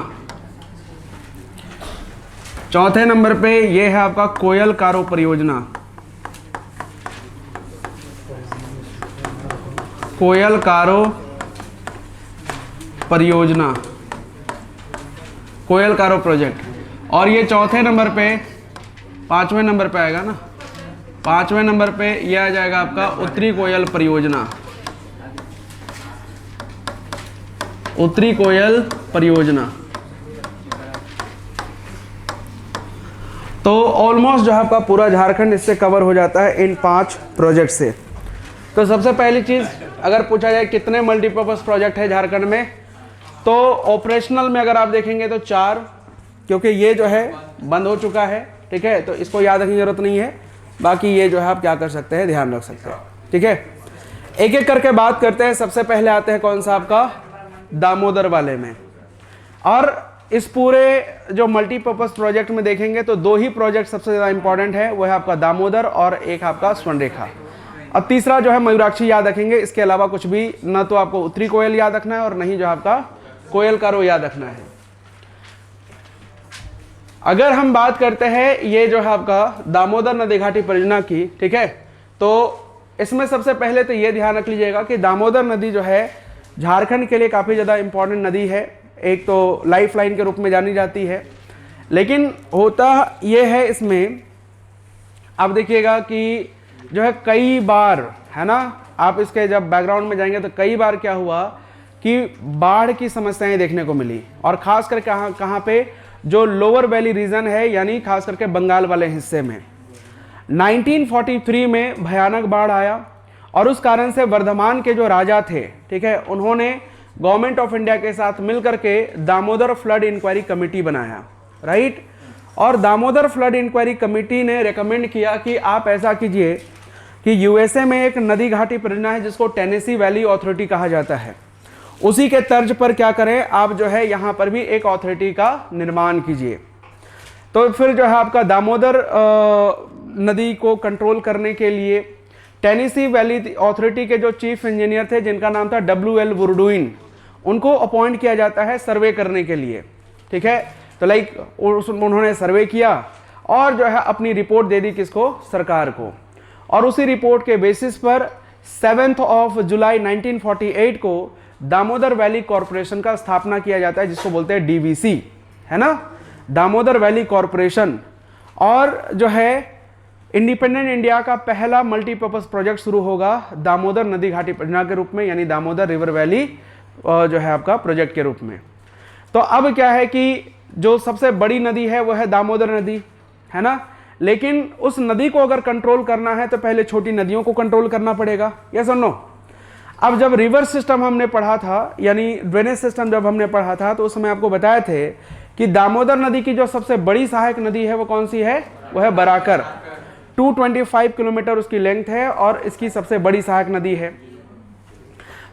चौथे नंबर पे ये है आपका कोयल कारो परियोजना, कोयल कारो परियोजना, कोयल कारो प्रोजेक्ट। और ये चौथे नंबर पे, 5वें नंबर पे आएगा ना, 5वें नंबर पे ये आ जाएगा आपका उत्तरी कोयल परियोजना, उत्तरी कोयल परियोजना। तो ऑलमोस्ट जो है आपका पूरा झारखंड इससे कवर हो जाता है इन 5 प्रोजेक्ट से। तो सबसे पहली चीज़ अगर पूछा जाए कितने मल्टीपर्पज़ प्रोजेक्ट है झारखंड में, तो ऑपरेशनल में अगर आप देखेंगे तो 4, क्योंकि ये जो है बंद हो चुका है, ठीक है, तो इसको याद रखने की जरूरत नहीं है। बाकी ये जो है आप क्या कर सकते हैं, ध्यान रख सकते हैं, ठीक है। एक एक करके बात करते हैं। सबसे पहले आते हैं कौन सा आपका, दामोदर वाले में। और इस पूरे जो मल्टीपर्पज़ प्रोजेक्ट में देखेंगे तो 2 ही प्रोजेक्ट सबसे ज़्यादा इंपॉर्टेंट है, वो है आपका दामोदर और एक आपका स्वर्णरेखा। अब तीसरा जो है मयूराक्षी याद रखेंगे, इसके अलावा कुछ भी ना तो आपको उत्तरी कोयल याद रखना है और नहीं जो आपका कोयल कारो याद रखना है। अगर हम बात करते हैं ये जो है आपका दामोदर नदी घाटी परियोजना की, ठीक है, तो इसमें सबसे पहले तो ये ध्यान रख लीजिएगा कि दामोदर नदी जो है झारखंड के लिए काफ़ी ज़्यादा इंपॉर्टेंट नदी है। एक तो लाइफ लाइन के रूप में जानी जाती है, लेकिन होता ये है इसमें, आप देखिएगा कि जो है कई बार, है ना, आप इसके जब बैकग्राउंड में जाएंगे तो कई बार क्या हुआ कि बाढ़ की समस्याएं देखने को मिली, और ख़ास कर कहाँ पे, जो लोअर वैली रीजन है, यानी खास करके बंगाल वाले हिस्से में 1943 में भयानक बाढ़ आया, और उस कारण से वर्धमान के जो राजा थे, ठीक है, उन्होंने गवर्नमेंट ऑफ इंडिया के साथ मिलकर के दामोदर फ्लड इंक्वायरी कमेटी बनाया, राइट। और दामोदर फ्लड इंक्वायरी कमेटी ने रेकमेंड किया कि आप ऐसा कीजिए कि यूएसए में एक नदी घाटी परियोजना है जिसको टेनेसी वैली अथॉरिटी कहा जाता है, उसी के तर्ज पर क्या करें आप, जो है यहाँ पर भी एक अथॉरिटी का निर्माण कीजिए। तो फिर जो है आपका दामोदर नदी को कंट्रोल करने के लिए टेनेसी वैली अथॉरिटी के जो चीफ इंजीनियर थे, जिनका नाम था WL वुरडुइन, उनको अपॉइंट किया जाता है सर्वे करने के लिए, ठीक है। तो लाइक उन्होंने सर्वे किया और जो है अपनी रिपोर्ट दे दी किसको, सरकार को, और उसी रिपोर्ट के बेसिस पर 7 जुलाई 1948 को दामोदर वैली कॉरपोरेशन का स्थापना किया जाता है, जिसको बोलते हैं DVC, है ना, दामोदर वैली कॉरपोरेशन। और जो है इंडिपेंडेंट इंडिया का पहला मल्टीपर्पज़ प्रोजेक्ट शुरू होगा दामोदर नदी घाटी परियोजना के रूप में, यानी दामोदर रिवर वैली जो है आपका प्रोजेक्ट के रूप में। तो अब क्या है कि जो सबसे बड़ी नदी है वो है दामोदर नदी, है ना, लेकिन उस नदी को अगर कंट्रोल करना है तो पहले छोटी नदियों को कंट्रोल करना पड़ेगा, यस और नो। अब जब रिवर सिस्टम हमने पढ़ा था, यानी ड्रेनेज सिस्टम जब हमने पढ़ा था, तो उस समय आपको बताए थे कि दामोदर नदी की जो सबसे बड़ी सहायक नदी है वो कौन सी है, वो है बराकर। 225 किलोमीटर उसकी लेंथ है और इसकी सबसे बड़ी सहायक नदी है।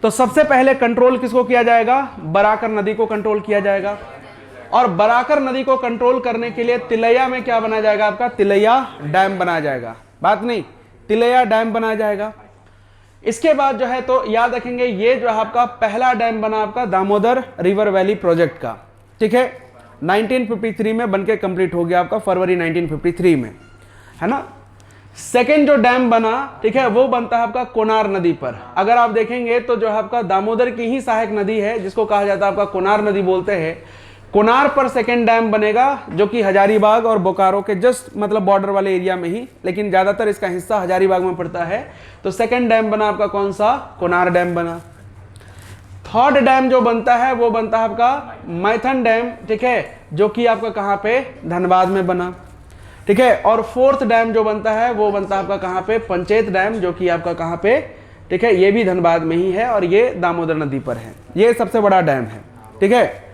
तो सबसे पहले कंट्रोल किसको किया जाएगा? बराकर नदी को कंट्रोल किया जाएगा। और बराकर नदी को कंट्रोल करने के लिए तिलैया में क्या बनाया जाएगा? आपका तिलैया डैम बनाया जाएगा। बात नहीं, तिलैया डैम बनाया जाएगा। इसके बाद जो है तो याद रखेंगे, ये जो है आपका पहला डैम बना आपका दामोदर रिवर वैली प्रोजेक्ट का, ठीक है, 1953 में बनके कंप्लीट हो गया आपका, फरवरी 1953 में, है ना। सेकेंड जो डैम बना, ठीक है, वो बनता है आपका कोनार नदी पर। अगर आप देखेंगे तो जो है आपका दामोदर की ही सहायक नदी है, जिसको कहा जाता है आपका कोनार नदी बोलते हैं। कोनार पर सेकेंड डैम बनेगा, जो कि हजारीबाग और बोकारो के जस्ट मतलब बॉर्डर वाले एरिया में ही, लेकिन ज्यादातर इसका हिस्सा हजारीबाग में पड़ता है। तो सेकेंड डैम बना आपका कौन सा? कोनार डैम बना। थर्ड डैम जो बनता है वो बनता है आपका मैथन डैम, ठीक है, जो कि आपका कहाँ पे? धनबाद में बना, ठीक है। और फोर्थ डैम जो बनता है वो बनता है आपका कहाँ पे? पंचेत डैम, जो कि आपका कहाँ पे? ठीक है, ये भी धनबाद में ही है और ये दामोदर नदी पर है। ये सबसे बड़ा डैम है, ठीक है।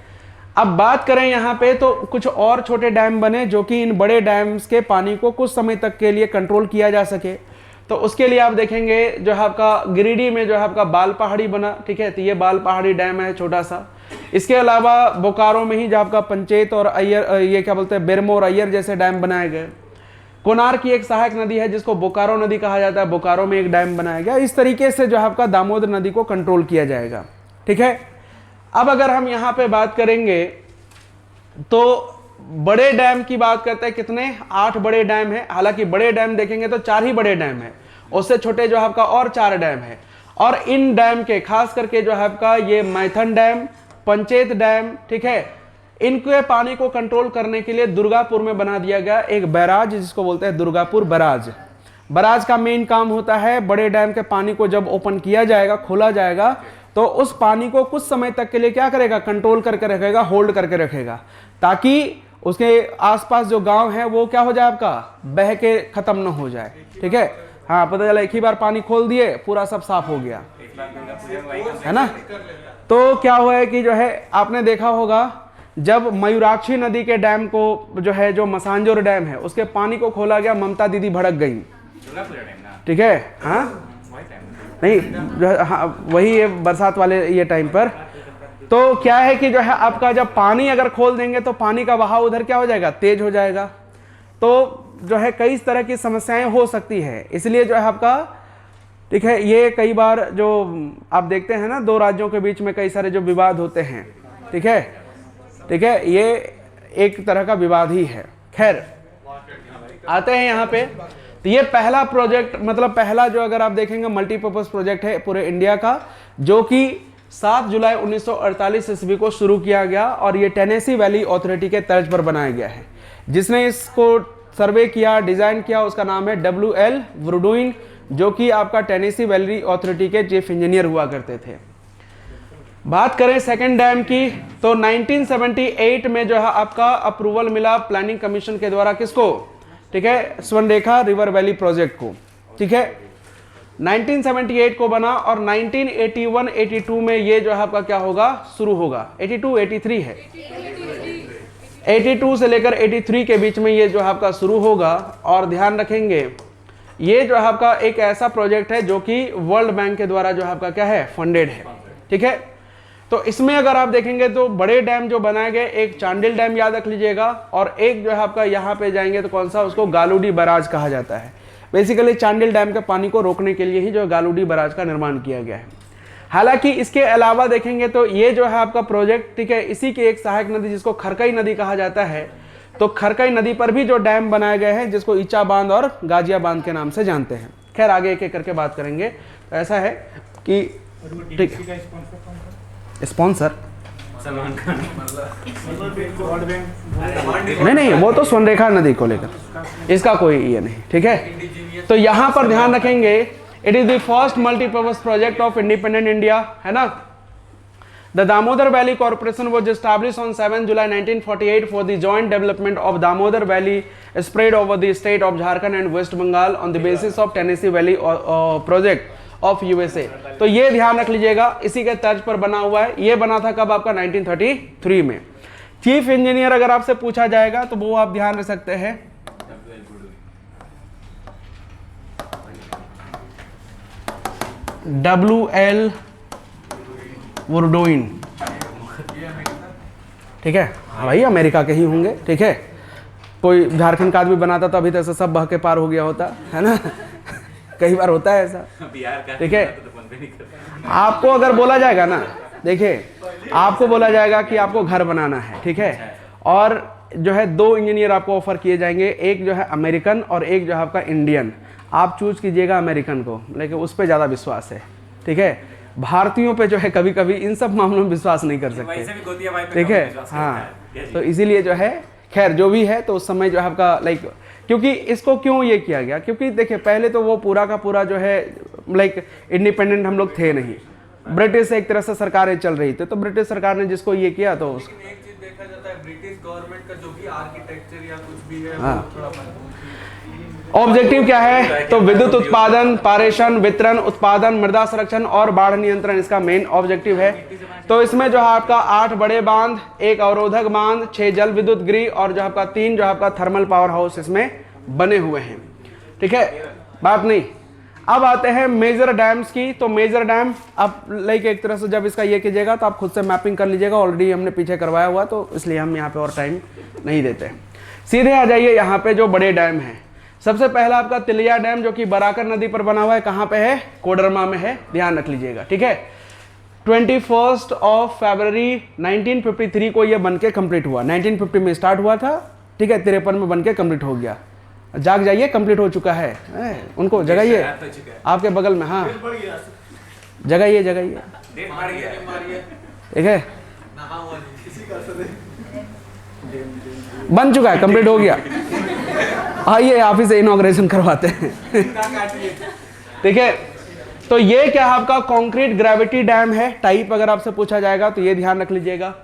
अब बात करें यहाँ पे तो कुछ और छोटे डैम बने, जो कि इन बड़े डैम्स के पानी को कुछ समय तक के लिए कंट्रोल किया जा सके। तो उसके लिए आप देखेंगे जो है आपका गिरिडीह में जो है आपका बाल पहाड़ी बना, ठीक है, तो ये बाल पहाड़ी डैम है छोटा सा। इसके अलावा बोकारो में ही जो आपका पंचेत और अय्यर, ये क्या बोलते हैं, बेरमो और अय्यर जैसे डैम बनाए गए। कोनार की एक सहायक नदी है जिसको बोकारो नदी कहा जाता है, बोकारो में एक डैम बनाया गया। इस तरीके से जो है आपका दामोदर नदी को कंट्रोल किया जाएगा, ठीक है। अब अगर हम यहाँ पे बात करेंगे तो बड़े डैम की बात करते हैं, कितने? 8 बड़े डैम है। हालांकि बड़े डैम देखेंगे तो 4 ही बड़े डैम है, उससे छोटे जो है आपका और 4 डैम है। और इन डैम के खास करके जो है आपका ये मैथन डैम, पंचेत डैम, ठीक है, इनके पानी को कंट्रोल करने के लिए दुर्गापुर में बना दिया गया एक बैराज, जिसको बोलते हैं दुर्गापुर बैराज। बैराज का मेन काम होता है बड़े डैम के पानी को जब ओपन किया जाएगा, खोला जाएगा, तो उस पानी को कुछ समय तक के लिए क्या करेगा? कंट्रोल करके रखेगा, होल्ड करके रखेगा, ताकि उसके आसपास जो गांव है वो क्या हो जाए? आपका बह के खत्म ना हो जाए, ठीक है। हाँ, पता चला एक ही बार पानी खोल दिए, पूरा सब साफ हो गया, है ना। तो क्या हुआ है कि जो है आपने देखा होगा, जब मयूराक्षी नदी के डैम को जो है, जो मसांजोर डैम है, उसके पानी को खोला गया, ममता दीदी भड़क गई, ठीक है। हाँ नहीं, जो है हाँ, वही है बरसात वाले ये टाइम पर। तो क्या है कि जो है आपका जब पानी अगर खोल देंगे तो पानी का बहाव उधर क्या हो जाएगा? तेज हो जाएगा। तो जो है कई तरह की समस्याएं हो सकती है, इसलिए जो है आपका, ठीक है, ये कई बार जो आप देखते हैं ना, 2 राज्यों के बीच में कई सारे जो विवाद होते हैं, ठीक है, ठीक है, ये एक तरह का विवाद ही है। खैर, आते हैं यहाँ पे। तो ये पहला प्रोजेक्ट, मतलब पहला जो अगर आप देखेंगे मल्टीपर्पज प्रोजेक्ट है पूरे इंडिया का, जो कि 7 जुलाई 1948 ईस्वी को शुरू किया गया और ये टेनेसी वैली अथॉरिटी के तर्ज पर बनाया गया है। जिसने इसको सर्वे किया, डिजाइन किया, उसका नाम है WL वुडुइन, जो कि आपका टेनेसी वैली अथॉरिटी के चीफ इंजीनियर हुआ करते थे। बात करें सेकेंड डैम की, तो 1978 में जो है आपका अप्रूवल मिला प्लानिंग कमीशन के द्वारा, किसको? ठीक है, स्वर्णरेखा रिवर वैली प्रोजेक्ट को, ठीक है। 1978 को बना और 1981-82 में ये जो है आपका क्या होगा? शुरू होगा। 82-83 है, 82 से लेकर 83 के बीच में ये जो है आपका शुरू होगा। और ध्यान रखेंगे, ये जो है आपका एक ऐसा प्रोजेक्ट है जो कि वर्ल्ड बैंक के द्वारा जो है आपका क्या है? फंडेड है, ठीक है। तो इसमें अगर आप देखेंगे तो बड़े डैम जो बनाए गए, एक चांडिल डैम याद रख लीजिएगा, और एक जो है आपका यहाँ पे जाएंगे तो कौन सा? उसको गालूडी बैराज कहा जाता है। बेसिकली चांडिल डैम के पानी को रोकने के लिए ही जो गालूडी बैराज का निर्माण किया गया है। हालांकि इसके अलावा देखेंगे तो ये जो है आपका प्रोजेक्ट, ठीक है, इसी की एक सहायक नदी जिसको खरकई नदी कहा जाता है, तो खरकई नदी पर भी जो डैम बनाए गए हैं, जिसको ईचा बांध और गाजिया बांध के नाम से जानते हैं। खैर, आगे एक एक करके बात करेंगे। तो ऐसा है कि ठीक है, स्पॉन्सर नहीं, वो तो स्वर्णरेखा नदी को लेकर, इसका कोई ये नहीं, ठीक है। तो यहाँ पर ध्यान रखेंगे, it is the first multipurpose project of independent India, है ना। The Damodar valley corporation was established on 7 July 1948 for the joint development of Damodar Valley spread over the state of Jharkhand and West Bengal on the basis of Tennessee Valley project of USA। तो ये ध्यान रख लीजिएगा, इसी के तर्ज पर बना हुआ है। ये बना था कब? आपका 1933 में। चीफ इंजीनियर अगर आपसे पूछा जाएगा तो वो आप ध्यान रख सकते हैं WL वुरडोइन, ठीक है। हाँ भाई अमेरिका के ही होंगे, ठीक है। कोई झारखंड का आदमी बनाता तो अभी तो ऐसा सब बह के पार हो गया होता है ना कई बार होता है ऐसा, बिहार का ठीक है। तो बंद भी नहीं करता। आपको अगर बोला जाएगा ना, देखिए आपको बोला जाएगा कि आपको घर बनाना है, ठीक है, और जो है 2 इंजीनियर आपको ऑफर किए जाएंगे, एक जो है अमेरिकन और एक जो है आपका इंडियन। आप चूज कीजिएगा अमेरिकन को, लेकिन उस पर ज़्यादा विश्वास है, ठीक है। भारतीयों पे जो है कभी कभी इन सब मामलों में विश्वास नहीं कर सकते, वैसे भी गोतिया भाई पे ठीक कम है। विश्वास करता हाँ, है। तो इसीलिए जो है खैर जो भी है, तो उस समय जो है आपका लाइक, क्योंकि इसको क्यों ये किया गया, क्योंकि देखिए पहले तो वो पूरा का पूरा जो है लाइक इंडिपेंडेंट हम लोग थे नहीं, ब्रिटिश से एक तरह से सरकारें चल रही थी, तो ब्रिटिश सरकार ने जिसको ये किया तो लेकिन एक चीज देखा जाता है, ब्रिटिश गवर्नमेंट का जो भी आर्किटेक्चर या कुछ भी है हाँ। वो थोड़ा मजबूत है। ऑब्जेक्टिव क्या है, तो विद्युत उत्पादन, पारेषण, वितरण, उत्पादन, मृदा संरक्षण और बाढ़ नियंत्रण इसका मेन ऑब्जेक्टिव है। तो इसमें जो है आपका 8 बड़े बांध, 1 अवरोधक बांध, 6 जल विद्युत गृह और जो आपका 3 जो आपका थर्मल पावर हाउस इसमें बने हुए हैं, ठीक है। बात नहीं, अब आते हैं मेजर डैम्स की। तो मेजर डैम आप लाइक एक तरह से जब इसका ये कीजिएगा तो आप खुद से मैपिंग कर लीजिएगा, ऑलरेडी हमने पीछे करवाया हुआ, तो इसलिए हम यहाँ पे और टाइम नहीं देते। सीधे आ जाइए यहाँ पे जो बड़े डैम हैं। सबसे पहला आपका तिलैया डैम जो कि बराकर नदी पर बना हुआ है, कहाँ पे है, कोडरमा में है, ध्यान रख लीजिएगा, ठीक है। 21 फरवरी 1953 को ये बनके कंप्लीट हुआ। 1950 में स्टार्ट हुआ था, ठीक है, 53 में बनके कंप्लीट हो गया। जाग जाइए, कंप्लीट हो चुका है, उनको जगाइए आपके बगल में, हाँ जगाइए जगाइए, डेट बढ़ गया है। ठीक है, नहा हुआ नहीं। बन चुका है, कंप्लीट हो गया। आइए आप ही से इनॉग्रेशन करवाते हैं ठीक है। तो ये क्या है आपका कंक्रीट ग्रेविटी डैम है, टाइप अगर आपसे पूछा जाएगा तो ये ध्यान रख लीजिएगा।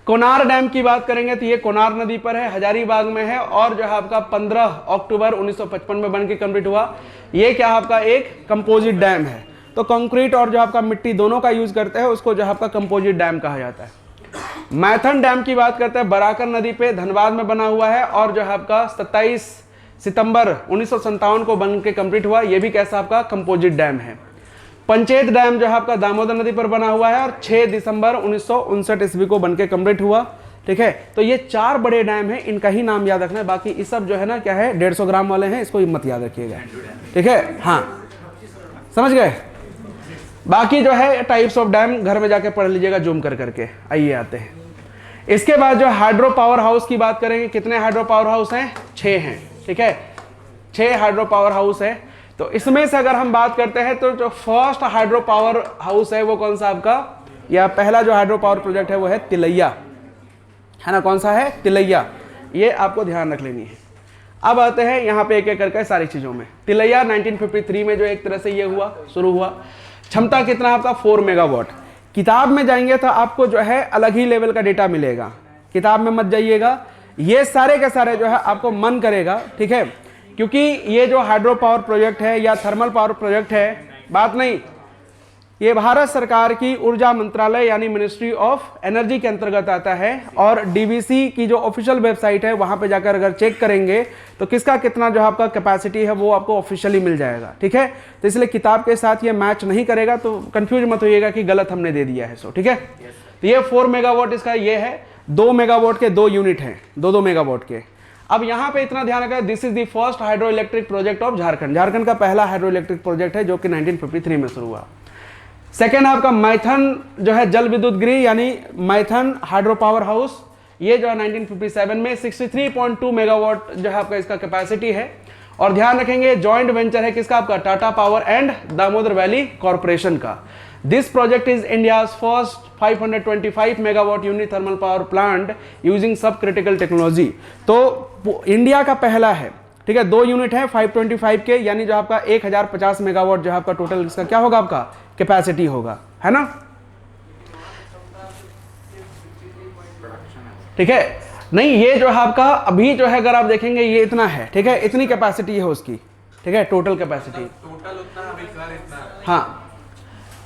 कोनार डैम की बात करेंगे तो ये कोनार नदी पर है, हजारीबाग में है, और जो है आपका 15 अक्टूबर 1955 में बन के कंप्लीट हुआ। ये क्या आपका एक कंपोजिट डैम है, तो कंक्रीट और जो आपका मिट्टी दोनों का यूज करते हैं, उसको जो आपका कंपोजिट डैम कहा जाता है। मैथन डैम की बात करते हैं, बराकर नदी पे धनबाद में बना हुआ है, और जो है आपका 27 सितंबर 1957 को बन के कंप्लीट हुआ। ये भी कैसा आपका कंपोजिट डैम है। पंचेत डैम जो है आपका दामोदर नदी पर बना हुआ है, और 6 दिसंबर 1959 ईस्वी को बनके कंप्लीट हुआ, ठीक है। तो ये 4 बड़े डैम हैं, इनका ही नाम याद रखना है, बाकी इस सब जो है ना क्या है 150 ग्राम वाले हैं, इसको मत याद रखिएगा, ठीक है। हाँ समझ गए। बाकी जो है टाइप्स ऑफ डैम घर में जाके पढ़ लीजिएगा जूम कर करके। आइए आते हैं इसके बाद जो हाइड्रो पावर हाउस की बात करेंगे। कितने हाइड्रो पावर हाउस हैं, 6 हैं, ठीक है, 6 हाइड्रो पावर हाउस है। तो इसमें से अगर हम बात करते हैं तो जो फर्स्ट हाइड्रो पावर हाउस है वो कौन सा आपका, या पहला जो हाइड्रो पावर प्रोजेक्ट है वो है तिलैया, है ना। कौन सा है, तिलैया, ये आपको ध्यान रख लेनी है। अब आते हैं यहाँ पे एक एक करके सारी चीजों में। तिलैया 1953 में जो एक तरह से ये हुआ, शुरू हुआ। क्षमता कितना आपका 4 मेगावाट। किताब में जाएंगे तो आपको जो है अलग ही लेवल का डेटा मिलेगा, किताब में मत जाइएगा, ये सारे के सारे जो है आपको मन करेगा, ठीक है, क्योंकि ये जो हाइड्रो पावर प्रोजेक्ट है या थर्मल पावर प्रोजेक्ट है, बात नहीं, ये भारत सरकार की ऊर्जा मंत्रालय यानी मिनिस्ट्री ऑफ एनर्जी के अंतर्गत आता है, और डीवीसी की जो ऑफिशियल वेबसाइट है वहां पे जाकर अगर चेक करेंगे तो किसका कितना जो आपका कैपेसिटी है वो आपको ऑफिशियली मिल जाएगा, ठीक है। तो इसलिए किताब के साथ ये मैच नहीं करेगा, तो कंफ्यूज मत होइएगा कि गलत हमने दे दिया है, सो ठीक है। तो ये 4 मेगावाट इसका ये है, 2 मेगावाट के 2 यूनिट हैं, 2-2 मेगावाट के। अब यहाँ पे इतना ध्यान रखा, this is the first hydro electric project of Jharkhand. Jharkhand का पहला हाइड्रो इलेक्ट्रिक प्रोजेक्ट है जो कि 1953 में शुरू हुआ। सेकेंड आपका मैथन जो है जल विद्युत गृह यानी मैथन हाइड्रो पावर हाउस, ये जो है 1957 में 63.2 मेगावाट जो है आपका इसका कैपेसिटी है। और ध्यान रखेंगे जॉइंट वेंचर है किसका, आपका Tata power and Damodar valley corporation का। This project is India's first 525 megawatt unit thermal power plant using sub critical technology. तो इंडिया का पहला है, ठीक है, 2 यूनिट है 525 के, यानी जो आपका 1050 मेगावाट जो आपका टोटल इसका क्या होगा, आपका कैपेसिटी होगा, है ना, ठीक है। नहीं ये जो है आपका अभी जो है अगर आप देखेंगे ये इतना है, ठीक है, इतनी कैपेसिटी है उसकी, ठीक है, टोटल कैपेसिटी, टोटल उतना अभी कर इतना। हाँ।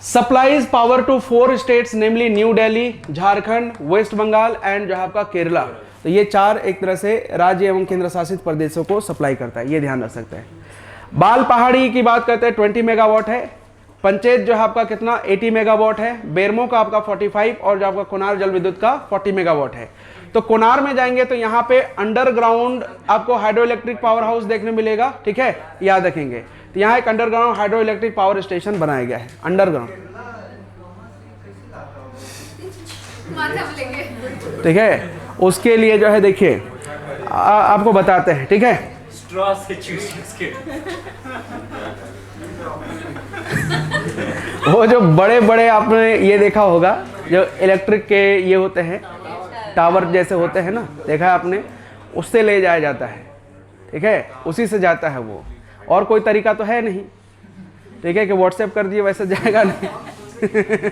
Supplies power to 4 states namely New Delhi, Jharkhand, West Bengal and जो है आपका केरला। तो ये 4 एक तरह से राज्य एवं केंद्र शासित प्रदेशों को सप्लाई करता है, ये ध्यान रख सकते हैं। बाल पहाड़ी की बात करते हैं 20 मेगावाट है। पंचेत जो है आपका कितना 80 मेगावाट है, बेरमो का आपका 45 और जो आपका कोनार जल विद्युत का 40 मेगावाट है। तो कोनार में जाएंगे तो यहाँ पे अंडरग्राउंड आपको हाइड्रो इलेक्ट्रिक पावर हाउस देखने मिलेगा, ठीक है, याद रखेंगे। तो यहाँ एक underground hydro electric power station बनाया गया है, अंडरग्राउंड, ठीक है। उसके लिए जो है देखिए आपको बताते हैं, ठीक है। स्ट्रॉ से चूस के वो जो बड़े बड़े आपने ये देखा होगा जो इलेक्ट्रिक के ये होते हैं टावर जैसे होते हैं ना, देखा है आपने, उससे ले जाया जाता है, ठीक है, उसी से जाता है वो, और कोई तरीका तो है नहीं, ठीक है, कि व्हाट्सएप कर दिए वैसे जाएगा नहीं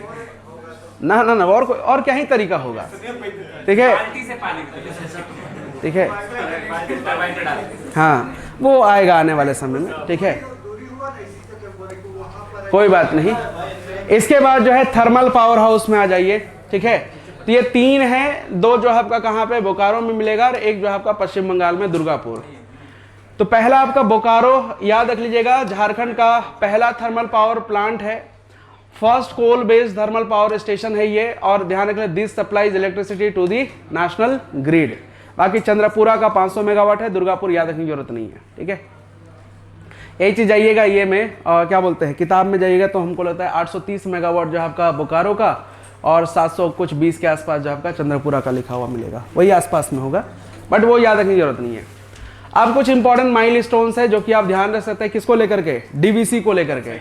ना ना ना, और क्या ही तरीका होगा, ठीक है, ठीक है, हाँ वो आएगा आने वाले समय में, ठीक है, कोई बात नहीं। इसके बाद जो है थर्मल पावर हाउस में आ जाइए, ठीक है। तो ये 3 है, 2 जो है आपका कहाँ पे बोकारो में मिलेगा और 1 जो है आपका पश्चिम बंगाल में दुर्गापुर। तो पहला आपका बोकारो, याद रख लीजिएगा, झारखंड का पहला थर्मल पावर प्लांट है, first coal based thermal power station है ये, और ध्यान रखें this supplies electricity to the national grid. बाकी चंद्रपुरा का 500 मेगावाट है, दुर्गापुर याद रखने की जरूरत नहीं है, ठीक है। यही चीज जाइएगा ये में क्या बोलते हैं किताब में जाइएगा तो हमको लगता है 830 मेगावाट जो आपका बोकारो का और 700 कुछ 20 के आसपास जो आपका चंद्रपुरा का लिखा हुआ मिलेगा, वही आसपास में होगा, बट वो याद रखने की जरूरत नहीं है। अब कुछ इंपॉर्टेंट माइलस्टोन्स है जो कि आप ध्यान रख सकते हैं, किसको लेकर के, डीवीसी को लेकर के।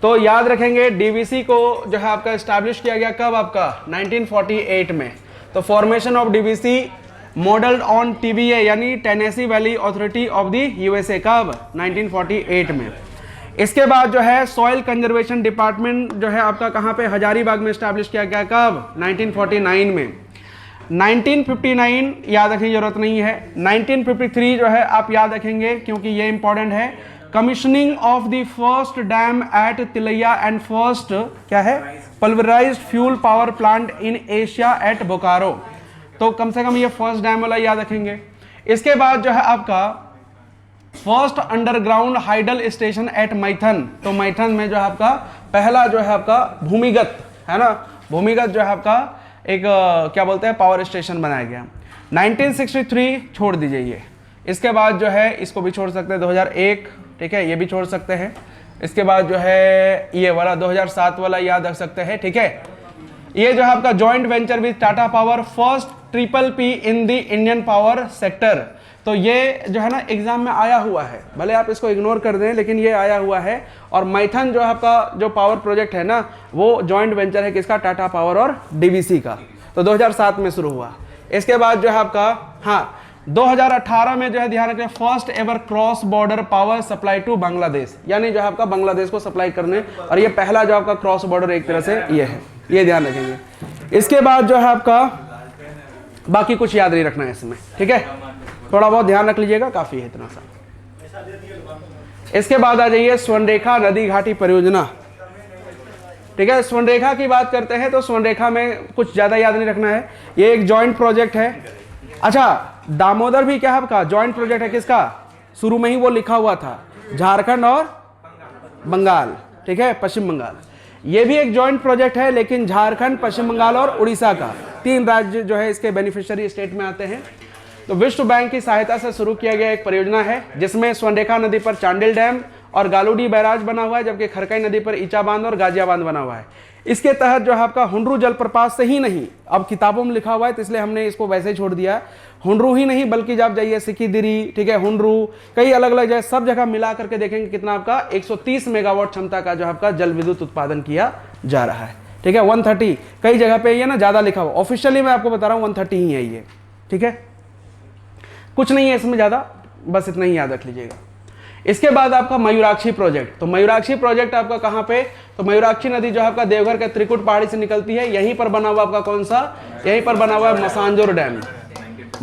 तो याद रखेंगे डीवीसी को जो है आपका एस्टैब्लिश किया गया कब, आपका 1948 में। तो formation of DVC modelled on TVA यानी Tennessee valley authority of the USA, कब, 1948 में। इसके बाद जो है सॉइल कंजर्वेशन डिपार्टमेंट जो है आपका कहाँ पे, हजारीबाग में एस्टैब्लिश किया गया, कब, 1949 में। 1959 याद रखने की जरूरत नहीं है। 1953 जो है आप याद रखेंगे क्योंकि ये इंपॉर्टेंट है, commissioning of the first dam at Tilaiya and first क्या है, pulverised fuel power plant in Asia at Bokaro. तो कम से कम ये फर्स्ट डैम वाला याद रखेंगे। इसके बाद जो है आपका first underground hydel station at Maithon. तो मैथन में जो है आपका पहला जो है आपका भूमिगत है ना, भूमिगत जो है आपका एक क्या बोलते हैं पावर स्टेशन बनाया गया। 1963 छोड़ दीजिए ये। इसके बाद जो है इसको भी छोड़ सकते हैं 2001, ठीक है, ये भी छोड़ सकते हैं। इसके बाद जो है ये वाला 2007 वाला याद रख सकते हैं, ठीक है। ये जो है आपका joint venture with Tata power, first PPP in the Indian power sector. तो ये जो है ना एग्जाम में आया हुआ है, भले आप इसको इग्नोर कर दें लेकिन ये आया हुआ है। और मैथन जो है आपका जो पावर प्रोजेक्ट है ना वो जॉइंट वेंचर है किसका, टाटा पावर और डीवीसी का। तो 2007 में शुरू हुआ। इसके बाद जो है आपका 2018 में जो है ध्यान रखें first ever cross border power supply to Bangladesh, यानी जो है आपका बांग्लादेश को सप्लाई करने, और ये पहला जो आपका क्रॉस बॉर्डर एक तरह से ये है, ये ध्यान रखेंगे। इसके बाद जो है आपका बाकी कुछ याद नहीं रखना है इसमें, ठीक है, थोड़ा बहुत ध्यान रख लीजिएगा, काफी है इतना सा। इसके बाद आ जाइए स्वर्णरेखा नदी घाटी परियोजना, ठीक है। स्वर्णरेखा की बात करते हैं तो स्वर्णरेखा में कुछ ज्यादा याद नहीं रखना है, ये एक जॉइंट प्रोजेक्ट है। अच्छा, दामोदर भी क्या है आपका जॉइंट प्रोजेक्ट है, किसका, शुरू में ही वो लिखा हुआ था, झारखंड और बंगाल, ठीक है, पश्चिम बंगाल। ये भी एक जॉइंट प्रोजेक्ट है लेकिन झारखंड, पश्चिम बंगाल और उड़ीसा का 3 राज्य जो है इसके बेनिफिशियरी स्टेट में आते हैं। तो विश्व बैंक की सहायता से शुरू किया गया एक परियोजना है जिसमें स्वर्णरेखा नदी पर चांडिल डैम और गालूडी बैराज बना हुआ है, जबकि खरकई नदी पर ईचा बांध और गाजिया बांध बना हुआ है। इसके तहत जो है आपका हुंड्रू जलप्रपात से ही नहीं, अब किताबों में लिखा हुआ है तो इसलिए हमने इसको वैसे ही छोड़ दिया, हुंड्रू ही नहीं बल्कि जब जाइए सिकीदिरी, ठीक है, हुंड्रू, कई अलग अलग जगह सब जगह मिला करके देखेंगे कितना आपका 130 मेगावाट क्षमता का जो आपका जल विद्युत उत्पादन किया जा रहा है, ठीक है। 130 कई जगह पे ये ना ज्यादा लिखा हुआ, ऑफिशियली मैं आपको बता रहा हूँ 130 ही है ये, ठीक है, कुछ नहीं है इसमें ज्यादा, बस इतना ही याद रख लीजिएगा। इसके बाद आपका मयूराक्षी प्रोजेक्ट। तो मयूराक्षी प्रोजेक्ट आपका कहाँ पे, तो मयूराक्षी नदी जो आपका देवघर के त्रिकुट पहाड़ी से निकलती है, यहीं पर बना हुआ आपका कौन सा, यहीं पर बना हुआ है मसांजोर डैम।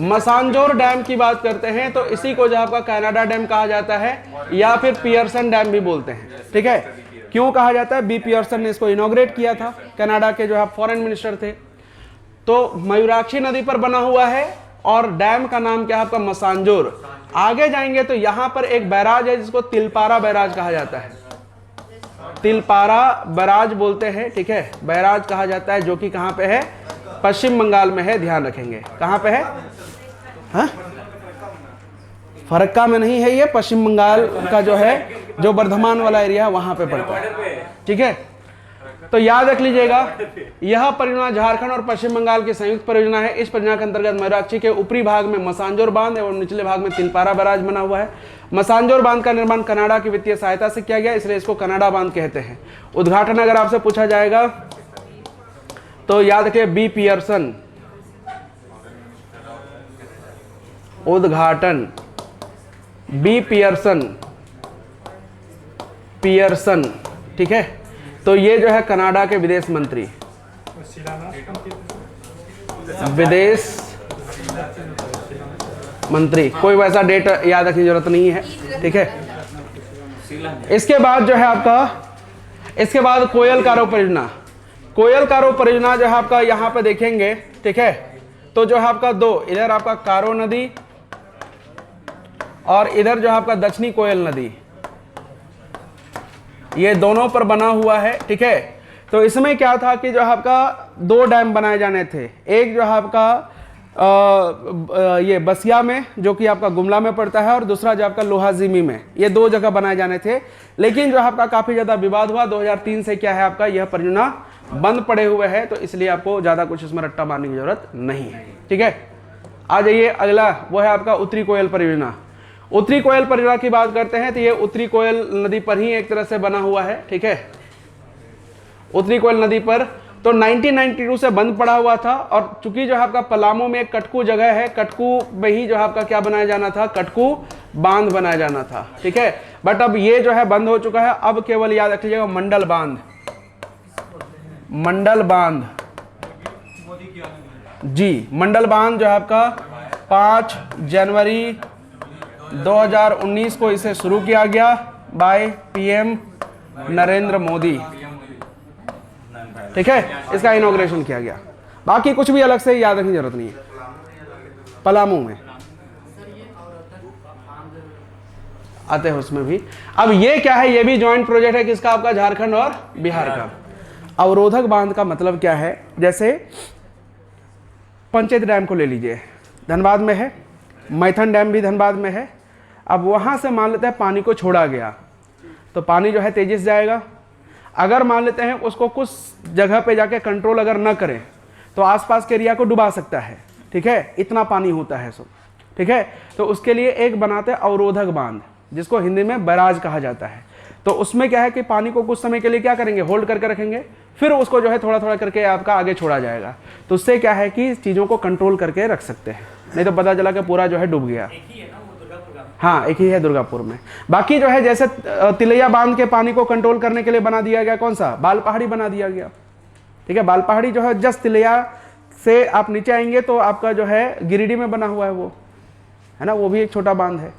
मसांजोर डैम की बात करते हैं तो इसी को जो आपका कनाडा डैम कहा जाता है या फिर पियर्सन डैम भी बोलते हैं, ठीक है। क्यों कहा जाता है, बी पियर्सन ने इसको इनॉग्रेट किया था, कनाडा के जो आप फॉरेन मिनिस्टर थे। तो मयूराक्षी नदी पर बना हुआ है और डैम का नाम क्या है आपका मसांजोर। आगे जाएंगे तो यहां पर एक बैराज है जिसको तिलपारा बैराज कहा जाता है, तिलपारा बैराज बोलते हैं, ठीक है, बैराज कहा जाता है, जो कि कहाँ पे है, पश्चिम बंगाल में है, ध्यान रखेंगे। कहाँ पे है? हाँ, फरक्का में नहीं है, ये पश्चिम बंगाल का जो है, जो बर्धमान वाला एरिया है वहां पे पड़ता है, ठीक है। तो याद रख लीजिएगा, यह परियोजना झारखंड और पश्चिम बंगाल की संयुक्त परियोजना है। इस परियोजना के अंतर्गत मयूराक्षी के ऊपरी भाग में मसांजोर बांध एवं निचले भाग में तिलपारा बैराज बना हुआ है। मसांजोर बांध का निर्माण कनाडा की वित्तीय सहायता से किया गया, इसलिए इसको कनाडा बांध कहते हैं। उद्घाटन अगर आपसे पूछा जाएगा तो याद रखिए बी पियर्सन, उद्घाटन बी पियर्सन, ठीक है। तो ये जो है कनाडा के विदेश मंत्री, विदेश मंत्री, कोई वैसा डेट याद रखने की जरूरत नहीं है, ठीक है। इसके बाद जो है आपका, इसके बाद कोयल कारो परियोजना। कोयल कारो परियोजना जो है आपका यहाँ पे देखेंगे, ठीक है। तो जो है आपका दो, इधर आपका कारो नदी और इधर जो है आपका दक्षिणी कोयल नदी, ये दोनों पर बना हुआ है, ठीक है। तो इसमें क्या था कि जो है आपका दो डैम बनाए जाने थे, एक जो है आपका ये बसिया में, जो कि आपका गुमला में पड़ता है, और दूसरा जो आपका लोहाजीमी में, ये दो जगह बनाए जाने थे। लेकिन जो है आपका काफी ज्यादा विवाद हुआ, 2003 से क्या है आपका यह परियोजना बंद पड़े हुए है, तो इसलिए आपको ज्यादा कुछ इसमें रट्टा मारने की जरूरत नहीं है, ठीक है। आ जाइए अगला, वो है आपका उत्तरी कोयल परियोजना। उत्तरी कोयल परियोजना की बात करते हैं तो ये उत्तरी कोयल नदी पर ही एक तरह से बना हुआ है, ठीक है, उत्तरी कोयल नदी पर। तो 1992 से बंद पड़ा हुआ था, और चूंकि जो है आपका पलामू में एक कटकू जगह है, कटकू में ही जो है आपका क्या बनाया जाना था, कटकू बांध बनाया जाना था, ठीक है। बट अब ये जो है बंद हो चुका है, अब केवल याद रख लीजिएगा मंडल बांध, मंडल बांध जी, मंडल बांध जो है आपका 5 जनवरी 2019 को इसे शुरू किया गया बाय पीएम नरेंद्र मोदी, ठीक है, इसका इनॉग्रेशन किया गया। बाकी कुछ भी अलग से याद रखने की जरूरत नहीं है। पलामू में आते हैं उसमें भी। अब ये क्या है, ये भी जॉइंट प्रोजेक्ट है किसका, आपका झारखंड और बिहार का। अवरोधक बांध का मतलब क्या है, जैसे पंचायत डैम को ले लीजिए, धनबाद में है, मैथन डैम भी धनबाद में है। अब वहां से मान लेते हैं पानी को छोड़ा गया, तो पानी जो है तेजी से जाएगा। अगर मान लेते हैं उसको कुछ जगह पे जाके कंट्रोल अगर न करें तो आसपास के एरिया को डुबा सकता है, ठीक है, इतना पानी होता है सो, ठीक है। तो उसके लिए एक बनाते हैं अवरोधक बांध, जिसको हिंदी में बैराज कहा जाता है। तो उसमें क्या है कि पानी को कुछ समय के लिए क्या करेंगे, होल्ड करके रखेंगे, फिर उसको जो है थोड़ा थोड़ा करके आपका आगे छोड़ा जाएगा। तो उससे क्या है कि चीज़ों को कंट्रोल करके रख सकते हैं, नहीं तो पता चला कि पूरा जो है डूब गया। हाँ, एक ही है दुर्गापुर में। बाकी जो है जैसे तिलैया बांध के पानी को कंट्रोल करने के लिए बना दिया गया, कौन सा, बाल पहाड़ी बना दिया गया, ठीक है। बाल पहाड़ी जो है जस्ट तिलैया से आप नीचे आएंगे तो आपका जो है गिरिडीह में बना हुआ है वो, है ना, वो भी एक छोटा बांध है।